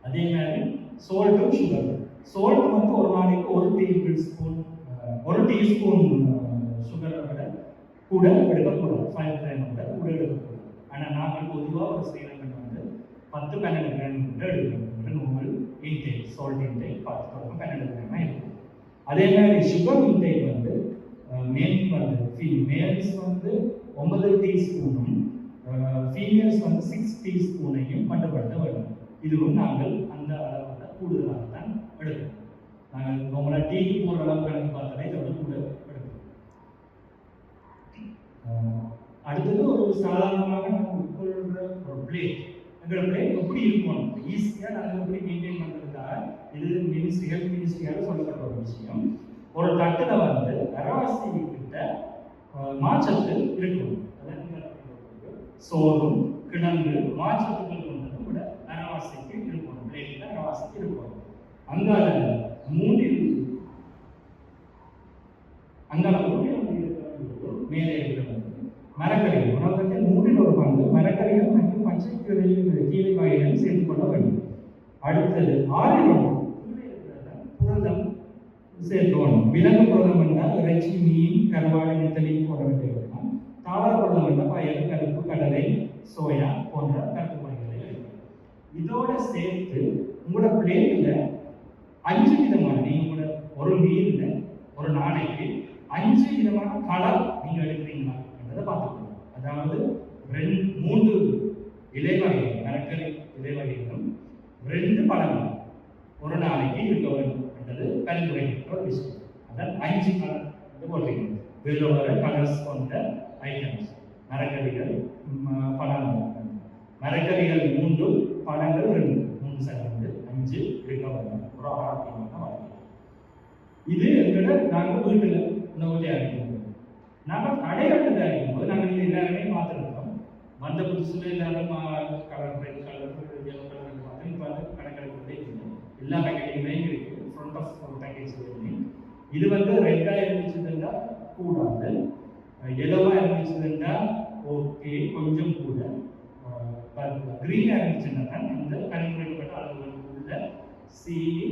Speaker 1: அதே மாதிரி சோல்ட்டும் சுகர். சோல்ட் வந்து ஒரு நாளைக்கு 1 டீஸ்பூன் சுகரை விட கூட எடுக்கக்கூடாது. 5 கிராம் விட கூட எடுக்கக்கூடாது. ஆனால் நாங்கள் பொதுவாக ஒரு ஸ்ரீலங்கன் வந்து 10-12 கிராம் கூட எடுக்கணும். நார்மல் இன்டேக் சால்ட் இன்டேக் 10-12 கிராமாக இருக்கும். அதே மாதிரி சுகர் இன்டேக் வந்து மேல்ஸ் வந்து 9 டீஸ்பூனும் ஃபீமேல்ஸ் வந்து 6 டீஸ்பூனையும் மட்டுப்படுத்த வேண்டும். இதுவும் நாங்கள் அந்த அளவோட கூடுதலாக தான் எடுக்கணும். நாங்கள் நம்மளோட டீ போடுற அளவு கணக்கு பார்த்தாலே இதோட கூட எடுக்கணும். அடுத்தது ஒரு சாதாரணமாக நம்ம உட்கொள்கிற ஒரு பிளேட். எங்களோட பிளேட் எப்படி இருக்கும் ஈஸியாக நாங்கள் எப்படி மெயின்டைன் பண்ணுறதுக்காக இது ஹெல்த் மினிஸ்ட்ரியால் சொல்லப்பட்ட ஒரு விஷயம். ஒரு தட்டில் வந்து அரைவாசி கிட்ட மாச்சத்து இருக்கணும். சோறும் கிழங்கு மாச்சத்துக்கள் கொண்டது கூட அரைவாசிக்கு இருக்கணும். பிளேட்டில் அரைவாசிக்கு இருக்கணும். அங்கால மூன்றில் மேலே இருக்கிறது மரக்கறிகள். உணவகத்தில் 1/3 பங்கு மரக்கறிகள் மற்றும் கீரை வகைகள் சேர்த்து கொள்ள வேண்டும். அடுத்தது 6 புரதம் சேர்க்கணும். விலங்கு புரதம் என்றால் இறைச்சி, மீன், கருவாடு, நெத்தலி போட வேண்டியிருக்கும். தாவர புரதம் என்றால் பயறு, கருப்பு, கடலை, சோயா போன்ற கருப்பு வகைகளை இருக்கும். இதோட சேர்த்து உங்களோட பிளேட்ல 5 விதமான நீங்க ஒரு மீன்ல ஒரு நாளைக்கு 5 விதமான கலர் நீங்க எடுக்கிறீங்களா என்றதை பார்த்துக்கணும். அதாவது 3 இலை வகைகள், மரக்கறி இலை வகைகளும் 2 பழங்கள் ஒரு நாளைக்கு இருக்க வேண்டும் என்றது பரிந்துரைக்கிற ஒரு விஷயம். அதான் 5 கலர் போடுறீங்க. வெவ்வேறு கலர்ஸ் கொண்ட ஐட்டம்ஸ். மரக்கறிகள், பழங்கள். மரக்கறிகள் 3, பழங்கள் 2 சேர்ந்து 5 இருக்க வேண்டும். ஒரு ஆரோக்கியமான வாழ்க்கை. இது எங்களோட நாங்கள் வீட்டில் உணவு தயாரிக்கிறோம். நாங்கள் கடைகளில் தயாரிக்கும் போது நாங்கள் இது எல்லாருமே பார்த்துருக்கோம். வந்த புதுசுல எல்லாரும் colour, red colour, yellow colour பார்த்து இப்போ வந்து கடைகளுக்கு எல்லா பேக்கேஜிங்லையும் இருக்குது. ஃப்ரண்ட் ஆஃப் பேக்கேஜ் இது வந்து ரெட்டாக இருந்துச்சுன்னா கூடாது, எல்லோவாக இருந்துச்சுன்னா ஓகே கொஞ்சம் கூட, க்ரீனாக இருந்துச்சுன்னா அந்த பரிந்துரைக்கப்பட்ட அளவுகள் உள்ள சீனி,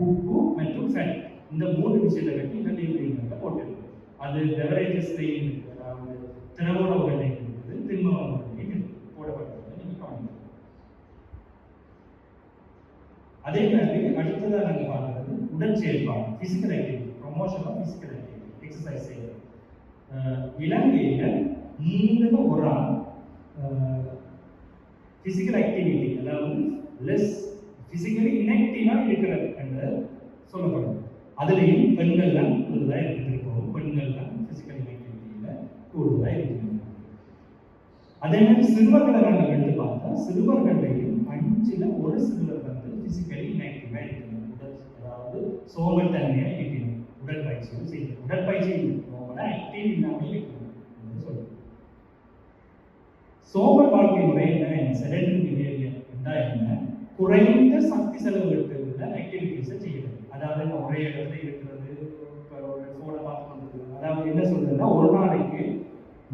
Speaker 1: உப்பு மற்றும் ஃபேட் இந்த 3 விஷயத்தை கட்டி இந்த டீல் போட்டிருக்கு. அது பெவரேஜஸ்லையும் இருக்குது, அதாவது திரவ உணவுகளையும் இருக்குது, திண்ம உணவுகளையும் இருக்குது போடப்பட்டது நீங்கள் காணலாம். அதே மாதிரி அடுத்ததாக நாங்கள் பார்க்குறது உடற்செயல்பாடு, physical activity, promotion of physical activity, exercise செய்யறது. இலங்கையில் 3 ஒரு ஆள் ஃபிசிக்கல் ஆக்டிவிட்டி அதாவது லெஸ் ஃபிசிக்கலி இன்ஆக்டிவாக இருக்கிறது என்று சொல்லப்படும். அதுலேயும் பெண்கள் தான் கூடுதலாக இருந்திருப்போம். பெண்கள் தான் ஃபிசிக்கல் இன்ஆக்டிவிட்டியில் கூடுதலாக இருக்கிறது. அதே மாதிரி சிறுவர்களை நாங்கள் எடுத்து பார்த்தா சிறுவர்களையும் 5ல் 1 சிறுவர் வந்து ஃபிசிக்கலி இன்ஆக்டிவாக இருக்கிறது. அதாவது சோம்பல் தன்மையாக இருக்கிறது. உடற்பயிற்சியும் செய்யணும். உடற்பயிற்சி ஆக்டிவ் இல்லாமல் இருக்கணும் என்று சொல்லுவோம். சோம்பல் வாழ்க்கை முறை என்ன, செடென்டரி பிஹேவியர் என்றால் என்ன, குறைந்த சக்தி செலவுகளுக்கு உள்ள ஆக்டிவிட்டிஸை செய்யணும். அதாவது ஒரே இடத்துல இருக்கிறது, ஃபோனை பார்த்து கொண்டிருக்கிறது. அதாவது என்ன சொல்றதுன்னா ஒரு நாளைக்கு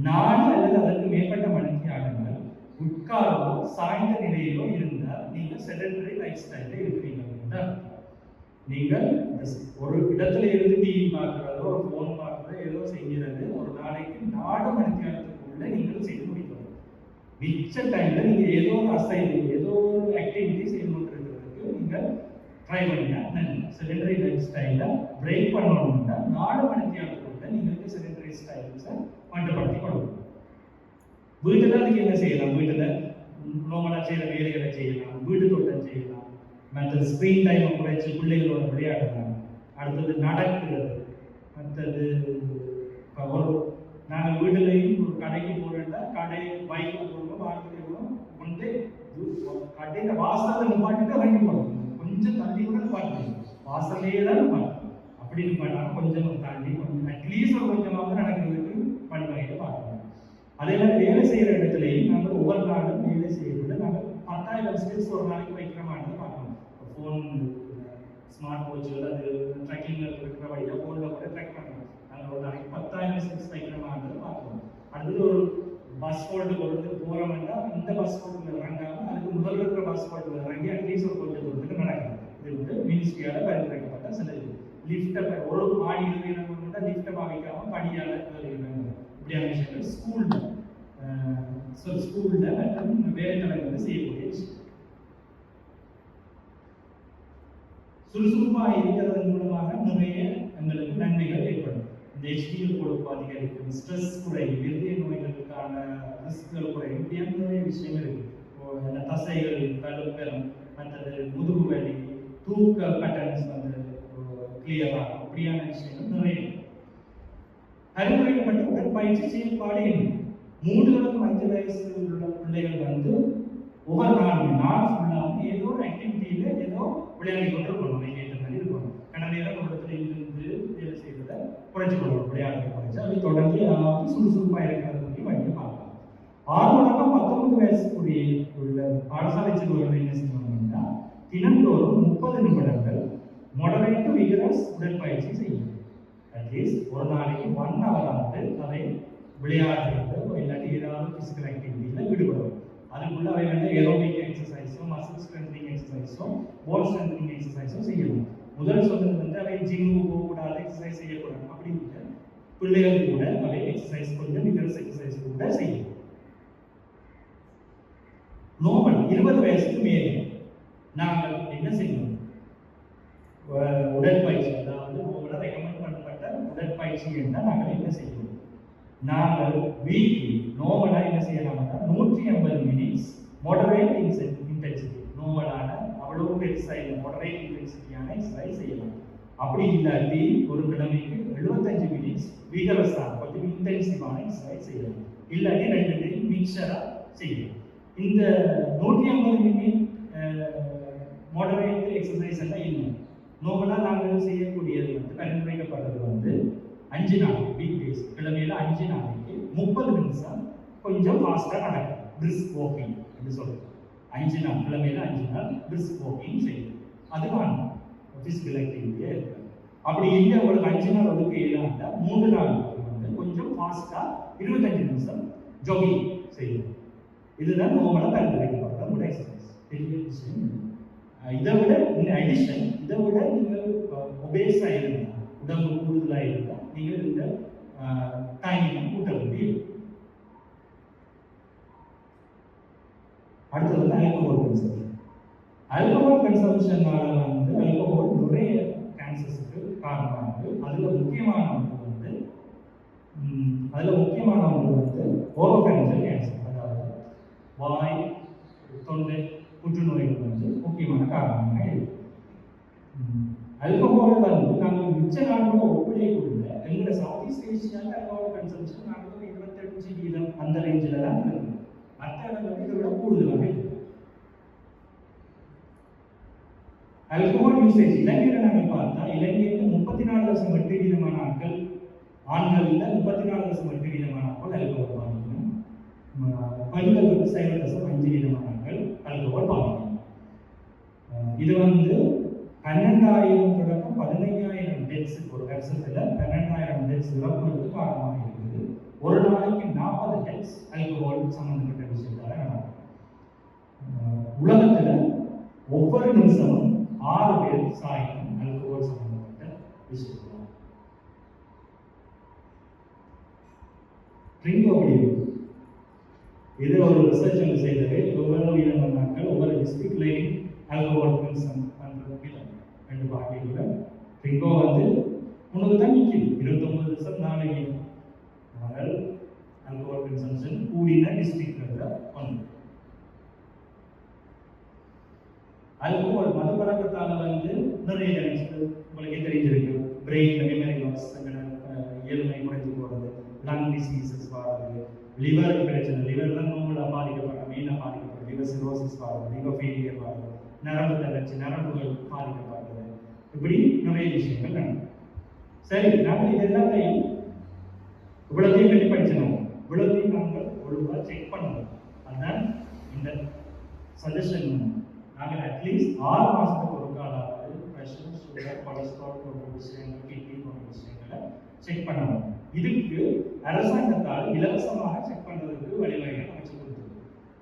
Speaker 1: 4 அல்லது அதற்கு மேற்பட்ட மணித்தியாலங்கள் உட்காரவோ சாய்ந்த நிலையிலோ இருந்தால் நீங்கள் செடென்டரி லைஃப் ஸ்டைலில் இருக்கிறீங்க. நீங்கள் ஒரு இடத்துல இருந்து டிவி பார்க்கறதோ ஒரு ஃபோன் பார்க்கறதோ ஏதோ செய்கிறது ஒரு நாளைக்கு 4 மணித்தியாலத்துக்குள்ள நீங்கள் செய்து முடிக்கணும். மிச்ச டைம்ல நீங்க ஏதோ ஒரு அசைவு ஏதோ ஒரு ஆக்டிவிட்டி செயல்பட்டுருக்கிறதுக்கு நீங்க ட்ரை பண்ணுங்க. செடென்டரி லைஃப் ஸ்டைல பிரேக் பண்ணணும்னா 4 மணித்தியாலத்துக்குள்ள நீங்களுக்கு செடென்டரி ஸ்டைல்ஸை மட்டுப்படுத்தி கொடுக்கணும். வீட்டில் அதுக்கு என்ன செய்யலாம்? வீட்டில் நோமலா செய்யற வேலைகளை செய்யலாம், வீட்டு தோட்டம் செய்யலாம், மற்ற ஸ்கிரீன் டைமை குறைச்சி பிள்ளைகளோட விளையாடலாம். அடுத்தது நடக்கிறது, மற்றது ஒரு நாங்கள் வீட்டிலையும் ஒரு கடைக்கு போகிறோம்னா கடை பைக்கில் போகிறோம், வாரத்தில் போகிறோம், வந்து கடையில் வாசலில் நிப்பாட்டிட்டு இறங்கி போகணும். கொஞ்சம் தள்ளி கூட நிப்பாட்டணும், வாசல்லையே தான் நிப்பாட்டணும். அப்படி நிப்பாட்டாமல் கொஞ்சம் தள்ளி கொஞ்சம் அட்லீஸ்ட் ஒரு கொஞ்சமாக நடக்கிறதுக்கு வழிவகையை பார்க்கணும். அதே மாதிரி வேலை செய்கிற இடத்துலையும் நாங்கள் ஒவ்வொரு நாளும் வேலை செய்யறது நாங்கள் 10,000 ஸ்டெப்ஸ் ஒரு நாளைக்கு வைக்கிற மாதிரி பார்க்கணும். ஃபோன் ஸ்மார்ட் வாட்சில் அது ட்ராக்கிங்கில் இருக்கிற வழியாக ஃபோனில் கூட ட்ராக் பண்ணணும். நாங்கள் ஒரு நாளைக்கு 10,000 ஸ்டெப்ஸ் வைக்கிற மாதிரி பார்க்கணும். அடுத்தது ஒரு பஸ் ஹோல்டு போகிறோம்னா இந்த பஸ் ஹோல்டில் இறங்காமல் அதுக்கு முதல்ல இருக்கிற பஸ் ஹோல்டில் இறங்கி அட்லீஸ்ட் ஒரு கொஞ்சம் தூரத்துக்கு நடக்கணும். இது வந்து மினிஸ்ட்ரியால் பரிந்துரைக்கப்பட்ட சில லிஃப்ட்டை ஒரு மாடி இருக்கிறவங்க லிஃப்ட்டை பாவிக்காமல் படியால் இப்படியான விஷயங்கள் ஸ்கூலில் மற்றும் வேலை தலைவர்கள் செய்யக்கூடிய விஷயம். சுறுசுறுப்பாக இருக்கிறதன் மூலமாக நிறைய எங்களுக்கு நன்மைகள் ஏற்படும். இந்த HDL கொழுப்பு அதிகரிக்கும், ஸ்ட்ரெஸ் குறையும், இருதய நோய்களுக்கான ரிஸ்க்குகள் குறையும், இப்படியான நிறைய விஷயம் இருக்கு. தசைகள் கழுப்பெறும், மற்றது முதுகு வலி, தூக்க பேட்டர்ன்ஸ் வந்து கிளியர் ஆகும், அப்படியான விஷயங்கள் நிறைய பரிந்துரைக்கப்பட்ட உடற்பயிற்சி செயல்பாடு. 3-5 வயசு உள்ள பிள்ளைகள் வந்து ஒவ்வொரு நாள் ஃபுல்லாக ஏதோ ஒரு ஆக்டிவிட்டியில ஏதோ விளையாடி கொண்டிருக்கணும். ஏற்ற மாதிரி இருக்கணும். கடந்த நேரம் இடத்துல இருந்து வேலை செய்வதை குறைச்சி கொள்ளணும், விளையாடுறதை குறைச்சி அதை தொடர்ந்து ஏதாவது சுறுசுறுப்பாக இருக்கிறது வழியை பார்க்கலாம். 6 தொடக்கம் 19 வயசுக்குரிய உள்ள பாடசாலை செல்வர்கள் என்ன செய்யணும்னா தினந்தோறும் 30 நிமிடங்கள் மொடரேட் விகரஸ் உடற்பயிற்சி செய்யணும். அட்லீஸ்ட் ஒரு நாளைக்கு 1 hour ஆனது அதை விளையாடுறதோ இல்லாட்டி ஏதாவது பிசிக்கல் ஆக்டிவிட்டியில் ஈடுபடும். அதுக்குள்ள அவை வந்து ஏரோபிக் எக்ஸசைஸும் மசில் ஸ்ட்ரென்த்னிங் எக்ஸசைஸும் போன் ஸ்ட்ரென்த்னிங் எக்ஸசைஸும் செய்யணும். முதல் சொன்னது வந்து அவை ஜிம்மு போகக்கூடாது, எக்ஸசைஸ் செய்யக்கூடாது அப்படின்னு பிள்ளைகள் கூட அவை எக்ஸசைஸ் கொஞ்சம் விகரஸ் எக்ஸசைஸ் கூட செய்யணும். நோபல் 20 வயசுக்கு மேலே நாங்கள் என்ன செய்யணும்? உடற்பயிற்சி, அதாவது உங்களை ரெக்கமெண்ட் பண்ணப்பட்ட உடற்பயிற்சி என்றால் நாங்கள் என்ன செய்யணும்? நாங்கள் வீக்லி நோமலா என்ன செய்யலாம்னா 180 மினிட்ஸ் மாடரேட் இன்டென்சிட்டி, நோமலான அவ்வளவு எக்ஸசைஸ் மாடரேட் இன்டென்சிட்டியான எக்ஸசைஸ் செய்யலாம். அப்படி இல்லாட்டி ஒரு கிழமைக்கு 75 மினிட்ஸ் விகரஸாக கொஞ்சம் இன்டென்சிவான எக்ஸசைஸ் செய்யலாம். இல்லாட்டி 2 மிக்சரா செய்யலாம். இந்த 180 மினிட் மாடரேட் எக்ஸசைஸ் எல்லாம் இல்லை. நோமலா நாங்கள் செய்யக்கூடியது வந்து பரிந்துரைக்கப்படுறது வந்து 5 நாள் வீக் டேஸ், கிழமையில 5 நாளைக்கு 30 நிமிஷம் கொஞ்சம் ஃபாஸ்டா நடக்கும், பிரிஸ்க் வாக்கிங் என்று சொல்றோம். 5 நாள் கிழமையில 5 நாள் பிரிஸ்க் வாக்கிங் செய்யும். அதுதான் பிசிக்கல் ஆக்டிவிட்டியா இருக்கு. அப்படி இல்லை உங்களுக்கு 5 நாள் ஒதுக்க இல்லாம 3 நாள் வந்து கொஞ்சம் ஃபாஸ்டா 25 நிமிஷம் ஜாகிங் செய்யும். இதுதான் நோமலா பரிந்துரைக்கப்படுற ஒரு எக்ஸசைஸ். பெரிய விஷயம். இதை விட இன்னும் அடிஷன், இதை விட நீங்கள் ஒபேஸா இருந்தால், உடம்பு கூடுதலாக இருந்தால் நீங்கள் இந்த டைமிங் கூட்ட முடியும். அடுத்தது வந்து ஆல்கஹால் கன்சம்ஷன். ஆல்கஹால் கன்சம்ஷனால வந்து ஆல்கஹால் நிறைய கேன்சர்ஸுக்கு காரணமாக இருக்கு. அதில் முக்கியமான ஒன்று வந்து ஓரோஃபேரிஞ்சியல் கேன்சர், அதாவது வாய் தொண்டை புற்றுநோய்கள் வந்து முக்கியமான காரணமாக இருக்கு. ஆல்கஹால் வந்து நாங்கள் மிச்ச நாடுகளோட ஒப்பிடைக்குள்ள எங்களோட சவுத் ஈஸ்ட் ஏஷியாவில் ஆல்கஹால் கன்சம்ஷன் நாங்கள் 28% அந்த ரேஞ்சில் தான் இருக்கு. மற்ற இடங்கள் இதை விட கூடுதலாக இருக்கு. ஆல்கஹால் யூசேஜ் இலங்கையில் நாங்கள் பார்த்தா இலங்கையில் 34% ஆட்கள், ஆண்களில் 34% ஆட்கள் ஆல்கஹால் பாதிக்கணும். பெண்கள் வந்து 0.5% ஆட்கள் ஆல்கஹால் பாதிக்கணும். இது வந்து 12,000 தொடக்கம் 15,000 டெத்ஸுக்கு ஒரு வருஷத்துல 12,000 டெத்ஸ் இறப்புகளுக்கு காரணமாக இருக்குது. ஒரு நாளைக்கு 40 டெத்ஸ் ஆல்கஹால் சம்பந்தப்பட்ட விஷயத்தால நடக்கும். உலகத்துல ஒவ்வொரு நிமிஷமும் 6 பேர் சாயணும் ஆல்கஹால் சம்பந்தப்பட்ட விஷயத்தால். ட்ரிங்க் அப்படி இது ஒரு ரிசர்ச் ஒன்று செய்தது. ஒவ்வொரு உயிரின மக்கள் ஒவ்வொரு டிஸ்ட்ரிக்ட்லையும் ஆல்கோஹால் கன்சம் பண்ணுறது ரெண்டு பாட்டியில் ட்ரிங்கோ வந்து முன்னுக்கு தான் நிற்கிது 29% நாளைக்கு நாங்கள் ஆல்கோஹால் கன்சம்ஷன் கூடின டிஸ்ட்ரிக்ட்ல ஒன்று. ஆல்கோஹால் மது பழக்கத்தால் வந்து நிறைய டேமேஜ் உங்களுக்கே தெரிஞ்சிருக்கு. பிரெயின் மெமரி லாஸ், இயல்மை குறைஞ்சு போகிறது, லங் டிசீசஸ் வர்றது, லிவர் பிரச்சனை, லிவர் தான் நோம்பலாக பாதிக்கப்படுற மெயினாக பாதிக்கப்படுறது, லிவர் சிரோசிஸ் வர்றது, லிவர் ஃபெயிலியர் வர்றது, நரம்பு தளர்ச்சி, நரம்புகள் பாதிக்கப்படுறது, இப்படி நிறைய விஷயங்கள் நடக்கும். சரி, நாங்கள் இது எல்லாத்தையும் இவ்வளோத்தையும் பற்றி படிச்சோம். இவ்வளோத்தையும் நாங்கள் ஒழுங்காக செக் பண்ணணும். அதுதான் இந்த சஜஷன். நாங்கள் அட்லீஸ்ட் 6 மாதத்துக்கு ஒரு காலாவது ப்ரெஷர், சுகர், கொலஸ்ட்ரால் போன்ற விஷயங்கள், கிட்னி போன்ற விஷயங்களை செக் பண்ணணும். இதுக்கு அரசாங்கத்தால் இலவசமாக செக் பண்ணுறதுக்கு வழிவகைகள் அமைச்சு கொடுத்தது.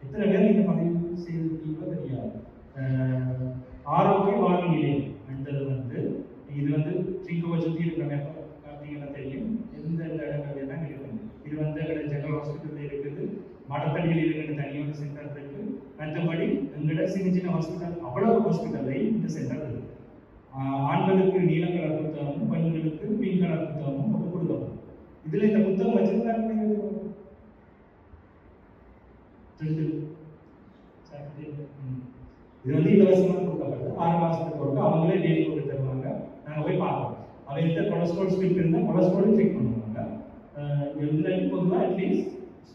Speaker 1: எத்தனை பேர் இந்த பதிவு செய்திருக்கீங்களோ தெரியாது. ஆரோக்கிய வாழ்வு நிலையம் என்றது வந்து இது வந்து ட்ரிங்கோவை சுற்றி இருக்கிற பார்த்தீங்கன்னா தெரியும் எந்த இடங்கள் தான் இருக்குது. இது வந்து ஜெனரல் ஹாஸ்பிட்டலில் இருக்குது, மடத்தடியில் இருக்கிற தனியாக சென்டர் இருக்கு. மற்றபடி எங்களோட சின்ன சின்ன ஹாஸ்பிட்டல், அவ்வளவு ஹாஸ்பிட்டல்லையும் இந்த சென்டர் இருக்கு. ஆண்களுக்கு நீல கலர் புத்தகமும் பெண்களுக்கு பிங்க் கலர் புத்தகமும் போட்டு கொடுக்கணும். இதுல இந்த புத்தகம் வச்சிருந்தாங்க இது வந்து இலவசமாக கொடுக்கப்பட்டது. 6 மாசத்துக்கு ஒருக்க அவங்களே டெய்லி போட்டு தருவாங்க. நாங்கள் போய் பார்ப்போம். அவன் எந்த கொலஸ்ட்ரால் ஸ்பீக் இருந்தால் கொலஸ்ட்ராலும் செக் பண்ணுவாங்க. இதில் பொதுவாக அட்லீஸ்ட்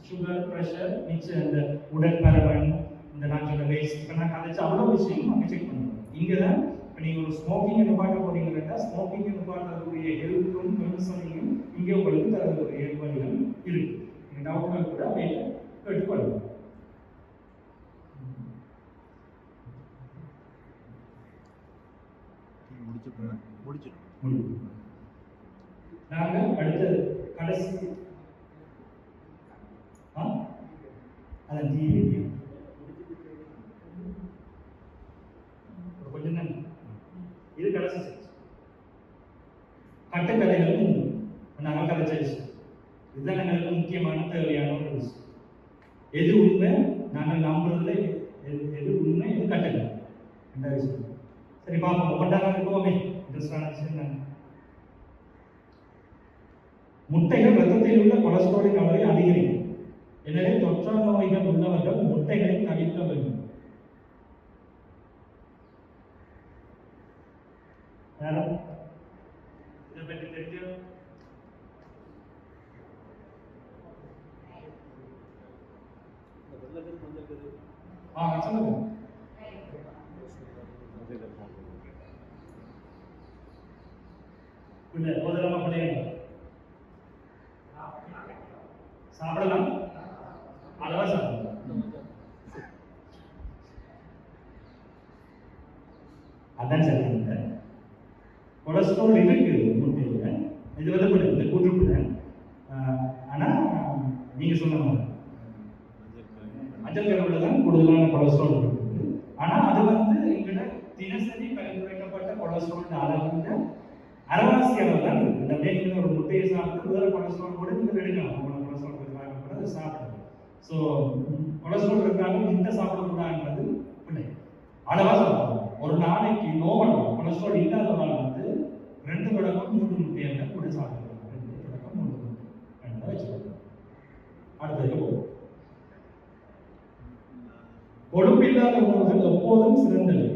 Speaker 1: சுகர், ப்ரெஷர், மிச்சம் இந்த உடற்பருமன், இந்த நான் சொன்ன வேஸ்ட் இப்போ நான் கதைச்சு அவ்வளோ விஷயம் அங்கே செக் பண்ணுவோம். இங்கே தான் இப்போ நீங்கள் ஒரு ஸ்மோக்கிங்கை நிப்பாட்ட போறீங்கன்னா ஸ்மோக்கிங்கை நிப்பாட்டக்கூடிய ஹெல்த்தும் கன்சர்னிங்கும் இங்கே உங்களுக்கு தரக்கூடிய வழிகள் இருக்கு. நீங்கள் டவுட்கள் கூட அதை கேட்டுக்கொள்ளலாம். நாங்கள் அடுத்த கடைசி அதான் கொஞ்சம் தான் இது கடைசி கட்டுக்கதைகள் நாங்கள் கதைச்சு இதுதான் எங்களுக்கு முக்கியமான தேவையான ஒரு விஷயம். எது உண்மை நாங்கள் நம்புறதுல எது உண்மை எது கட்டுக்கதை என்ற விஷயம். சரி பார்ப்போம். ஒவ்வொன்றாக போவோமே. இன்ட்ரெஸ்டான விஷயம் தான். முட்டைகள் ரத்தத்தில் உள்ள கொலஸ்ட்ராலின் அளவை அதிகரிக்கும். எனவே தொற்றா நோய்கள் உள்ளவர்கள் முட்டைகளை தவிர்க்க வேண்டும். இதை பற்றி தெரிஞ்சு சொல்லுங்க. போதலாமா பிள்ளைங்க சாப்பிடலாம், அளவா சாப்பிடலாம். அதான் சரி. கொலஸ்ட்ரால் இருக்கு முட்டையில, இது வந்து இந்த கூற்றுப்புல. ஆனா நீங்க சொன்ன மாதிரி மஞ்சள் கருவுல தான் கூடுதலான கொலஸ்ட்ரால் இருக்குது. ஆனா அது வந்து எங்களோட தினசரி பரிந்துரைக்கப்பட்ட கொலஸ்ட்ரால் அளவுக்கு அரைவாசி அளவு தான் இருக்கு. அந்த அப்படியே நீங்க ஒரு முட்டையை சாப்பிட்டு வேற கொலஸ்ட்ரால் கூட நீங்க எடுக்கலாம். உங்களோட கொலஸ்ட்ரால் இருக்கிறாங்க கூட அதை சாப்பிடணும். ஸோ கொலஸ்ட்ரால் இருக்கிறாங்க முட்டை சாப்பிடக்கூடாதுன்றது பிள்ளை அளவா சாப்பிடணும். ஒரு நாளைக்கு நோவலாம் கொலஸ்ட்ரால் இல்லாத ஒரு நாள் வந்து 2 தொடக்கம் 3 முட்டையை கூட சாப்பிடலாம். 2 தொடக்கம் 3 முட்டை வச்சுக்கணும். அடுத்தது கொழுப்பில்லாத உணவுகள் எப்போதும் சிறந்தது.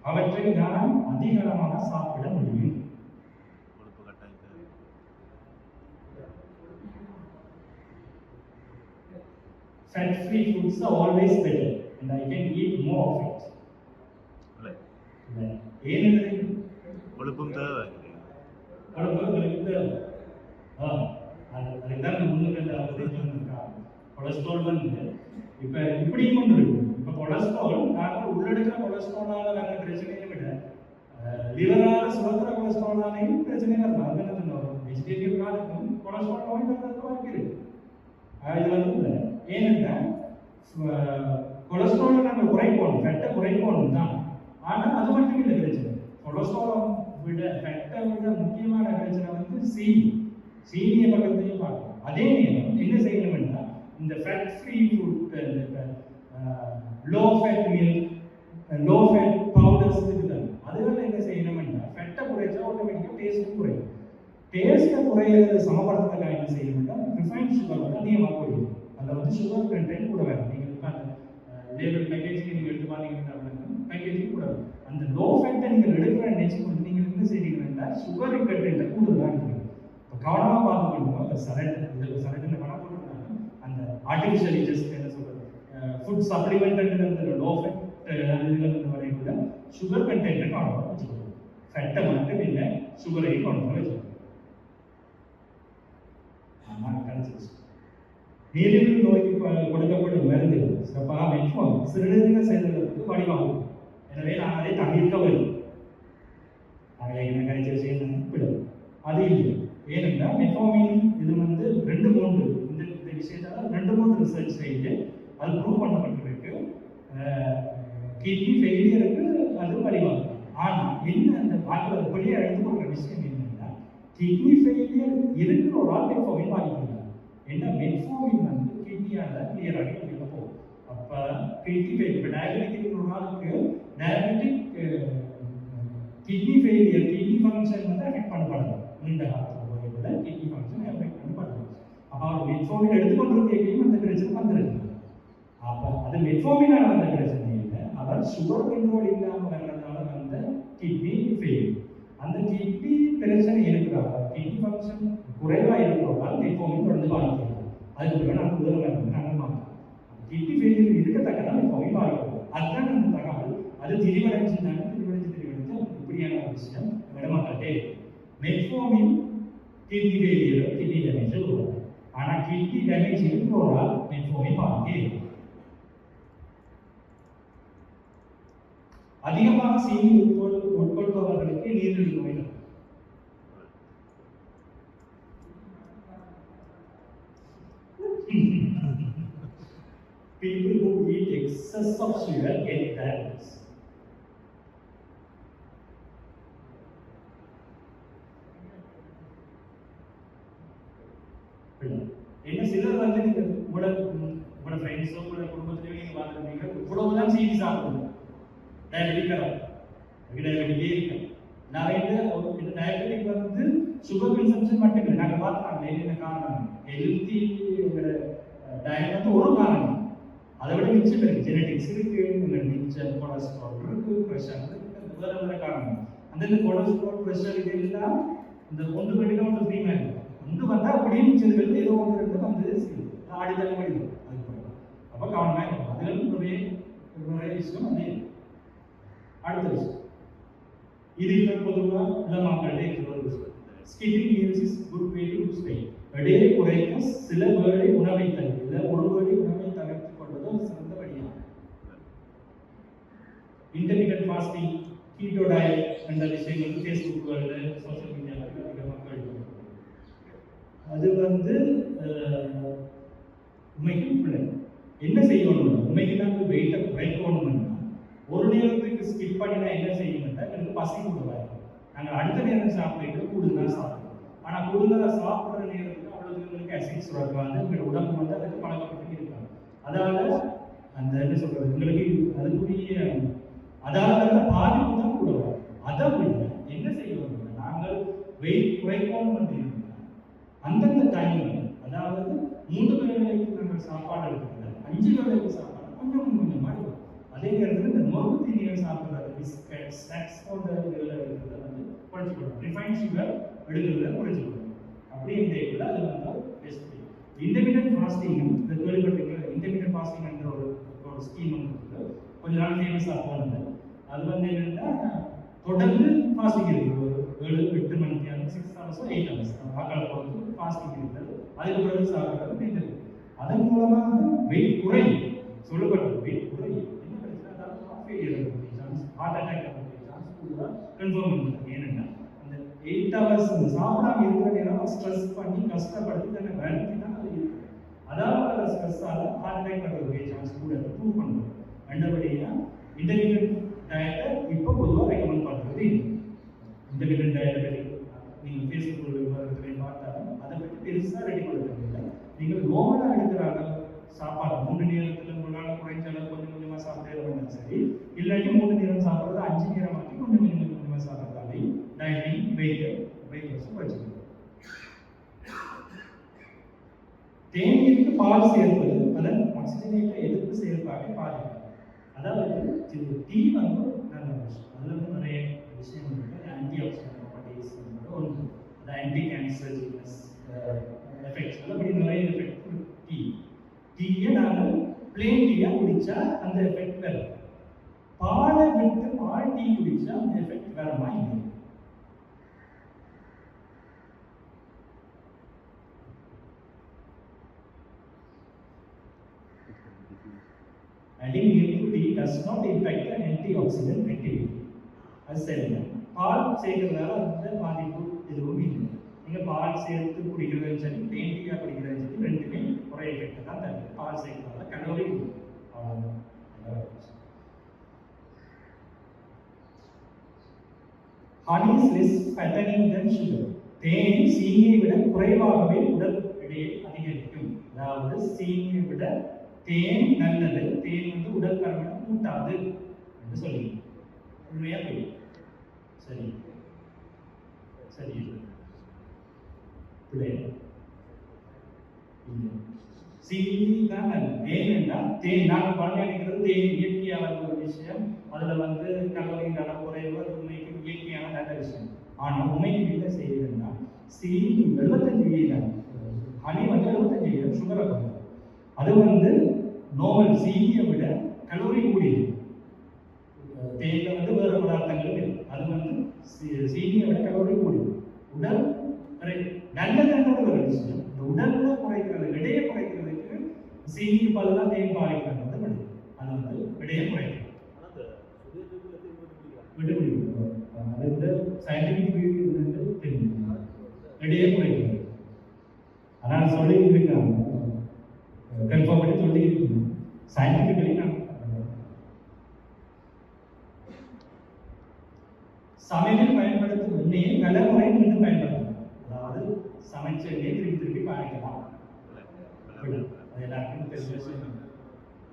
Speaker 1: அவற்றை நாம் அதிகமாக சாப்பிட முடியும். Fat-free foods are always better, and I can eat more of it. ஏனென்றால்
Speaker 7: கொழுப்பும் தேவை.
Speaker 1: அதுதான் முன்னுக்கு கொலஸ்ட்ரால் வந்து இப்ப இப்படியும் கொண்டு இருக்கு. இப்ப கொலஸ்ட்ரால் நாங்கள் உள்ளெடுக்கிற கொலஸ்ட்ராலால வர பிரச்சனையை விட லிவரால சுரக்கிற கொலஸ்ட்ராலாலையும் பிரச்சனை வரலாம். அது என்ன சொன்னோம், வெஜிடேரியன் காலத்துக்கும் கொலஸ்ட்ரால் நோய் வர்றதுக்கு வாய்ப்பு இருக்கு. இது வந்து ஏன்னா கொலஸ்ட்ரால் நாங்கள் குறைப்போம், ஃபேட்டை குறைப்போம் தான். ஆனால் அது மட்டும் இல்லை பிரச்சனை. கொலஸ்ட்ரால் விட ஃபேட்டை விட முக்கியமான பிரச்சனை வந்து சீனியை பக்கத்தையும் பார்க்கணும். அதே நேரம் என்ன செய்யணும்னா இந்த fat free food low fat milk, low fat powders இருக்குது. அதுகள் என்ன செய்யணும்னா ஃபேட்டை குறைச்சா ஆட்டோமேட்டிக்காக டேஸ்ட்டும் குறையும். டேஸ்ட்டை குறையிறது சமப்படுத்துறதுக்காக என்ன செய்யணும்னா ரிஃபைன்ட் சுகர் வந்து அதிகமாக குறையும். அதில் வந்து சுகர் கண்டென்ட் கூட வேணும். நீங்கள் லேபிள் பேக்கேஜிங் நீங்கள் எடுத்து பார்த்தீங்கன்னா பேக்கேஜிங் கூட வேணும். அந்த லோ ஃபேட்டை நீங்கள் எடுக்கிற நெக்ஸ்ட் வந்து நீங்கள் என்ன செய்றீங்கன்னா சுகர் கண்டென்ட்டை கூடுதலாக எடுக்கிறீங்க. இப்போ கவனமாக பார்த்துக்கணும். அந்த சரட் இதில் சரட்டில் பணம் போட்டுருந்தாங்க அந்த ஆர்டிஃபிஷியல் இன்ஜெஸ்ட் என்ன சொல்கிறது ஃபுட் சப்ளிமெண்ட் லோ ஃபேட் இதுகள் வரையும் கூட சுகர் கண்டென்ட்டை கவனமாக வச்சுக்கணும். ஃபேட்டை மட்டும் இல்லை சுகரையும் கவனமாக வச்சுக்கணும். நீரிழிவு நோய்க்கு கொடுக்கப்படும் மருந்துகள் சிறப்பாக மெட்ஃபார்ம் சிறுநீரக செயல்களுக்கு வழிவகுக்கும். எனவே நான் அதை தவிர்க்க வேண்டும். நாங்கள் என்ன கழிச்ச விஷயம் விடும் அது இல்லை. ஏனென்றால் மெட்ஃபார்மின் இது வந்து 2-3 இந்த விஷயத்தால் 2-3 ரிசர்ச் செய்து அது ப்ரூவ் பண்ணப்பட்டிருக்கு. கிட்னி ஃபெயிலியருக்கு அது வழிவகுக்கும். ஆனால் என்ன அந்த வாக்கில் அப்படியே எடுத்துக்கொள்கிற விஷயம் என்னன்னா கிட்னி ஃபெயிலியர் இருக்கிற ஒரு ஆள் மெட்ஃபார்மின் வாங்கிக்கிறாங்க. என்ன மெட்ஃபார்மின் வந்து கிட்னியால் கிளியராகி வெளியில் போகும். அப்போ கிட்னி ஃபெயில் இப்போ டயபெட்டிக் இருக்கிற நாளுக்கு diabetic kidney failure kidney function வந்து அஃபெக்ட் பண்ணப்படுது. நீண்ட காலத்தில் கிட்னி ஃபங்க்ஷன் அஃபெக்ட் பண்ணப்படுது. அப்போ அவர் மெட்ஃபார்மின் எடுத்துக்கொண்டிருக்கையும் அந்த பிரச்சனை வந்துருக்கு. அப்போ அது மெட்ஃபார்மினால் வந்த பிரச்சனை இல்லை. அவர் சுகர் கண்ட்ரோல் இல்லாமல் வர்றதுனால வந்த கிட்னி ஃபெயில். அந்த கிட்னி பிரச்சனை இருக்கிறாங்க. கிட்னி ஃபங்க்ஷன் குறைவாக இருக்கிறதால் மெட்ஃபார்மின் தொடர்ந்து பாதிக்கிறது. அதுக்கு பிறகு நாங்கள் உதவி நாங்கள் மாற்றோம். கிட்னி ஃபெயிலியர் இருக்கத்தக்கதான் மெட்ஃபார்மின் பாதிக்கிறது. அதுதான் அந்த தகவல். அது திரிவடைஞ்சுட்டாங்க. திரிவடைஞ்சு இப்படியான ஒரு விஷயம் விடமாட்டே. Metformin kidney failure kidney damage உருவாகும். ஆனால் கிட்னி டேமேஜ் இருக்கிறதால் மெட்ஃபார்மின் பாதிக்க அதிகமாக சீனி உட்கொள்பவர்களுக்கு நீரிழிவு நோய். People who eat excess of sugar get diabetes. என்ன சிலர் வந்து நீங்க உங்களோட ஃப்ரெண்ட்ஸோ உங்களோட குடும்பத்திலேயோ நீங்க பார்த்துருந்தீங்க இவ்வளவு தான் சீனி சாப்பிடுங்க டயபெட்டிக் டயபெட்டிக்கே இருக்கு. நிறைய இந்த டயபெட்டிக் வந்து சுகர் கன்சம்ஷன் மட்டும் இல்லை. நாங்கள் பார்த்துறாங்க என்ன காரணம் ஹெல்த்தி டயட் வந்து ஒரு காரணம். அதை விட மிச்சம் இருக்கு. ஜெனடிக்ஸ் இருக்கு, மிச்சம் கொலஸ்ட்ரால் இருக்கு, ப்ரெஷர் இருக்கு, வேற வேற காரணம். அந்த கொலஸ்ட்ரால் ப்ரெஷர் இது எல்லாம் இந்த ஒன்று கட்டினா ஒன்று ஃப்ரீமாக இருக்கும். ஒன்று வந்தால் அப்படியே மிச்சம் ஏதோ ஒன்று ரெண்டு வந்து ஆடிதான் முடியும். அது அப்போ கவனமாக இருக்கும். அதுல நிறைய விஷயம் அது. அடுத்த விஷயம் இது இப்போ பொதுவாக இளமாக்களே ஒரு விஷயம். Skipping meals is good way to lose weight. எடையை குறைக்க சில வேளை உணவை தவிர்த்து ஒரு வேளை உணவை தவிர்த்து கொள்வது சிறந்த வழியாகும். இன்டர்மீடியட் ஃபாஸ்டிங், கீட்டோ டயட் என்ற விஷயங்கள் ஃபேஸ்புக்குகளில் சோஷியல் மீடியாவில் அதிக மக்கள் அது வந்து உண்மைக்கு பிள்ளை என்ன செய்யணும். உண்மைக்கு நாங்கள் வெயிட்டை குறைக்கணும்னா ஒரு நேரத்துக்கு ஸ்கிப் பண்ணினா என்ன செய்யணும்னா எனக்கு பசி கூடுதலாக இருக்கும். நாங்கள் அடுத்த நேரம் சாப்பிட்டு கூடுதலாக சாப்பிடுவோம். ஆனால் கூடுதலாக சாப்பிட்ற நேரத்துக்கு அவ்வளோக்கு அசிட் சுரக்காது. எங்களோட உடம்பு வந்து அதுக்கு பழக்கப்பட்டு இருக்காங்க. அதாவது அந்த என்ன சொல்றது எங்களுக்கு அதுக்குரிய அதாவது பாதிப்பு தான் கூட வரும். அதை விட என்ன செய்யணும் நாங்கள் வெயிட் குறைக்கணும் அப்படின்னா அந்தந்த டைமில் அதாவது 3 வேளைக்கு நாங்கள் சாப்பாடு எடுக்கிறத 5 வேளைக்கு சாப்பாடு கொஞ்சம் கொஞ்சமாக இருக்கும். அதே நேரத்தில் இந்த நொறுக்கு தீனிகள் சாப்பிட்றது பிஸ்கட் ஸ்நாக்ஸ் போன்ற இதுகளை எடுக்கிறத வந்து குறைச்சிக்கணும். ரிஃபைன் சுகர் எடுக்கிறத குறைச்சிக்கணும். அப்படி இந்த அது வந்து பெஸ்ட். இன்டர்மீடியட் ஃபாஸ்டிங் இந்த கேள்விப்பட்டிருக்கிற இன்டர்மீடியட் ஃபாஸ்டிங் என்ற ஒரு ஸ்கீம் வந்து கொஞ்ச நாள் ஃபேமஸாக போனது. அது வந்து என்னென்னா தொடர்ந்து ஃபாஸ்டிங் இருக்குது. ஒரு 7-8 மணிக்கு 6 hours 8 hours ஆக்களை பொறுத்து ஃபாஸ்டிங் இருக்கிறது. அதுக்கு பிறகு சாப்பிட்றது நீந்தது. அதன் மூலமாக வெயிட் குறையும். சொல்லப்பட்டது வெயிட் குறையும். என்ன பிரச்சனை அதாவது heart failure chance, heart attack chance கூட கன்ஃபார்ம் பண்ணுறது. ஏன்னா அந்த 8 hours சாப்பிடாம இருக்கிற நேரம் ஸ்ட்ரெஸ் பண்ணி கஷ்டப்படுத்தி தன்னை வேலைக்கு தான் அது இருக்குது. அதாவது அந்த ஸ்ட்ரெஸ்ஸால் ஹார்ட் அட்டாக் வர்றதுடைய சான்ஸ் கூட ப்ரூவ் பண்ணுறது. ரெண்டபடியாக இன்டர்மீடியட் டயட்டை இப்போ பொதுவாக ரெக்கமெண்ட் பண்ணுறது. இன்டர்மீடியட் டயட்டை பற்றி நீங்கள் ஃபேஸ்புக்கில் விவரத்துலையும் பார்த்தாலும் அதை பற்றி பெருசாக ரெடி பண்ணுறது இல்லை. நீங்கள் நோமலாக எடுக்கிறாங்க சாப்பாடு 3 நேரத்துல ஒரு நாள் குறைஞ்ச அளவு கொஞ்சம் கொஞ்சமா சாப்பிட்டு சரி, இல்லாட்டி 3 நேரம் சாப்பிட்றது 5 நேரம் ஆக்கி கொஞ்சம் கொஞ்சமா சாப்பிட்றதாலே டயட்டிங் வெயிட் குறைச்சிக்கணும். தேநீருக்கு பால் சேர்ப்பது அதன் ஆக்சிஜனேற்ற எதிர்ப்பு செயல்பாட்டை பாதிக்கும். அதாவது டீ வந்து நல்ல விஷயம், அதுல வந்து நிறைய விஷயம் இருக்கு. ஆன்டி ஆக்சிடென்ட் ப்ராப்பர்ட்டிஸ் ஒன்று, அது ஆன்டி கேன்சர் எஃபெக்ட்ஸ் அப்படி நிறைய எஃபெக்ட் டீயை நாங்கள் பிளேன் டீயாக குடிச்சா அந்த எஃபெக்ட் வரும். பாலை விட்டு பால் டீ குடிச்சா அந்த எஃபெக்ட் வருமா இல்லை? Adding milk to tea does not impact the antioxidant activity. அது சரிங்க. பால் சேர்க்கிறதால அந்த பாதிப்பு எதுவும் இல்லை. நீங்கள் பால் சேர்த்து குடிக்கிறதுன்னு சரி, பிளேன் டீயாக குடிக்கிறதுன்னு சரி, ரெண்டுமே ஒரே எஃபெக்ட் தான் தருது. பால் சேர்க்கிறதால calorie honey is less fattening than sugar. தேன் சீனியை விட குறைவாகவே உடல் எடையை அதிகரிக்கும். அதாவது சீனியை விட தேன் நல்லது, தேன் வந்து உடல் பருமனை கூட்டாது என்று சொல்லி உண்மையா போய் சரி சரி சீனி தான் தேன் என்றால் தேன் நாங்கள் பழமை அடிக்கிறது தேன் இயற்கையான ஒரு விஷயம், அதுல வந்து கலோரியின் அளவு குறைவு, அது உண்மைக்கு இயற்கையான நல்ல விஷயம். ஆனால் உண்மைக்கு என்ன செய்யுதுன்னா சீனி 75% ஹனி வந்து 75% சுகரை கொண்டது. அது வந்து நோவல் சீனியை விட கலோரி கூடியது. தேயில வந்து வேறு பதார்த்தங்கள் இருக்கு, அது வந்து சீனியை விட கலோரி கூடியது. உடல் நல்லதோட ஒரு விஷயம், இந்த உடல்ல குறைக்கிறது எடையை குறைக்கிறதுக்கு சீனிக்கு பதிலாக தேன் பாவிக்கிறது வந்து அது வந்து எடையை குறைக்கிறது. அது சயின்டிபிக் தெரியும் எடையை குறைக்கிறது. ஆனால் சொல்லி இருக்காங்க கன்ஃபார்ம் பண்ணி சொல்லி இருக்கணும் சயின்டிபிக்கலி. நான் சமையலில் பயன்படுத்தும் எண்ணெயை பல முறை மீண்டும் பயன்படுத்தலாம். அதாவது சமைச்ச எண்ணெயை திருப்பி பாவிக்கலாம். அது எல்லாருக்கும் தெரிஞ்ச விஷயம்.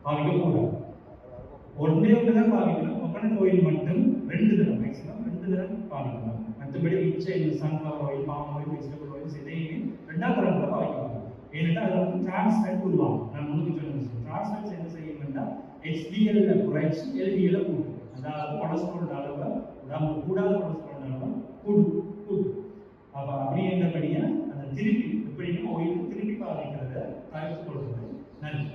Speaker 1: பாவிக்கக்கூடாது, ஒன்றே தான் பாவிக்கணும். கோகனட் ஆயில் மட்டும் 2 தடவை, மேக்ஸிமம் 2 தடவை பாவிக்கலாம். மற்றபடி மிச்சம் sunflower oil, palm oil, vegetable oil இதையுமே 2ஆம் தடவை கூட பாவிக்கலாம். ஏன்னா அதில் வந்து டிரான்ஸ்ஃபேட் உருவாகும். நான் முன்னுக்கு சொன்ன விஷயம், டிரான்ஸ்ஃபேட்ஸ் என்ன செய்யணும்னா HDL குறைச்சி LDL கூட்டும். அதாவது கொலஸ்ட்ரால் அளவை உடம்பு கூடாத கொலஸ்ட்ரால் அளவை கூட்டும். அப்போ அப்படி என்றபடியா அந்த திருப்பி எப்படின்னா ஆயில் திருப்பி பாவிக்கிறத தவிர்த்து கொள்வது நல்லது.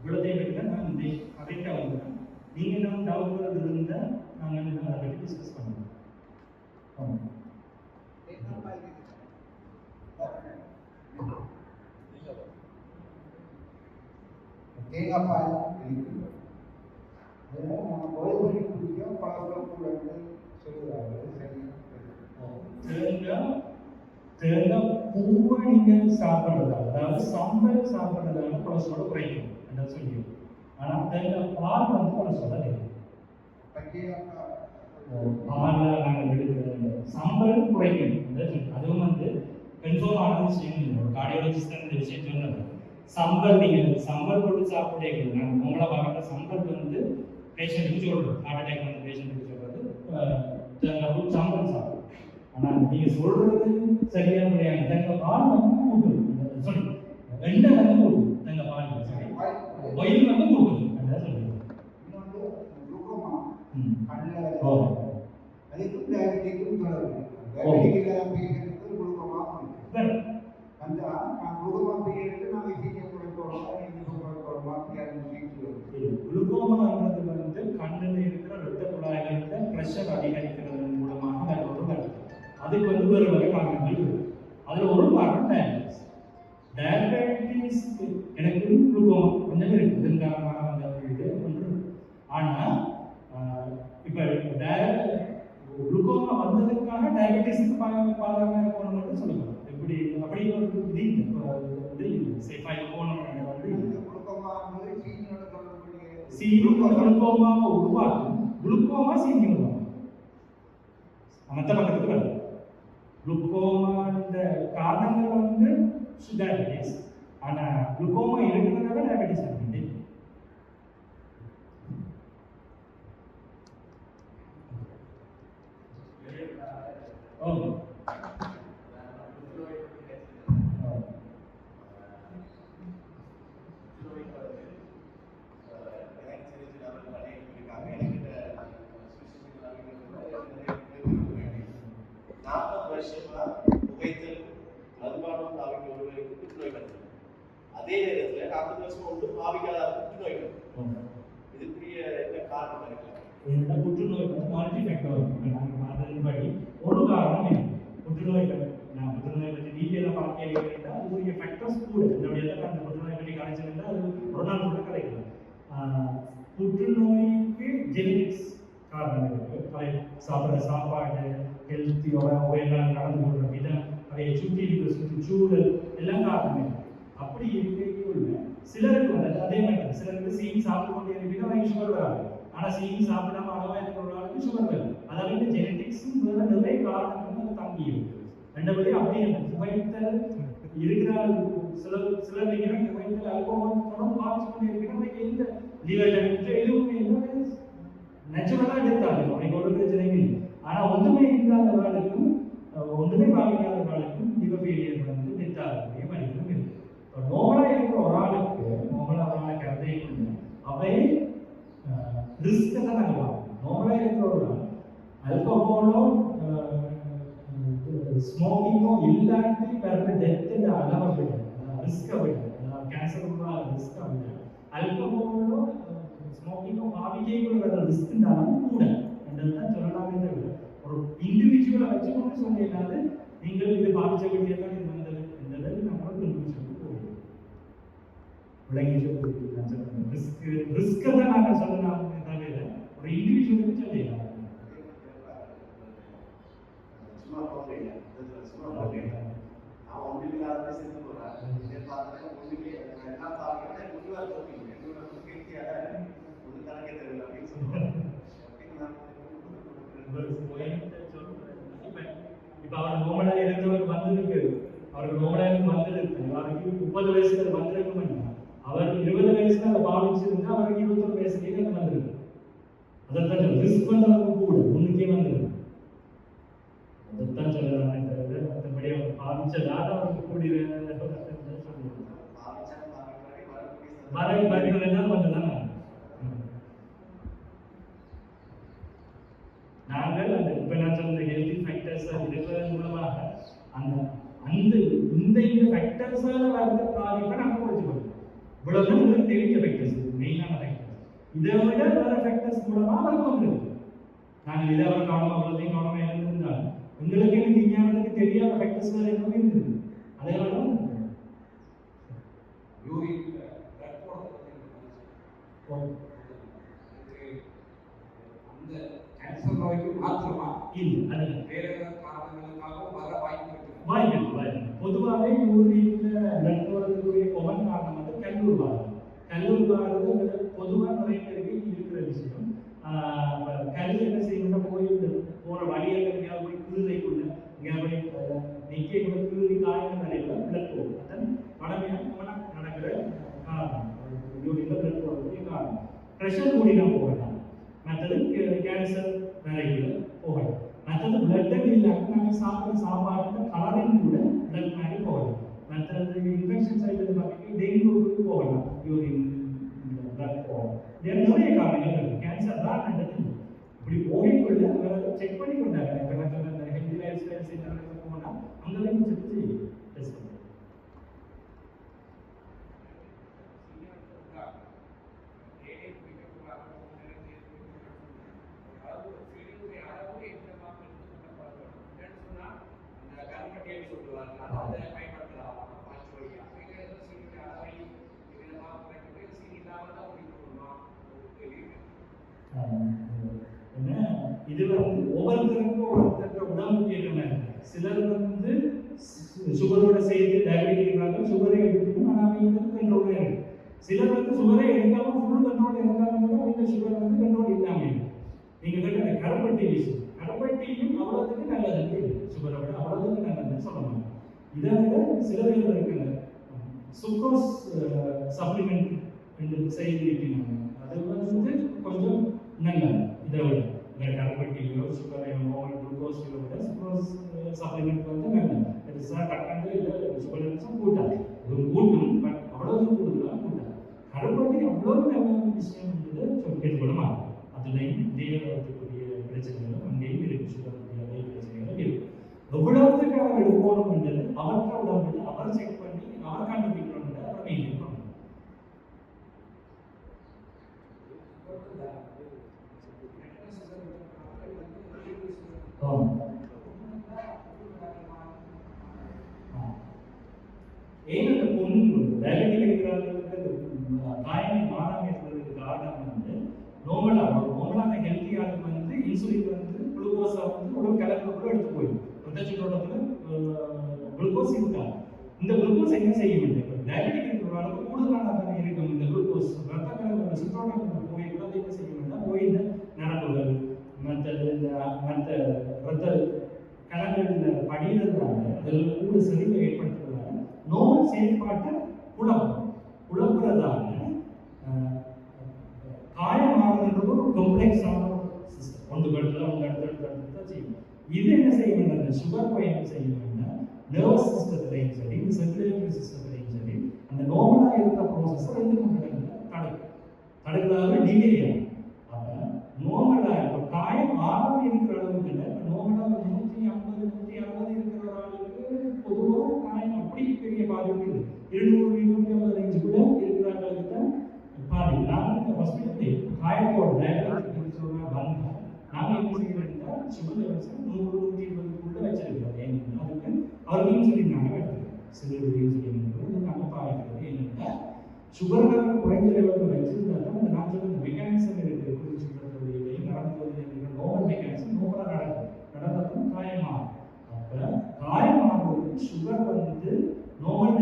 Speaker 1: இவ்வளோத்தையும் பற்றி தான் நான் இந்த கரெக்டாக வந்துட்டேன். நீங்கள் நம்ம டவுட் இருந்தால் நாங்கள் அதை பற்றி டிஸ்கஸ் பண்ணுவோம்.
Speaker 8: தேங்காய் பால் இருக்குது, அதனால் நம்ம பாயில் பண்ணி குடிக்க பழக்கம் கூட சொல்லுறாங்க.
Speaker 1: தேங்காய் பூவை நீங்கள் சாப்பிட்றதா, அதாவது சம்பல் சாப்பிட்றதால கொலஸ்ட்ரால் குறைக்கும் என்று சொல்லிடுவோம். ஆனால் தேங்காய் பால் வந்து கொலஸ்ட்ரால் கிடைக்கும். பாலில் நாங்கள் எடுக்கிற சம்பல் குறைக்கும். அதுவும் வந்து கன்ஃபார்ம் ஆன விஷயம் இல்லை. ஒரு கார்டியாலஜிஸ்ட் தான் இந்த விஷயம் சொன்னது. சம்பல் நீங்கள் சம்பல் போட்டு சாப்பிட்டே நாங்கள் உங்களை பார்க்குற சம்பல் வந்து பேஷண்ட்டுக்கு சொல்கிறோம். ஹார்ட் அட்டாக் வந்து பேஷண்ட்டுக்கு சொல்கிறது தேங்காய் போட்டு சம்பல் சாப்பிடும். ஆனால் நீங்கள் சொல்கிறது சரியான கிடையாது. தேங்காய் பால் வந்து கூட்டுது, சொல்லி எண்ணெய் வந்து கூட்டுது, தேங்காய் பால் சரி ஒயில் வந்து கூட்டுது அப்படின்னு சொல்லுங்கள்.
Speaker 8: அதுக்கும் டயபெட்டிக்கும் தொடர்பு. டயபெட்டிக் இல்லாத பேஷண்ட்டுக்கு குளுக்கோமா அந்த குளுக்கோமா பேஷண்ட்டு நாங்கள் சீக்கிரம்
Speaker 1: குளுக்கோமான்றது வந்து கண்ணில் இருக்கிற இரத்த குழாய்களோட ப்ரெஷர் அதிகரிக்கிறது மூலமாக வருவது. அதுக்கு வந்து வேறு வகை காரணங்கள் இருக்கு. அதில் ஒரு காரணம் டயபெட்டிஸ். டயபெட்டிஸ் எனக்கு குளுக்கோமா கொஞ்சம் இருக்கு, இதன் காரணமாக அந்த இது ஒன்று. ஆனால் இப்போ குளுக்கோமா வந்ததுக்காக டயபெட்டிஸுக்கு பாதுகாப்பாக போகணும் மட்டும் சொல்லலாம். எப்படி அப்படி ஒரு இது சேஃபாக போகணும் வந்து குளுக்கோமாவை உருவாக்கும். குளுக்கோமா சீனி உருவாக்கும். மற்ற பக்கத்துக்கு வருது. குளுக்கோமா காரணங்கள் வந்து டயபெட்டிஸ். ஆனால் குளுக்கோமா இருக்கிறதுனால டயபெட்டிஸ் வருது. ஓ
Speaker 9: அதே நேரத்தில் 40 வருஷம் ஒன்று பாவிக்காத புற்றுநோய் இதுக்குரிய என்ன காரணம் இருக்கலாம்?
Speaker 1: இந்த புற்றுநோய் வந்து மல்டி ஃபேக்டர். நாங்கள் அதன்படி ஒரு காரணம் இல்லை. புற்றுநோய் நான் புற்றுநோய் பற்றி டீட்டெயிலாக பார்க்க கேட்டால் அதுக்குரிய ஃபேக்டர்ஸ் கூட என்னுடைய அந்த புற்றுநோய் பற்றி கலைச்சிருந்தால் அது ஒரு நாள் கூட கிடைக்கலாம். புற்றுநோய்க்கு ஜெனடிக்ஸ் காரணம் இருக்குது. சாப்பிட்ற சாப்பாடு, ஹெல்த்தியோட உயர்காலம் நடந்து கொள்கிற விதம், அதை சுற்றி இருக்கிற சுற்றுச்சூழல் எல்லாம் காரணம் இருக்குது. அப்படி இருக்கக்குள்ள சிலருக்கு வந்து அதே மாதிரி சிலருக்கு சீனி சாப்பிட்டு கொண்டே இருக்கிற அவங்க சுகர் வராது. ஆனால் சீனி சாப்பிடாம அளவாக இருக்கிறவங்களுக்கு சுகர் வரும். அதாவது ஜெனடிக்ஸும் வேற நிறைய காரணங்கள் அது தங்கி இருக்கு. ரெண்டபடி அப்படி புகைத்தல் இருக்கிற சிலர் நினைக்கிற புகைத்தல் அல்கோஹால் தொடர்ந்து பாதிச்சு கொண்டே இருக்கிறவங்க எந்த லிவர் எதுவுமே நேச்சுரலாக எடுத்தாங்க. அவங்களுக்கு ஒரு பிரச்சனையும் இல்லை. ஆனால் ஒன்றுமே இல்லாதவர்களுக்கும் ஒன்றுமே பாதிக்காதவர்களுக்கும் லிவர் ஃபெயிலியர் வந்து டெத்தாகக்கூடிய மனிதனும் இருக்கு. நோமலாக இருக்கிற ஒரு ஆளுக்கு நோமலாக கருதை அவை ரிஸ்க்கை தான் நாங்கள் பார்க்கணும். நோமலாக இருக்கிற ஒரு ஆள் அல்கோஹாலோ ஸ்மோக்கிங்கோ இல்லாட்டி பிறகு டெத்து அளவை விட ரிஸ்க்கை விட கேன்சர் ரிஸ்க்கை விட அல்கோஹாலோ ஸ்மோக்கிங்கோ பாவிக்கைக்குள்ள வர ரிஸ்க்குனாலும் கூட என்றதான் சொல்லலாமே தவிர ஒரு இண்டிவிஜுவலை வச்சுக்கொண்டு சொன்னீங்கன்னாது நீங்கள் இது பாதிச்ச வேண்டியதான் இது வந்தது என்றது நம்ம கன்க்ளூஷன் விளங்கி சொல்லுங்க. ரிஸ்க்கை தான் நாங்கள் சொல்லலாம் தவிர ஒரு இண்டிவிஜுவலுக்கு சொல்லிடலாம்.
Speaker 9: சும்மா போகிறீங்க சும்மா போகிறீங்க நான் ஒன்றுமே இல்லாத சேர்ந்து போகிறேன். இதை பார்த்தா ஒன்றுமே என்ன பார்க்கிறேன் முன்னுவார் போகிறீங்க என்னோட கேட்கியால ஒரு கணக்கே தெரியல அப்படின்னு சொல்லுவாங்க.
Speaker 1: இப்போ அவர் நோமலாக இருந்தவருக்கு வந்திருக்கு. அவருக்கு நோமலாக வந்திருக்கு. அவருக்கு 30 வயசுல வந்திருக்கும். அவர் 20 வயசுல அதை பாதிச்சிருந்தா அவருக்கு 21 வயசுலேயே அது வந்திருக்கு. அதைத்தான் ரிஸ்க் வந்தவங்க கூட முன்னுக்கே வந்திருக்கு. அதைத்தான் சொல்லலாமே தவிர மற்றபடி அவர் பாதிச்சதால அவருக்கு கூடிய வரைகள் வந்துதான் நாங்கள் அந்த இப்போ நான் சொன்ன ஹெல்தி ஃபேக்டர்ஸ் இருக்கிறதன் மூலமாக அந்த இந்த ஃபேக்டர்ஸால் வர்ற பாதிப்பை நாங்கள் குறைச்சிக்கணும். இவ்வளவுதான் உங்களுக்கு தெரிஞ்ச ஃபேக்டர்ஸ், மெயினான ஃபேக்டர்ஸ். இதை விட வேற ஃபேக்டர்ஸ் மூலமாக அவருக்கு வந்துருக்கு. நாங்கள் இதை அவர் கவனமாக அவ்வளோதையும் கவனமாக இருந்திருந்தால் உங்களுக்கு எனக்கு விஞ்ஞானத்துக்கு தெரியாத ஃபேக்டர்ஸ் வேறு எதுவுமே இருந்தது. அதே மாதிரி தான்
Speaker 10: அந்த கேன்சர் நோய்க்கு மாத்திரமா
Speaker 1: இல்லை, அது
Speaker 10: வேற காரணங்களுக்காக வர வாய்ப்பு
Speaker 1: வாய்ப்பு. பொதுவாகவே யூரின்ல பிளட் வரக்கூடிய கொமன் காரணம் வந்து கல்லூர் வாரம். கல்லூர் வாரது பொதுவாக நிறைய பேருக்கு இருக்கிற விஷயம். கல் என்ன செய்யணும்னா போகிற வழியாக எங்கேயாவது போய் கீரைக்குள்ள எங்கேயாவது போய் நிற்க கூட கீறி காயங்கள் நிறைய பிளட் போகும். அதன் வடமையாக நடக்கிற காரணம் யூரின்ல பிளட் போகக்கூடிய காரணம். ப்ரெஷர் கூடினா போகலாம். மற்றது கேன்சர் நிறைய போகலாம். மற்றது பிளட் இல்லாமல் நாங்கள் சாப்பிட்ற சாப்பாடு கலரிங் கூட பிளட் மாதிரி போகலாம். மற்றது இன்ஃபெக்ஷன் சைடில் பார்த்தீங்கன்னா டெங்குக்கு போகலாம். யூரின் பிளட் போகலாம். நிறைய காரணங்கள் இருக்குது. கேன்சர் தான் நடக்குது. இப்படி போகைக்குள்ள அவரை செக் பண்ணி கொண்டாங்க. இப்போ நான் சொன்ன ஹெல்தி லைஃப் ஸ்டைல் சென்டருக்கு போனால் அங்கே வரைக்கும் செக் செய்யும் டெஸ்ட் பண்ணுறேன். இது வந்து ஒவ்வொருத்தருக்கும் ஒவ்வொருத்தர உடம்புக்கு என்ன, சிலர் வந்து சுகரோட சேர்த்து டயபெட்டிக் சுகரே எடுத்துக்கணும். ஆனால் அவங்களுக்கு கண்ட்ரோல் இருக்கு. சிலர் வந்து சுகரே எடுக்காம ஃபுல் கண்ட்ரோல் இருந்தாலும் கூட அவங்க சுகர் வந்து கண்ட்ரோல் இல்லாமல் இருக்கு. நீங்க கேட்ட கரப்பட்டி விஷயம், கரப்பட்டியும் அவ்வளோத்துக்கு நல்லது. சுகரை விட அவ்வளோத்துக்கு நல்லதுன்னு சொல்ல மாட்டோம். இதை விட சில பேர் இருக்காங்க சுக்ரோஸ் சப்ளிமெண்ட் என்று செய்திருக்கிறாங்க. அது வந்து கொஞ்சம் நல்ல இதை விட இந்த கருப்பட்டியோ சுகரையோ குளுக்கோஸையோ விட சுக்ரோஸ் சப்ளிமெண்ட் வந்து நல்ல பெருசாக டக்காண்டு இல்லை சுகர் கூட்டாது ஒரு கூட்டும், பட் அவ்வளவு கூடுதலாக கூட்டாது. கருப்பட்டி அவ்வளவு நல்ல விஷயம் என்பது கேட்டுக்கொள்ளமா. அதுலேயும் இதயத்துக்குரிய பிரச்சனைகளும் அங்கேயும் இருக்கு, சுகருடைய பிரச்சனைகளும் இருக்கு. எவ்வளவுக்கு அவர் எடுக்கணும் என்றது அவற்றை உடம்புல அவர் செக் பண்ணி அவர் கண்டுபிடிக்கணும் அப்புறம் இருக்கணும். ஏன் அந்த பொண்ணு டயபெட்டிக் இருக்கிறவங்களுக்கு காயமே மாறாமல் இருக்கிறதுக்கு காரணம் வந்து நோமலான ஹெல்த்தியாக வந்து இன்சுலின் வந்து குளுக்கோஸை வந்து உடம்பு கலக்குள்ள எடுத்து போயிடும். ரத்தச்சுற்றோட்டத்தில் குளுக்கோஸ் இருக்காது. இந்த குளுக்கோஸ் என்ன செய்ய வேண்டும்? டயபெட்டிக் இருக்கிற அளவுக்கு கூடுதலான தானே இருக்கும். இந்த குளுக்கோஸ் ரத்த கலக்கு சுற்றோட்டத்தில் போய் என்ன செய்ய வேண்டாம், போய் இந்த நரம்புகள் மற்ற ரத்த கலங்கள் படிகிறதுனால அதில் கூட செறிவை ஏற்படுத்துறதுனால நோய் செயல்பாட்டை குழப்புறதால காயமாகிறது ஒரு காம்ப்ளெக்ஸான சிஸ்டம். ஒன்று கட்டத்தில் ஒன்று அடுத்தடுத்து செய்யும். இது என்ன செய்ய வேண்டாம், சுகர் போய் என்ன செய்ய வேண்டாம், நர்வஸ் சிஸ்டத்திலையும் சரி சர்க்குலேட்டரி சிஸ்டத்திலையும் சரி அந்த நோமலாக இருக்கிற ப்ராசஸை 2 மணி தடுக்கிறாங்க டிலே ஆகும். அப்போ நோமலாக இப்போ காயம் ஆறாமல் இருக்கிற அளவுக்கு இல்லை. நோமலாக 150 160 இருக்கிற ஆளுக்கு பொதுவாக காயம் அப்படி பெரிய பாதிப்பு இல்லை. 200 255 கூட இருக்கிறாங்களுக்கு தான் பாதி. நாங்கள் இந்த ஹாஸ்பிட்டல் காயத்தோட வந்தோம். நாங்கள் என்ன செய்யறோம்னா சுகர் லெவல்ஸ் 100 120 வச்சிருக்கிறோம். ஏன்னா அதுக்கு அவர்களையும் சொல்லியிருந்தாங்க, சிலரையும் சொல்லியிருந்தாங்க, நாங்கள் பாதிக்கிறது என்னன்னா சுகர் லெவல் குறைஞ்ச லெவலில் வச்சிருந்தா தான் அந்த நான் சொல்ல மெக்கானிசம் இருக்குது. குறிச்சிட்டையும் நடந்து நோபல் மெக்கானிசம் நோபலாக நடந்தாலும் காயமாகும். அப்போ காயமாகிறதுக்கு சுகர் வந்து நோபல்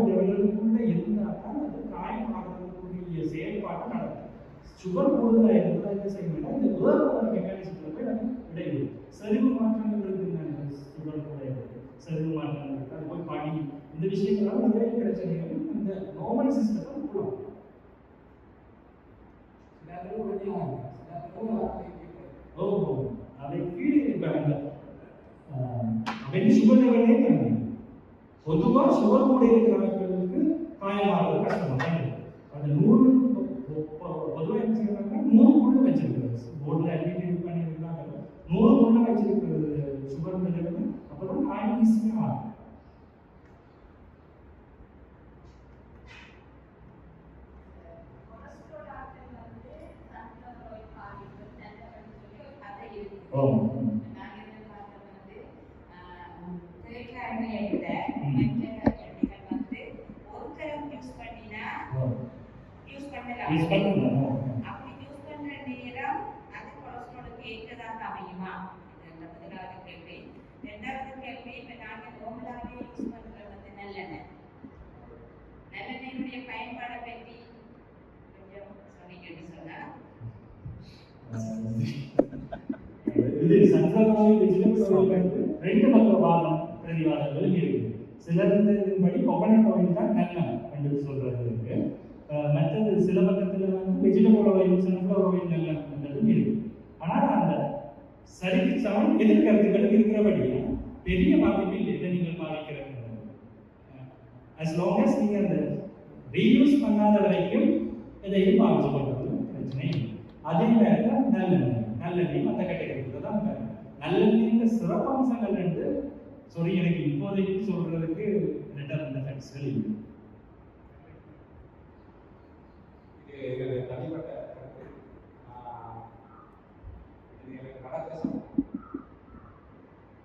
Speaker 1: லெவலுக்குள்ள இருந்தால் தான் அது காயமாகிறதுக்குரிய செயல்பாடு நடக்கும். சுகர் கூடுதலாக இருந்தால் என்ன செய்ய வேண்டாம், இந்த வேறு மெக்கானிசத்தில் போய் நம்ம விடையிடும். செறிவு மாற்றங்கள் இருக்குங்க, சுகர் கூட இருக்குது, செறிவு மாற்றங்கள் இருக்குது, அது போய் படி இந்த விஷயங்களால் நிறைய பிரச்சனைகள் இந்த நார்மல் சிஸ்டத்தை கூடும். அதை கீழே இருப்பாங்க சுகர் லெவலே கம்மி. பொதுவாக சுகர் கூட இருக்கிறவங்களுக்கு காயமாகிறது கஷ்டமாக தான் இருக்கு. அந்த 100 பொதுவாக என்ன செய்யறாங்கன்னா 100 வச்சிருக்கிறது போர்டில் அட்மிட் பண்ணியிருக்காங்க. 100 வச்சிருக்கிறது சுகர் லெவல். அப்போதான் காயம் ஈஸியாக ஆகும்.
Speaker 6: பயன்பாடை பற்றி கொஞ்சம் சொன்னீங்கன்னு சொன்னா
Speaker 1: இது சன்ஃப்ளவர் வெஜிடபிள் ஆயிலுக்கு 2 பக்க வாதம் பிரதிவாதங்கள் இருக்கு. சிலரின்படி கோகனட் ஆயில் தான் நல்ல என்று சொல்றது இருக்கு. மற்றது சில பக்கத்தில் வந்து வெஜிடபிள் ஆயில் சன்ஃப்ளவர் ஆயில் நல்ல என்றதும் இருக்கு. ஆனால் அந்த சரிக்கு சமம் எதிர்கருத்துக்கள் இருக்கிறபடியா பெரிய பாதிப்பு இல்லை. இதை நீங்கள் பாதிக்கிறது as long as நீங்கள் அந்த ரீயூஸ் பண்ணாத வரைக்கும் இதையும் பாதிச்சு கொள்வது பிரச்சனை இல்லை. அதே நேரத்தில் நல்லெண்ணெய் அந்த கேட்டகரியில் தான் நல்லெண்ணெய் சிறப்பம்சங்கள் என்று சொல்லி எனக்கு இப்போதைக்கு சொல்றதுக்கு ரிட்டர்ன் எஃபெக்ட்ஸ்கள் இல்லை.
Speaker 10: இது தனிப்பட்ட கருத்து. இது எனக்கு நடக்க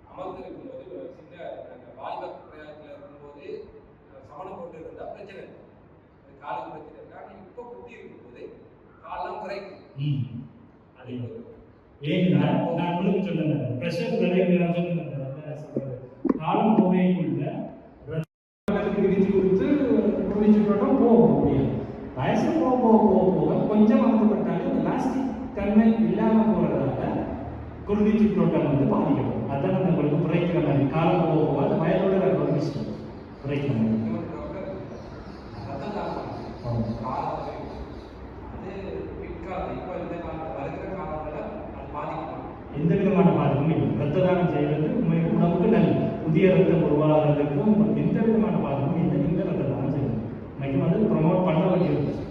Speaker 10: அமர்ந்து இருக்கும்போது ஒரு சின்ன வாலிப பிரயாணத்தில் இருக்கும்போது சமணம் போட்டு இருந்தால் பிரச்சனை இல்லை. காலம் பிரச்சனை இருக்கா. இப்போ புத்தி இருக்கும்போது காலம் குறைக்கும். அது
Speaker 1: நான் உங்களுக்கு சொல்லுங்க ப்ரெஷர் விளைவுகள் சொல்லுங்க காலம் போகைக்குள்ள விரிச்சு கொடுத்து குடிச்சுட்டோம் போகும் முடியாது. வயசு போக கொஞ்சம் அமுக்கப்பட்டாலும் அந்த லாஸ்டிக் தன்மை இல்லாமல் போகிறதால குருதி சுற்றோட்டம் வந்து பாதிக்கப்படும். அதான் நம்மளுக்கு குறைக்கிற மாதிரி காலம் போக அந்த வயதோட ஒரு விஷயம் குறைக்கிற மாதிரி.
Speaker 10: காலத்தில் அது பிற்காலம் இப்போ இந்த காலத்தில் வருகிற காலத்தில் அது பாதிக்கும்.
Speaker 1: எந்த விதமான பாதிப்பும் இல்லை. ரத்த தானம் செய்வது உடம்புக்கு நல்லது. புதிய ரத்தம் உருவாகிறதுக்கும் எந்த விதமான பாதிப்பும் இல்லை. நீங்கள் ரத்த தானம் செய்யணும். இன்னைக்கு வந்து ப்ரொமோட் பண்ண வேண்டியது.